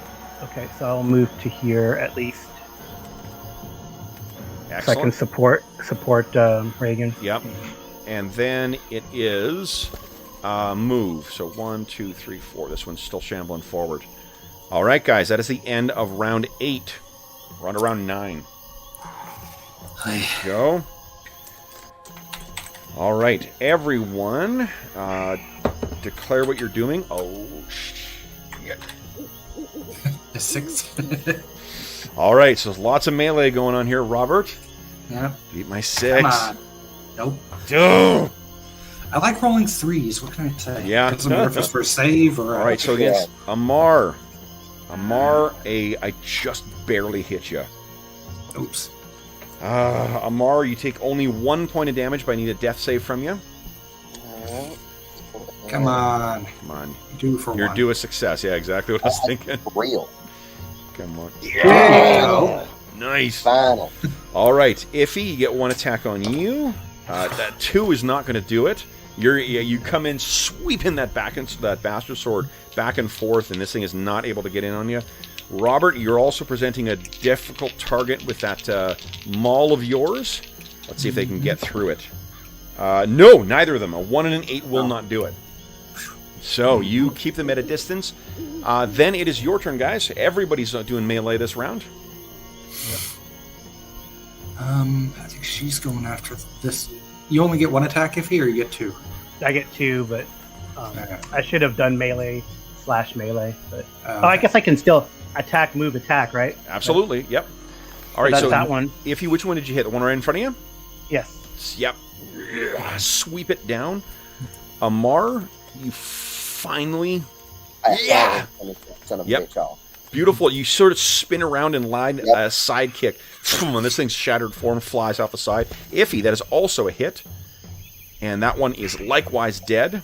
Okay, so I'll move to here at least. Excellent. So I can support Reagan. Yep. And then it is move. So 1, 2, 3, 4. This one's still shambling forward. All right, guys, that is the end of round 8. We're on to round 9. There you go. All right, everyone, declare what you're doing. Oh, shit. A 6. All right, so there's lots of melee going on here, Robert. Yeah. Beat my 6. Come on. Nope. Duh. I like rolling 3s. What can I say? Yeah. Doesn't matter if it's for save or. All right, so against Amar. I just barely hit you. Oops. Amar, you take only 1 point of damage, but I need a death save from you. Come on. Come on. You're due a success. Yeah, exactly what I was thinking. For real. Come on. Yeah. Nice. Final. All right, Iffy, you get 1 attack on you. That 2 is not going to do it. You come in sweeping that bastard sword back and forth, and this thing is not able to get in on you. Robert, you're also presenting a difficult target with that maul of yours. Let's see if they can get through it. No, neither of them. A 1 and an 8 will not do it. So you keep them at a distance. Then it is your turn, guys. Everybody's doing melee this round. I think she's going after this. You only get 1 attack, Iffy, or you get 2? I get 2, but I should have done melee/melee. But I Okay. guess I can still attack, move, attack, right? Absolutely. Yep. All right. That's So that one. Iffy, which one did you hit? The one right in front of you? Yes. Yep. Sweep it down. Amar, you finally... Yeah! Son of a Yep. bitch off. Beautiful. You sort of spin around and line a side kick. And this thing's shattered form flies off the side. Iffy, that is also a hit. And that one is likewise dead.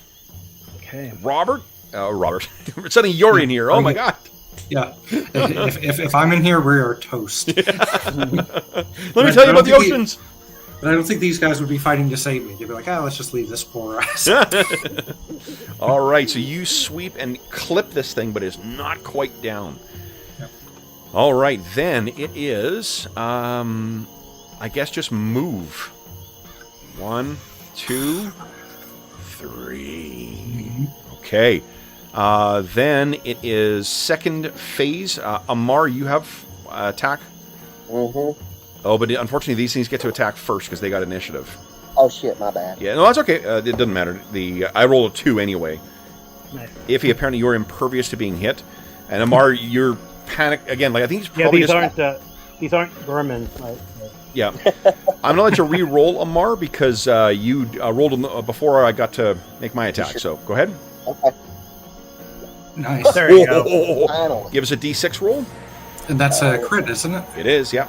Okay. Robert? Suddenly you're in here. Oh my god. Yeah. If I'm in here, we are toast. Let me tell you about the oceans. But I don't think these guys would be fighting to save me. They'd be like, let's just leave this poor ass. All right, so you sweep and clip this thing, but it's not quite down. Yep. All right, then it is, I guess just move. 1, 2, 3. Okay. Then it is second phase. Amar, you have attack? Mm-hmm. Oh, but unfortunately these things get to attack first because they got initiative. Oh shit, my bad. Yeah, no, that's okay. It doesn't matter. I rolled a 2 anyway. Nice. Iffy, apparently you're impervious to being hit. And Amar, you're panic again. Like I think he's probably these aren't vermin. Right? Yeah. I'm gonna let you re-roll, Amar, because you rolled them before I got to make my attack. So go ahead. Okay. Nice. There you go. Finally. Give us a D6 roll. And that's a crit, isn't it? It is, yeah.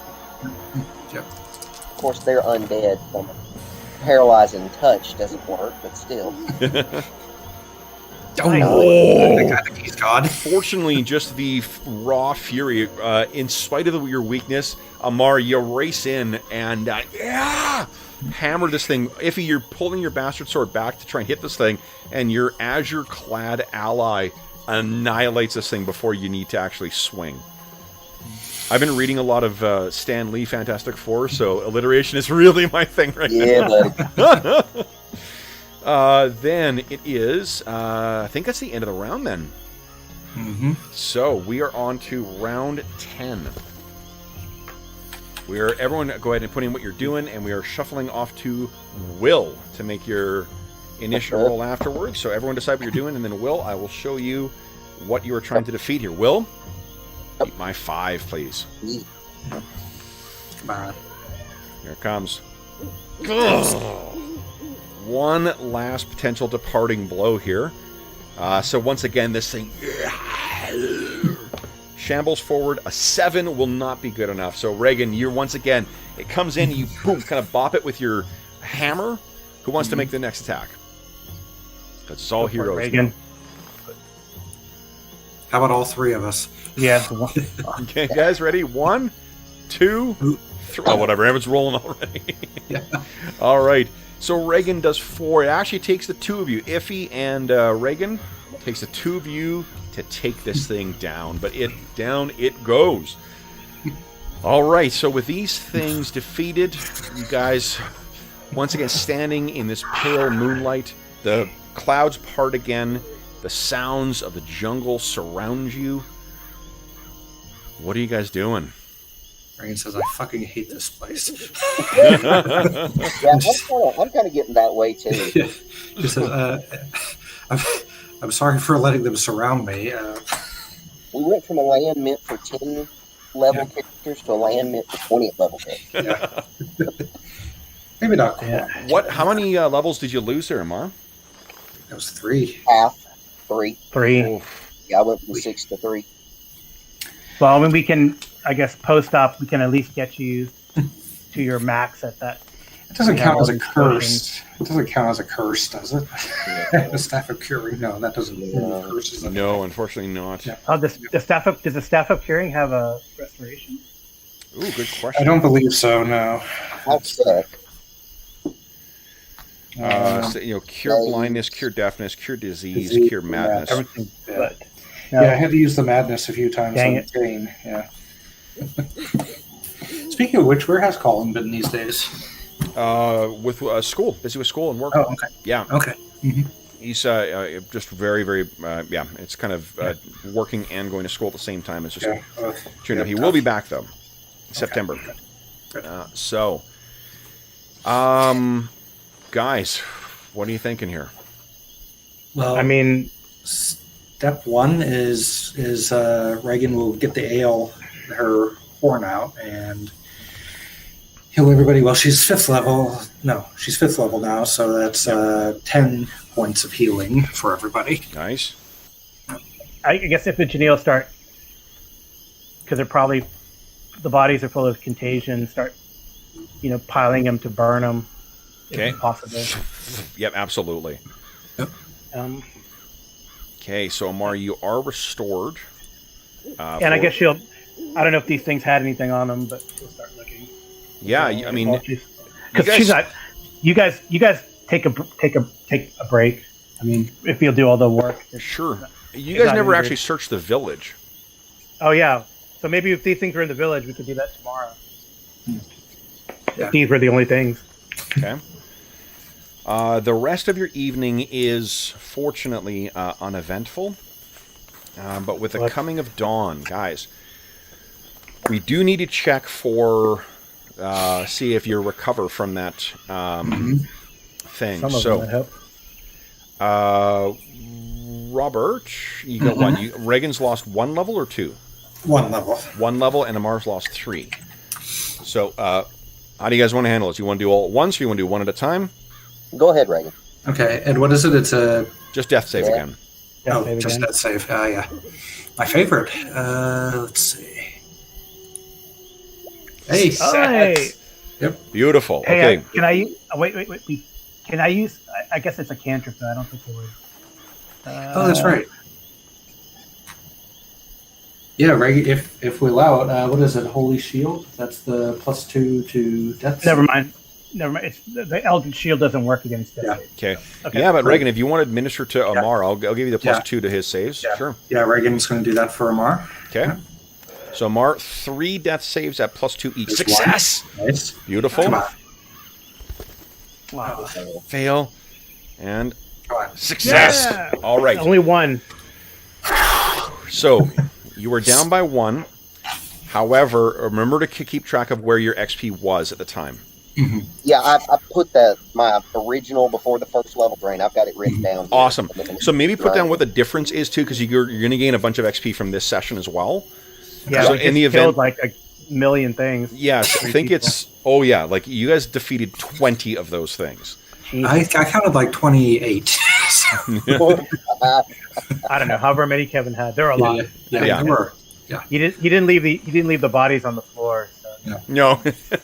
Yep. Of course, they're undead. So paralyzing touch doesn't work, but still. Oh, Oh. I think he's God. Fortunately, just the raw fury. In spite of your weakness, Amar, you race in and hammer this thing. Iffy, you're pulling your bastard sword back to try and hit this thing, and your azure-clad ally annihilates this thing before you need to actually swing. I've been reading a lot of Stan Lee Fantastic Four, so alliteration is really my thing right now. Yeah, buddy. Then it is, I think that's the end of the round then. Mm-hmm. So we are on to round 10. Everyone go ahead and put in what you're doing, and we are shuffling off to Will to make your initial roll afterwards. So everyone decide what you're doing, and then Will, I will show you what you are trying to defeat here. Will, beat my 5, please. Come on. Here it comes. One last potential departing blow here. So once again, this thing shambles forward. A 7 will not be good enough. So Reagan, you're once again, it comes in, you boom, kind of bop it with your hammer. Who wants to make the next attack? Because it's all heroes. Reagan. How about all 3 of us? Yeah. Okay, guys, ready? 1, 2, 3. Oh, whatever. Everyone's rolling already. Yeah. All right. So Reagan does 4. It actually takes the 2 of you. Iffy and Reagan takes the 2 of you to take this thing down. But down it goes. All right. So with these things defeated, you guys once again standing in this pale moonlight, the clouds part again. The sounds of the jungle surround you. What are you guys doing? Reagan says, I fucking hate this place. Yeah, I'm kind of getting that way too. He says, I'm sorry for letting them surround me. We went from a land meant for 10 level characters to a land meant for 20 level characters. Yeah. Maybe not quite. Yeah. How many levels did you lose there, Amar? That was 3. Half, 3. 3. Yeah, I went from 6 to 3. Well, I mean, we can, I guess, post-op, we can at least get you to your max at that. It doesn't Yeah, count as a those curse. It doesn't count as a curse, does it? The staff of curing. No, that doesn't No. curses. No, unfortunately not. Yeah. Oh, does the staff of curing have a restoration? Ooh, good I question. don't believe so. No. I'm sick. Cure blindness, cure deafness, cure disease, Disease, cure madness. Everything Yeah. but. Yeah, I had to use the madness a few times Dang on Jane. Yeah. Speaking of which, where has Colin been these days? With school, busy with school and work. Oh, okay. Yeah, Okay. Mm-hmm. he's just very, very, it's kind of working and going to school at the same time. It's just, Yeah. he will be back, though, September. Good. Guys, what are you thinking here? Well, I mean, step one is Reagan will get the ale, her horn out, and heal everybody. Well, she's 5th level. No, she's 5th level now, so that's 10 points of healing for everybody. Nice. I guess if the Janelle start, because they're probably, the bodies are full of contagion, start, piling them to burn them. Okay. If possible. Yep, absolutely. Okay, so Amar, you are restored. And I guess I don't know if these things had anything on them, but she'll start looking. Yeah, I mean, because she's not. You guys take a break. I mean, if you'll do all the work. Sure. You it's guys not never injured. actually searched the village. Oh yeah. So maybe if these things were in the village, we could do that tomorrow. Yeah. If these were the only things. Okay. The rest of your evening is fortunately uneventful, but with the coming of dawn, guys, we do need to check for see if you recover from that thing. Some of So, them, I hope. Robert, you got one. Reagan's lost 1 level or 2? 1 level. 1 level, and Amar's lost 3. So, how do you guys want to handle this? You want to do all at once, or you want to do one at a time? Go ahead, Reagan. Okay, and what is it? It's a Just death save again. Yeah, save just again. that save. Yeah, my favorite. Let's see. Hey, Hey, Beautiful. hey, Okay. can I? Wait. Can I use? I guess it's a cantrip, but I don't think it would. oh, that's right. Yeah, Reagan. If we allow it, what is it? Holy Shield. That's the +2 to death. Never mind. It's, the Eldritch Shield doesn't work against death. Yeah. Okay. Okay. Yeah, but Reagan, if you want to administer to Amar, I'll give you the Yeah. +2 to his saves. Yeah. Sure. Yeah, Reagan's going to do that for Amar. Okay. So Amar, 3 death saves at +2 each. Just Success. Nice. Beautiful. Come on. Wow. Fail. And Come on. success. Yeah. All right. Only one. So you were down by 1. However, remember to keep track of where your XP was at the time. Yeah, I put my original before the first level drain. I've got it written down. here. Awesome. So maybe put down what the difference is too, because you're going to gain a bunch of XP from this session as well. Yeah, So we in the just killed event, like a million things. yes, I think it's. Oh yeah, like you guys defeated 20 of those things. I counted like 28. I don't know. However many Kevin had, there were a lot. Yeah. There were. He didn't leave the bodies on the floor. So. No.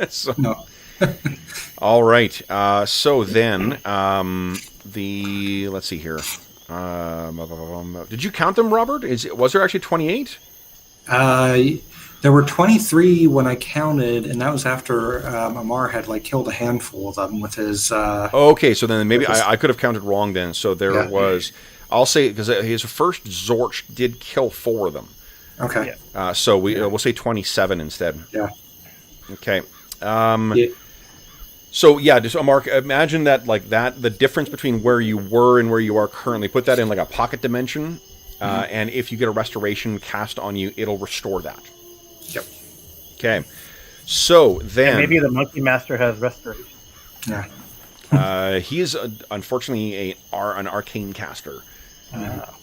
So, No. all right. So then, let's see here. Did you count them, Robert? Was there actually 28? There were 23 when I counted, and that was after Amar had killed a handful of them with his. Okay, so then maybe I could have counted wrong then. So there was. I'll say because his first Zorch did kill 4 of them. Okay. So we'll say 27 instead. Yeah. Okay. So yeah, just Mark, imagine that like that, the difference between where you were and where you are currently, put that in like a pocket dimension, and if you get a restoration cast on you, it'll restore that. Yep. Okay. So then... And maybe the Monkey Master has restoration. Yeah. He is, unfortunately, an arcane caster.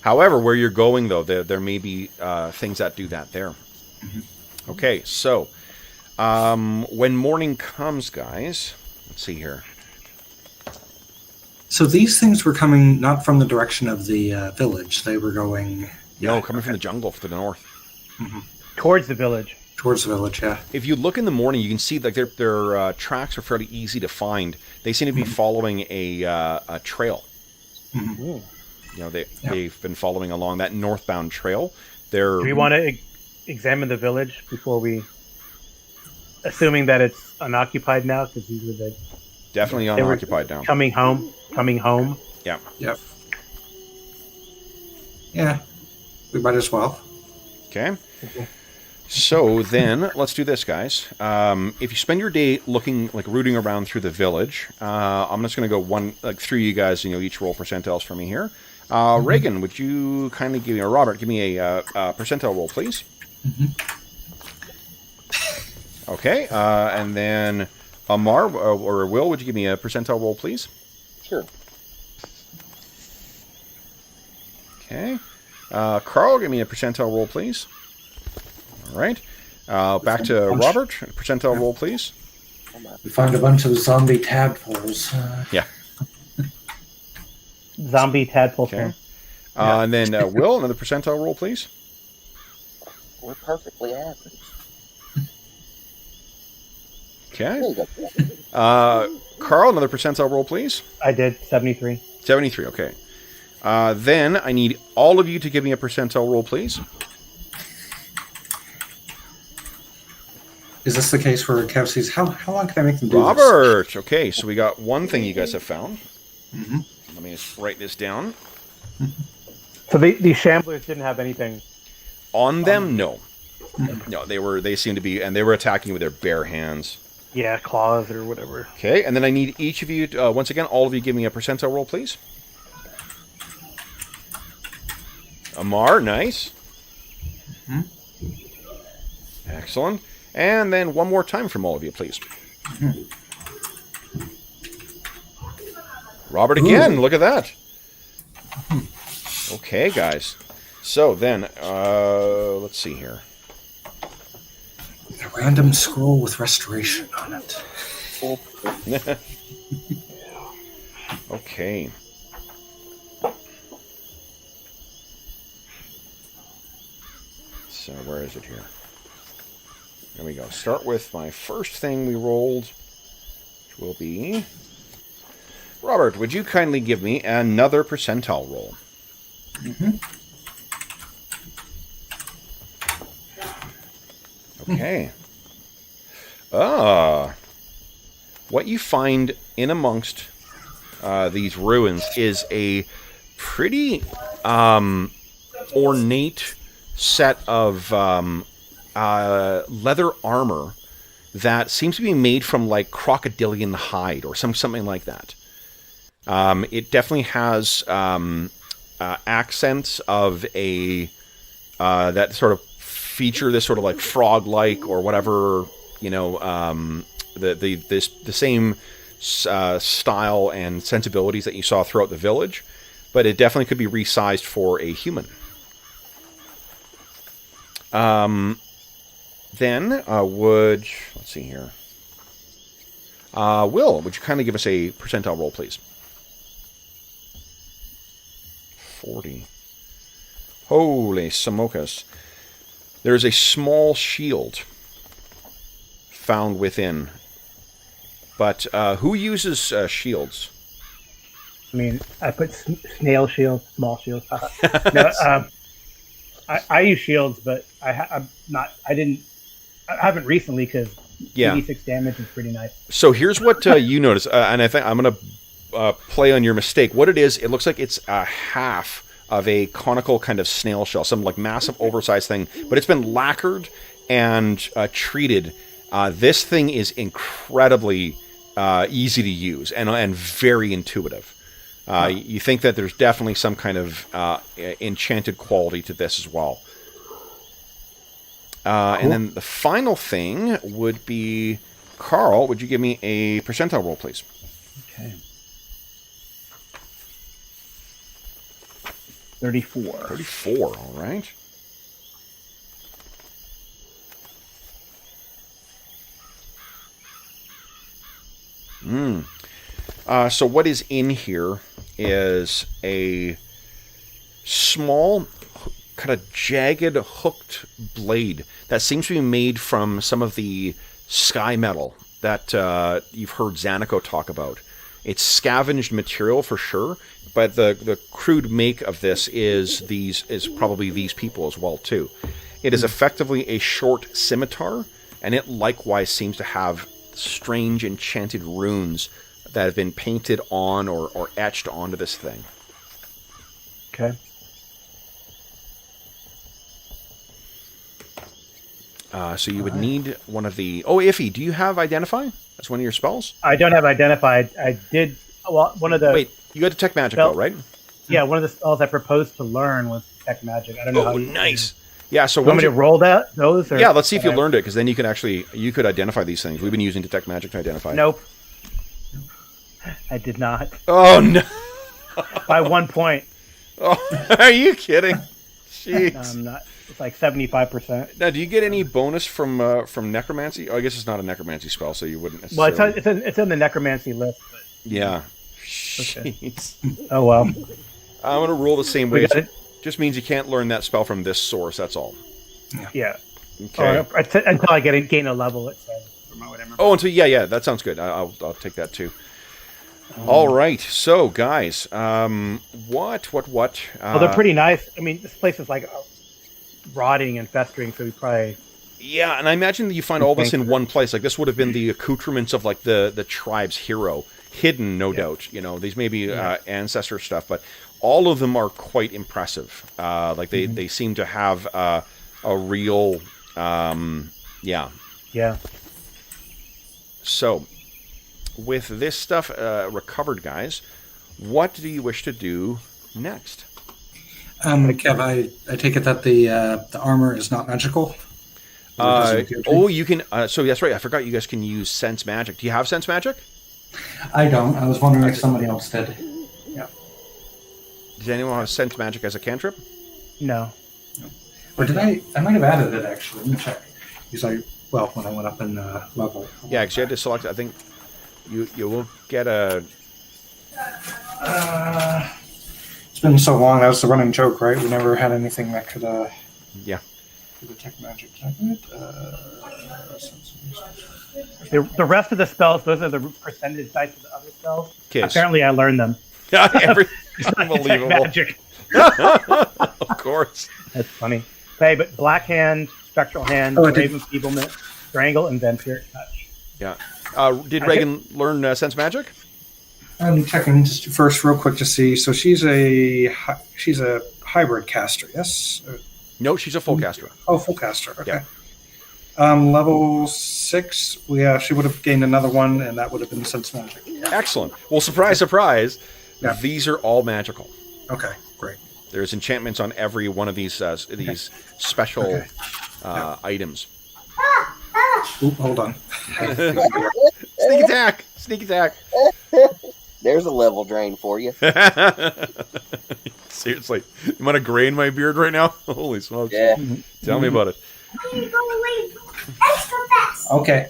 However, where you're going, though, there may be things that do that there. Okay, so when morning comes, guys, let's see here. So these things were coming not from the direction of the village. They were going... No, coming from the jungle to the north. Towards the village. Towards the village, yeah. If you look in the morning, you can see like their tracks are fairly easy to find. They seem to be following a trail. You know, they've been following along that northbound trail. Do we want to examine the village before we... Assuming that it's unoccupied now, because these were the... Definitely unoccupied now. Coming home. Yeah. Yep. Yeah. We might as well. Okay. So then, let's do this, guys. If you spend your day rooting around through the village, I'm just going to go through you guys, each roll percentiles for me here. Reagan, would you kindly give me, or Robert, give me a percentile roll, please? Okay, and then Amar or Will, would you give me a percentile roll, please? Sure. Okay. Carl, give me a percentile roll, please. All right. Back to Robert. Percentile roll, please. We found a bunch of zombie tadpoles. Yeah. Zombie tadpole. Okay. And then Will, another percentile roll, please. We're perfectly average. Okay. There you go. Carl, another percentile roll, please. I did 73. 73. Okay. Then I need all of you to give me a percentile roll, please. Is this the case where Kev sees how long can I make them do Robert. This? Okay, so we got one thing you guys have found. Mm-hmm. Let me just write this down. So these shamblers didn't have anything on them. No, no, they seem to be, and they were attacking with their bare hands. Yeah, claws or whatever. Okay, and then I need each of you, once again, all of you, give me a percentile roll, please. Amar, nice. Excellent. And then one more time from all of you, please. Robert again. Ooh. Look at that. Okay, guys. So then, let's see here. A random scroll with restoration on it. Okay. So where is it here? There we go. Start with my first thing we rolled, which will be... Robert, would you kindly give me another percentile roll? Okay. What you find in amongst these ruins is a pretty ornate set of leather armor that seems to be made from like crocodilian hide or something like that. It definitely has accents of a that sort of feature this sort of like frog-like or whatever, the same style and sensibilities that you saw throughout the village, but it definitely could be resized for a human. Then let's see here. Will, would you kindly give us a percentile roll, please? 40. Holy smokas. There's a small shield found within. But who uses shields? I mean, I put snail shield, small shield. No, I use shields, but I haven't recently because 86 damage is pretty nice. So here's what you notice, and I think I'm going to play on your mistake. What it is, it looks like it's a half of a conical kind of snail shell, some like massive oversized thing, but it's been lacquered and treated. This thing is incredibly easy to use and very intuitive. You think that there's definitely some kind of enchanted quality to this as well. Cool. And then the final thing would be, Carl, would you give me a percentile roll, please? Okay. 34. 34, all right. So what is in here is a small, kind of jagged, hooked blade that seems to be made from some of the sky metal that you've heard Zanico talk about. It's scavenged material for sure, but the crude make of this is probably these people as well too. It is effectively a short scimitar, and it likewise seems to have strange enchanted runes that have been painted on or etched onto this thing. Okay. So you would need one of the... Oh, Iffy, do you have Identify? That's one of your spells? I don't have Identified. I did... Well, one of the... Wait, you got Detect Magic though, right? Yeah, one of the spells I proposed to learn was Detect Magic. I don't know how... Oh, nice! Yeah, so... You want me to roll those? Or yeah, let's see if you learned it, because then you could identify these things. We've been using Detect Magic to identify. Nope. I did not. Oh, no! By 1 point. Oh, are you kidding? Jeez. I'm not... It's like 75%. Now, do you get any bonus from Necromancy? Oh, I guess it's not a Necromancy spell, so you wouldn't Well, necessarily... it's in the Necromancy list. But... Yeah. Okay. Jeez. Oh, well. I'm going to roll the same way. It just means you can't learn that spell from this source, that's all. Yeah. Okay. Until I gain a level, it says. Oh, yeah, that sounds good. I'll take that too. All right, so guys, what? Well, they're pretty nice. I mean, this place is like rotting and festering, so we probably... Yeah, and I imagine that you find all this in one place. Like, this would have been the accoutrements of, like, the tribe's hero. Hidden, no doubt. You know, these may be ancestor stuff, but all of them are quite impressive. Like, they seem to have a real... Yeah. So, with this stuff recovered, guys, what do you wish to do next? Kev, I take it that the armor is not magical? You can... so, that's right. I forgot you guys can use Sense Magic. Do you have Sense Magic? I don't. I was wondering if somebody else did. Yeah. Does anyone have Sense Magic as a cantrip? No. Or did I might have added it, actually. Let me check. Because when I went up in level. Yeah, because you had to select... I think you will get a... It's been so long. That was the running joke, right? We never had anything that could... Yeah. Detect magic. The rest of the spells, those are the percentage dice of the other spells. Okay. Apparently, I learned them. Unbelievable. Magic. Of course. That's funny. Okay, but Black Hand, Spectral Hand, Brave Enfeeblement, Strangle, and then Spirit Touch. Yeah. Did Reagan learn Sense Magic? I'm checking just first real quick to see. So she's a hybrid caster, yes? No, she's a full caster. Oh, full caster. Okay. Yeah. Level 6. She would have gained another one, and that would have been Sense Magic. Excellent. Well, surprise, surprise. Yeah. These are all magical. Okay, great. There's enchantments on every one of these special items. Oop, hold on. Sneak attack. There's a level drain for you. Seriously, you want a gray in my beard right now? Holy smokes! Yeah. Tell me about it. Okay.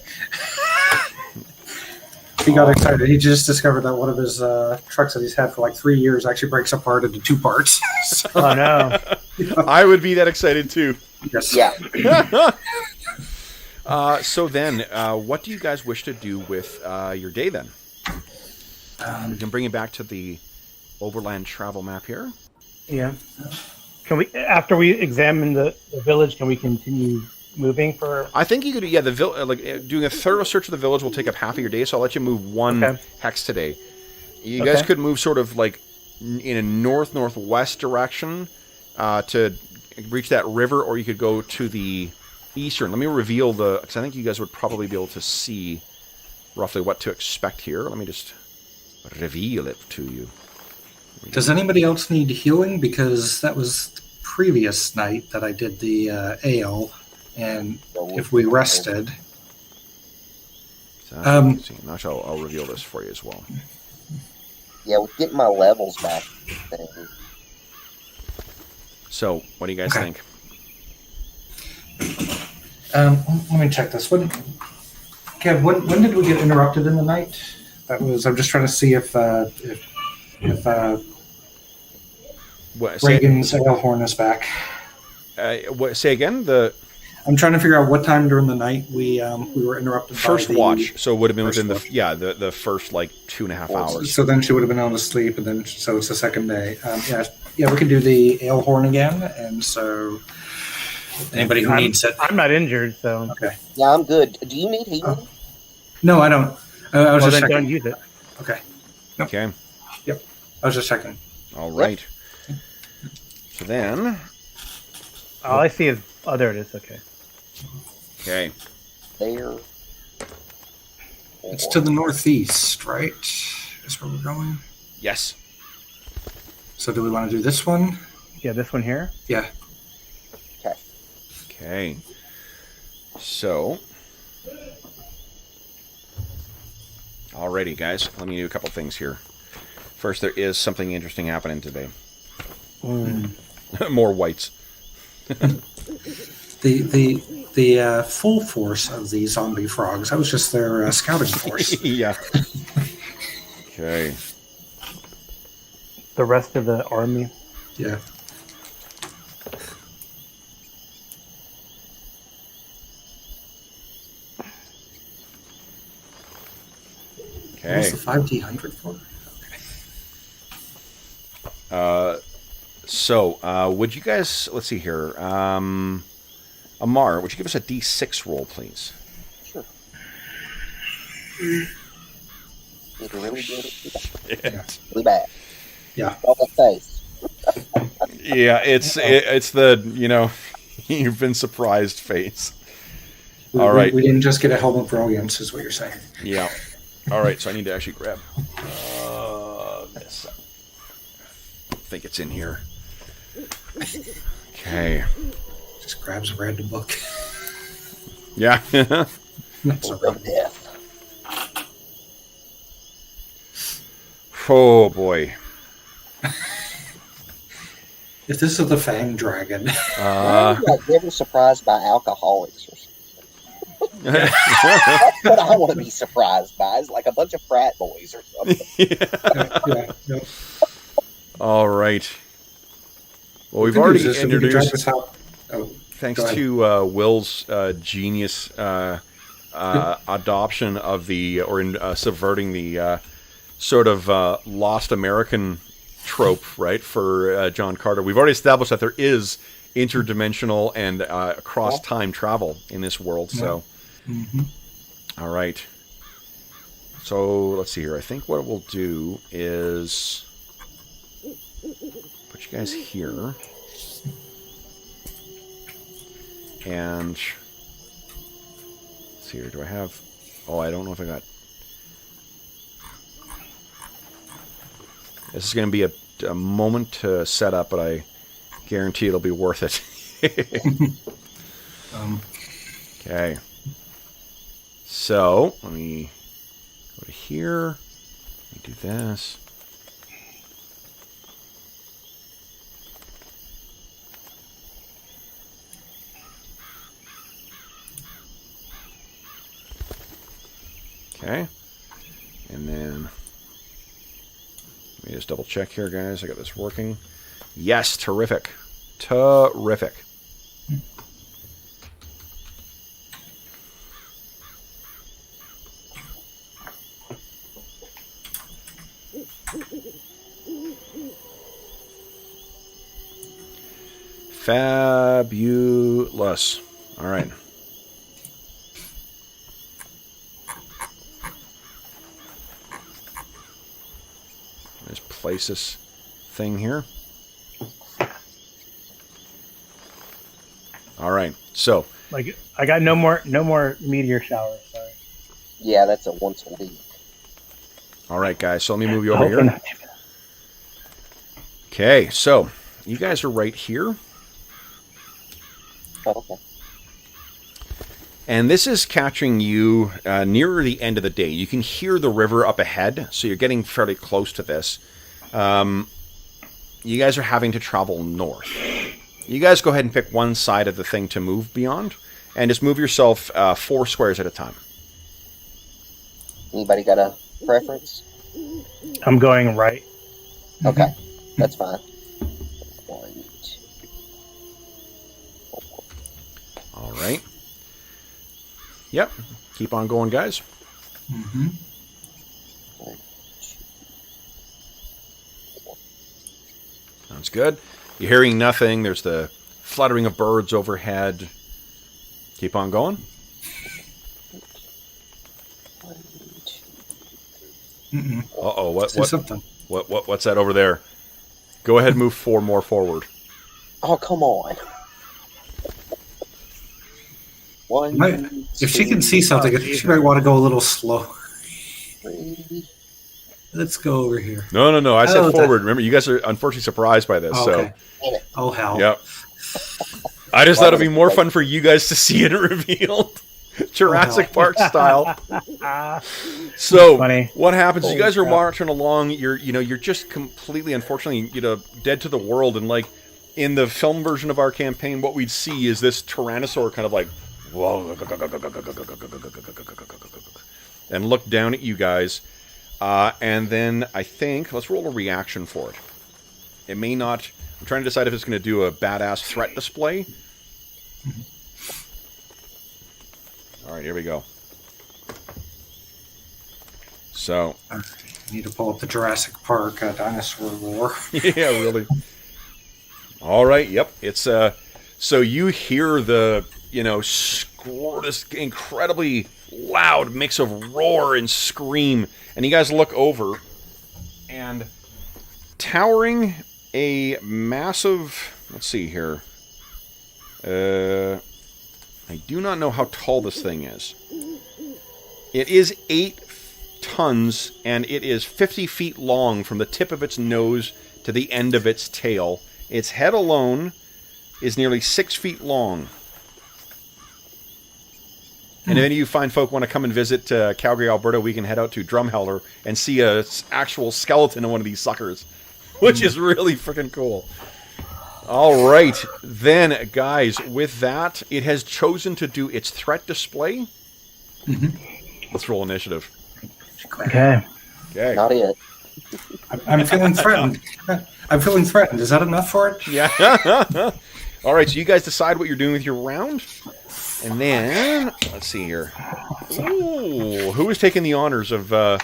He got excited. He just discovered that one of his trucks that he's had for like 3 years actually breaks apart into 2 parts. So, Oh, no. I would be that excited too. yes. Yeah. So then, what do you guys wish to do with your day then? We can bring it back to the overland travel map here. Yeah. Can we, after we examine the village, can we continue moving for... I think you could, doing a thorough search of the village will take up half of your day, so I'll let you move one hex today. You guys could move sort of like in a north-northwest direction to reach that river, or you could go to the eastern. Let me reveal because I think you guys would probably be able to see roughly what to expect here. Let me just reveal it to you. Does anybody else need healing? Because that was the previous night that I did the ale, and if we rested... Actually, I'll reveal this for you as well. Yeah, with getting my levels back. So, what do you guys think? Let me check this. Kev, when did we get interrupted in the night? I'm just trying to see if Reagan's ale horn is back. Say again? I'm trying to figure out what time during the night we were interrupted. First by the watch, so it would have been within watch. the first like 2.5 hours. So then she would have been able to sleep, and then so it's the second day. Yeah, we can do the ale horn again, and so anybody who needs it. I'm not injured, so Okay. Yeah, I'm good. Do you need healing? No, I don't. I was just then checking. don't use it. Okay. Okay. Yep. I was just checking. All right. So then... All I see is... Oh, there it is. Okay. Okay. There. It's to the northeast, right? That's where we're going. Yes. So do we want to do this one? Yeah, this one here. Yeah. Okay. So... Alrighty, guys. Let me do a couple things here. First, there is something interesting happening today. More whites. The full force of the zombie frogs. That was just their scouting force. Yeah. Okay. The rest of the army. Yeah. Okay. What's the 5D100 for? So, would you guys... Let's see here. Amar, would you give us a D6 roll, please? Sure. It's really good. Yeah. Really bad. Yeah. Double face. Yeah, it's the, you've been surprised face. All right. We didn't just get a helmet brilliance, is what you're saying. Yeah. All right, so I need to actually grab this. I think it's in here. Okay. Just grabs a random book. Yeah. That's Book of death. Oh, boy. If this is the Fang Dragon. Like never surprised by alcoholics or something. That's what I want to be surprised by. Is like a bunch of frat boys or something. Yeah. All right. Well, we've Good already news is that we can drive this introduced, out. Oh, thanks go ahead. to Will's genius adoption of subverting the sort of lost American trope, right, for John Carter. We've already established that there is interdimensional and cross-time travel in this world, so... Mm-hmm. All right. So, let's see here. I think what we'll do is... put you guys here. And... let's see here. Do I have... oh, I don't know if I got... this is going to be a moment to set up, but I guarantee it'll be worth it. Okay. So, let me go to here. Let me do this. Okay. And then, let me just double check here, guys. I got this working. Yes, terrific. Terrific. Fabulous. All right. Just place this thing here. All right. So, Like I got no more meteor showers. Sorry. Yeah, that's a once a week. All right, guys. So let me move you over here. Okay, so you guys are right here. Oh, okay. And this is catching you nearer the end of the day. You can hear the river up ahead, so you're getting fairly close to this. You guys are having to travel north. You guys go ahead and pick one side of the thing to move beyond, and just move yourself 4 squares at a time. Anybody got a preference? I'm going right. Okay, that's fine. 1, 2, 4. All right. Yep. Keep on going, guys. Mm-hmm. 1, 2, 4. Sounds good. You're hearing nothing. There's the fluttering of birds overhead. Keep on going. 1, 2. Mm-mm. Uh-oh. Something. What's that over there? Go ahead and move 4 more forward. Oh, come on. 1, If she can see something, I think she might want to go a little slow. 3. Let's go over here. No. I said Oh, forward. Remember, you guys are unfortunately surprised by this. Okay. Oh, So, hell. yep. I just thought it'd be more fun for you guys to see it revealed. Jurassic Park style. So Funny. what happens? Holy You guys are crap. marching along. You're just completely, unfortunately, dead to the world. And like in the film version of our campaign, what we'd see is this Tyrannosaur kind of like, and look down at you guys. And then I think let's roll a reaction for it. It may not. I'm trying to decide if it's going to do a badass threat display. All right, here we go. So, I need to pull up the Jurassic Park dinosaur lore. yeah, really. All right, yep. It's so you hear the this incredibly loud mix of roar and scream, and you guys look over, and towering a massive. Let's see here. I do not know how tall this thing is. It is 8 tons, and it is 50 feet long from the tip of its nose to the end of its tail. Its head alone is nearly 6 feet long. And if any of you fine folk want to come and visit Calgary, Alberta, we can head out to Drumheller and see a actual skeleton of one of these suckers, which is really freaking cool. All right, then, guys, with that, it has chosen to do its threat display. Let's roll initiative. Okay. Okay. Not it. I'm feeling threatened. I'm feeling threatened. Is that enough for it? Yeah. All right, so you guys decide what you're doing with your round. And then, let's see here. Ooh, who is taking the honors of... I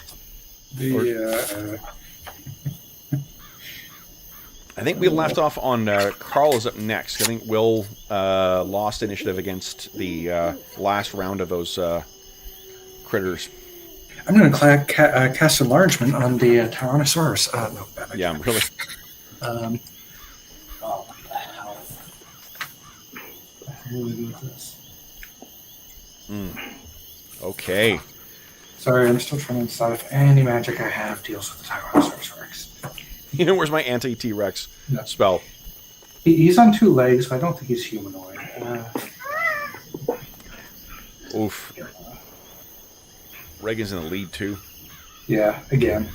think we left off on Carl is up next. I think Will lost initiative against the last round of those critters. I'm going to cast enlargement on the Tyrannosaurus. No, bad idea. Yeah, really. Oh, what the hell? What do we do with this? Okay. Sorry, I'm still trying to decide if any magic I have deals with the Tyrannosaurus Rex. Where's my anti-T-Rex No. spell? He's on 2 legs, but I don't think he's humanoid. Oof. Reagan's in the lead, too. Yeah, again.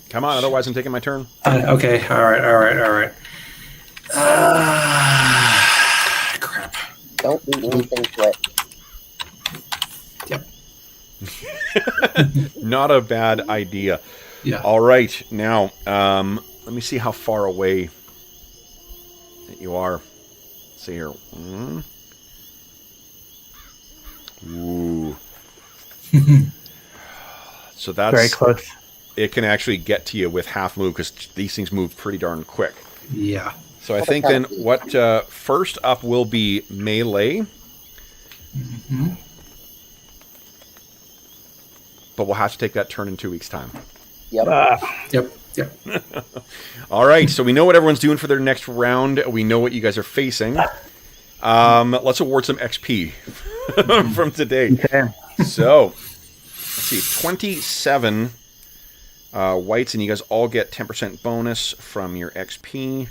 Come on, otherwise I'm taking my turn. Okay, all right. Crap. Don't do anything threatening. Yep. Not a bad idea. Yeah. All right, now, let me see how far away that you are. Let's see here. Ooh. So that's... Very close. It can actually get to you with half move, because these things move pretty darn quick. Yeah. So I think then what first up will be melee. But we'll have to take that turn in 2 weeks' time. Yep. Yep. Yep. All right, so we know what everyone's doing for their next round. We know what you guys are facing. Let's award some XP from today. Okay. So, let's see, 27 whites, and you guys all get 10% bonus from your XP.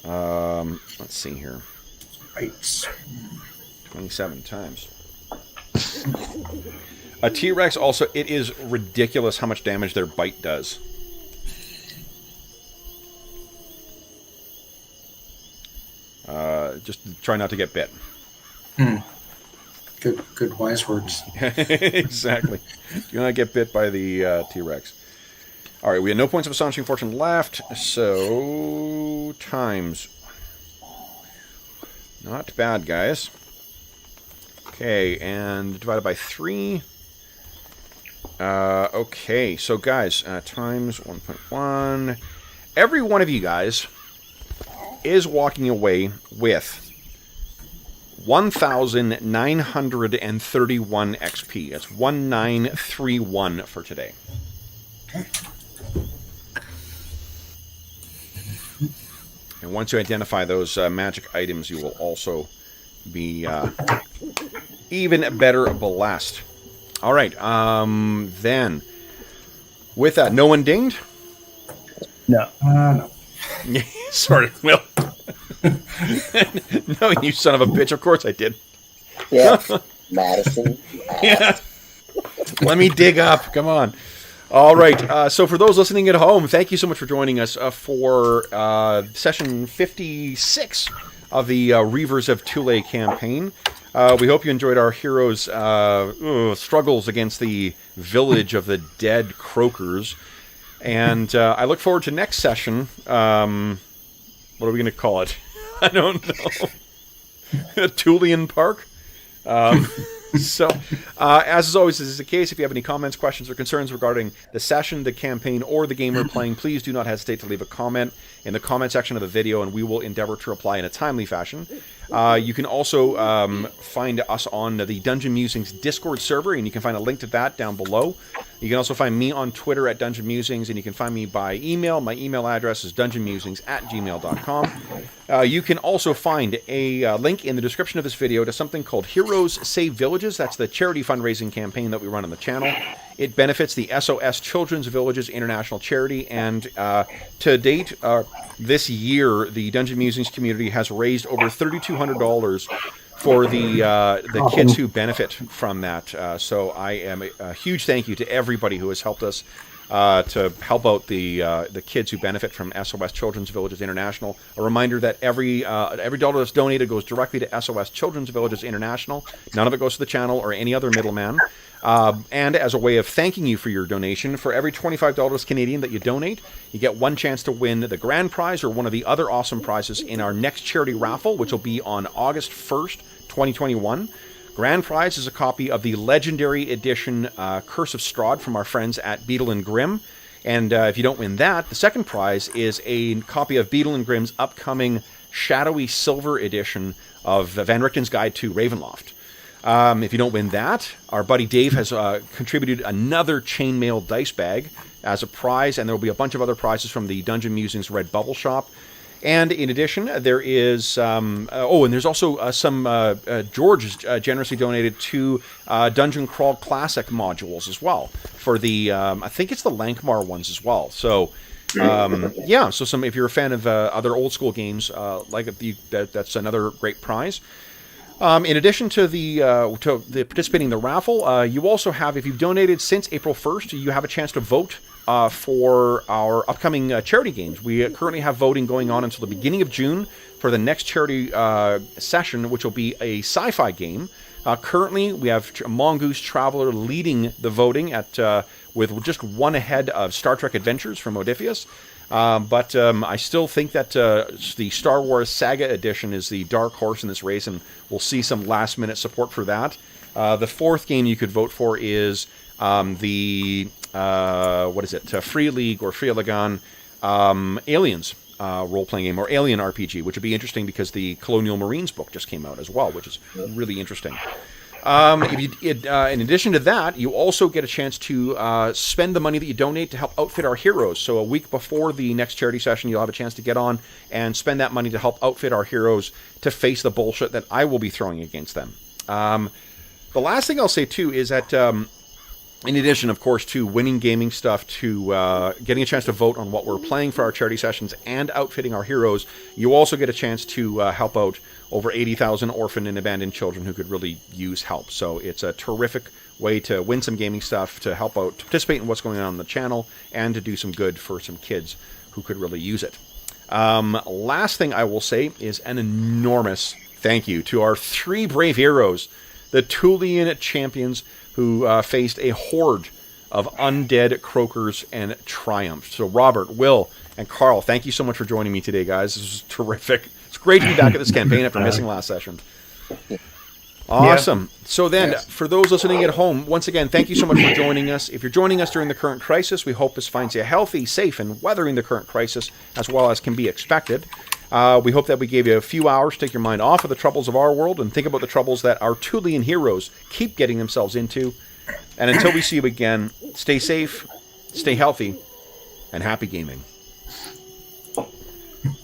Let's see here. Right. 27 times. A T-Rex also, it is ridiculous how much damage their bite does. Just try not to get bit. Good wise words. Exactly. Do not get bit by the T-Rex. All right, we have no points of Astonishing Fortune left, so times. Not bad, guys. Okay, and divided by 3. Okay, so guys, times 1.1. Every one of you guys is walking away with 1,931 XP. That's 1931 for today. And once you identify those magic items, you will also be even better blessed. All right, then, with that, no one dinged? No. No. Sorry, Will. No, you son of a bitch. Of course I did. Yeah. Madison. Yeah. Let me dig up. Come on. All right. So for those listening at home, thank you so much for joining us for session 56 of the Reavers of Thule campaign. We hope you enjoyed our heroes' struggles against the village of the dead croakers. And I look forward to next session. What are we going to call it? I don't know. Thulean Park? So, as is always is the case, if you have any comments, questions, or concerns regarding the session, the campaign, or the game we're playing, please do not hesitate to leave a comment in the comment section of the video, and we will endeavor to reply in a timely fashion. You can also find us on the Dungeon Musings Discord server, and you can find a link to that down below. You can also find me on Twitter at Dungeon Musings, and you can find me by email. My email address is dungeonmusings@gmail.com. You can also find a link in the description of this video to something called Heroes Save Villages. That's the charity fundraising campaign that we run on the channel. It benefits the SOS Children's Villages International Charity, and to date, this year, the Dungeon Musings community has raised over $3,200 for the kids who benefit from that. So I am a huge thank you to everybody who has helped us to help out the kids who benefit from SOS Children's Villages International. A reminder that every dollar that's donated goes directly to SOS Children's Villages International. None of it goes to the channel or any other middleman. And as a way of thanking you for your donation, for every $25 Canadian that you donate, you get one chance to win the grand prize or one of the other awesome prizes in our next charity raffle, which will be on August 1st, 2021. Grand prize is a copy of the legendary edition Curse of Strahd from our friends at Beetle and Grimm. And if you don't win that, the second prize is a copy of Beetle and Grimm's upcoming Shadowy Silver edition of Van Richten's Guide to Ravenloft. If you don't win that, our buddy Dave has contributed another chainmail dice bag as a prize, and there will be a bunch of other prizes from the Dungeon Musings Red Bubble Shop. And in addition, there is and there's also some George has generously donated 2 Dungeon Crawl Classic modules as well for the I think it's the Lankmar ones as well. So yeah, so if you're a fan of other old school games that's another great prize. In addition to the participating in the raffle, you also have, if you've donated since April 1st, you have a chance to vote for our upcoming charity games. We currently have voting going on until the beginning of June for the next charity session, which will be a sci-fi game. Currently, we have Mongoose Traveler leading the voting with just one ahead of Star Trek Adventures from Modiphius. But I still think that the Star Wars Saga Edition is the dark horse in this race, and we'll see some last-minute support for that. The fourth game you could vote for is Free League or Free Lagan Aliens role-playing game, or Alien RPG, which would be interesting because the Colonial Marines book just came out as well, which is really interesting. In addition to that, you also get a chance to spend the money that you donate to help outfit our heroes. So a week before the next charity session, you'll have a chance to get on and spend that money to help outfit our heroes to face the bullshit that I will be throwing against them. The last thing I'll say, too, is that in addition, of course, to winning gaming stuff, to getting a chance to vote on what we're playing for our charity sessions and outfitting our heroes, you also get a chance to help out over 80,000 orphan and abandoned children who could really use help. So it's a terrific way to win some gaming stuff, to help out, to participate in what's going on the channel, and to do some good for some kids who could really use it. Last thing I will say is an enormous thank you to our 3 brave heroes, the Thulean champions, who faced a horde of undead croakers and triumphed. So Robert, Will, and Carl, thank you so much for joining me today, guys. This was terrific. It's great to be back at this campaign after missing last session. Awesome. Yeah. So then, for those listening at home, once again, thank you so much for joining us. If you're joining us during the current crisis, we hope this finds you healthy, safe, and weathering the current crisis as well as can be expected. We hope that we gave you a few hours to take your mind off of the troubles of our world and think about the troubles that our Thulean heroes keep getting themselves into. And until we see you again, stay safe, stay healthy, and happy gaming.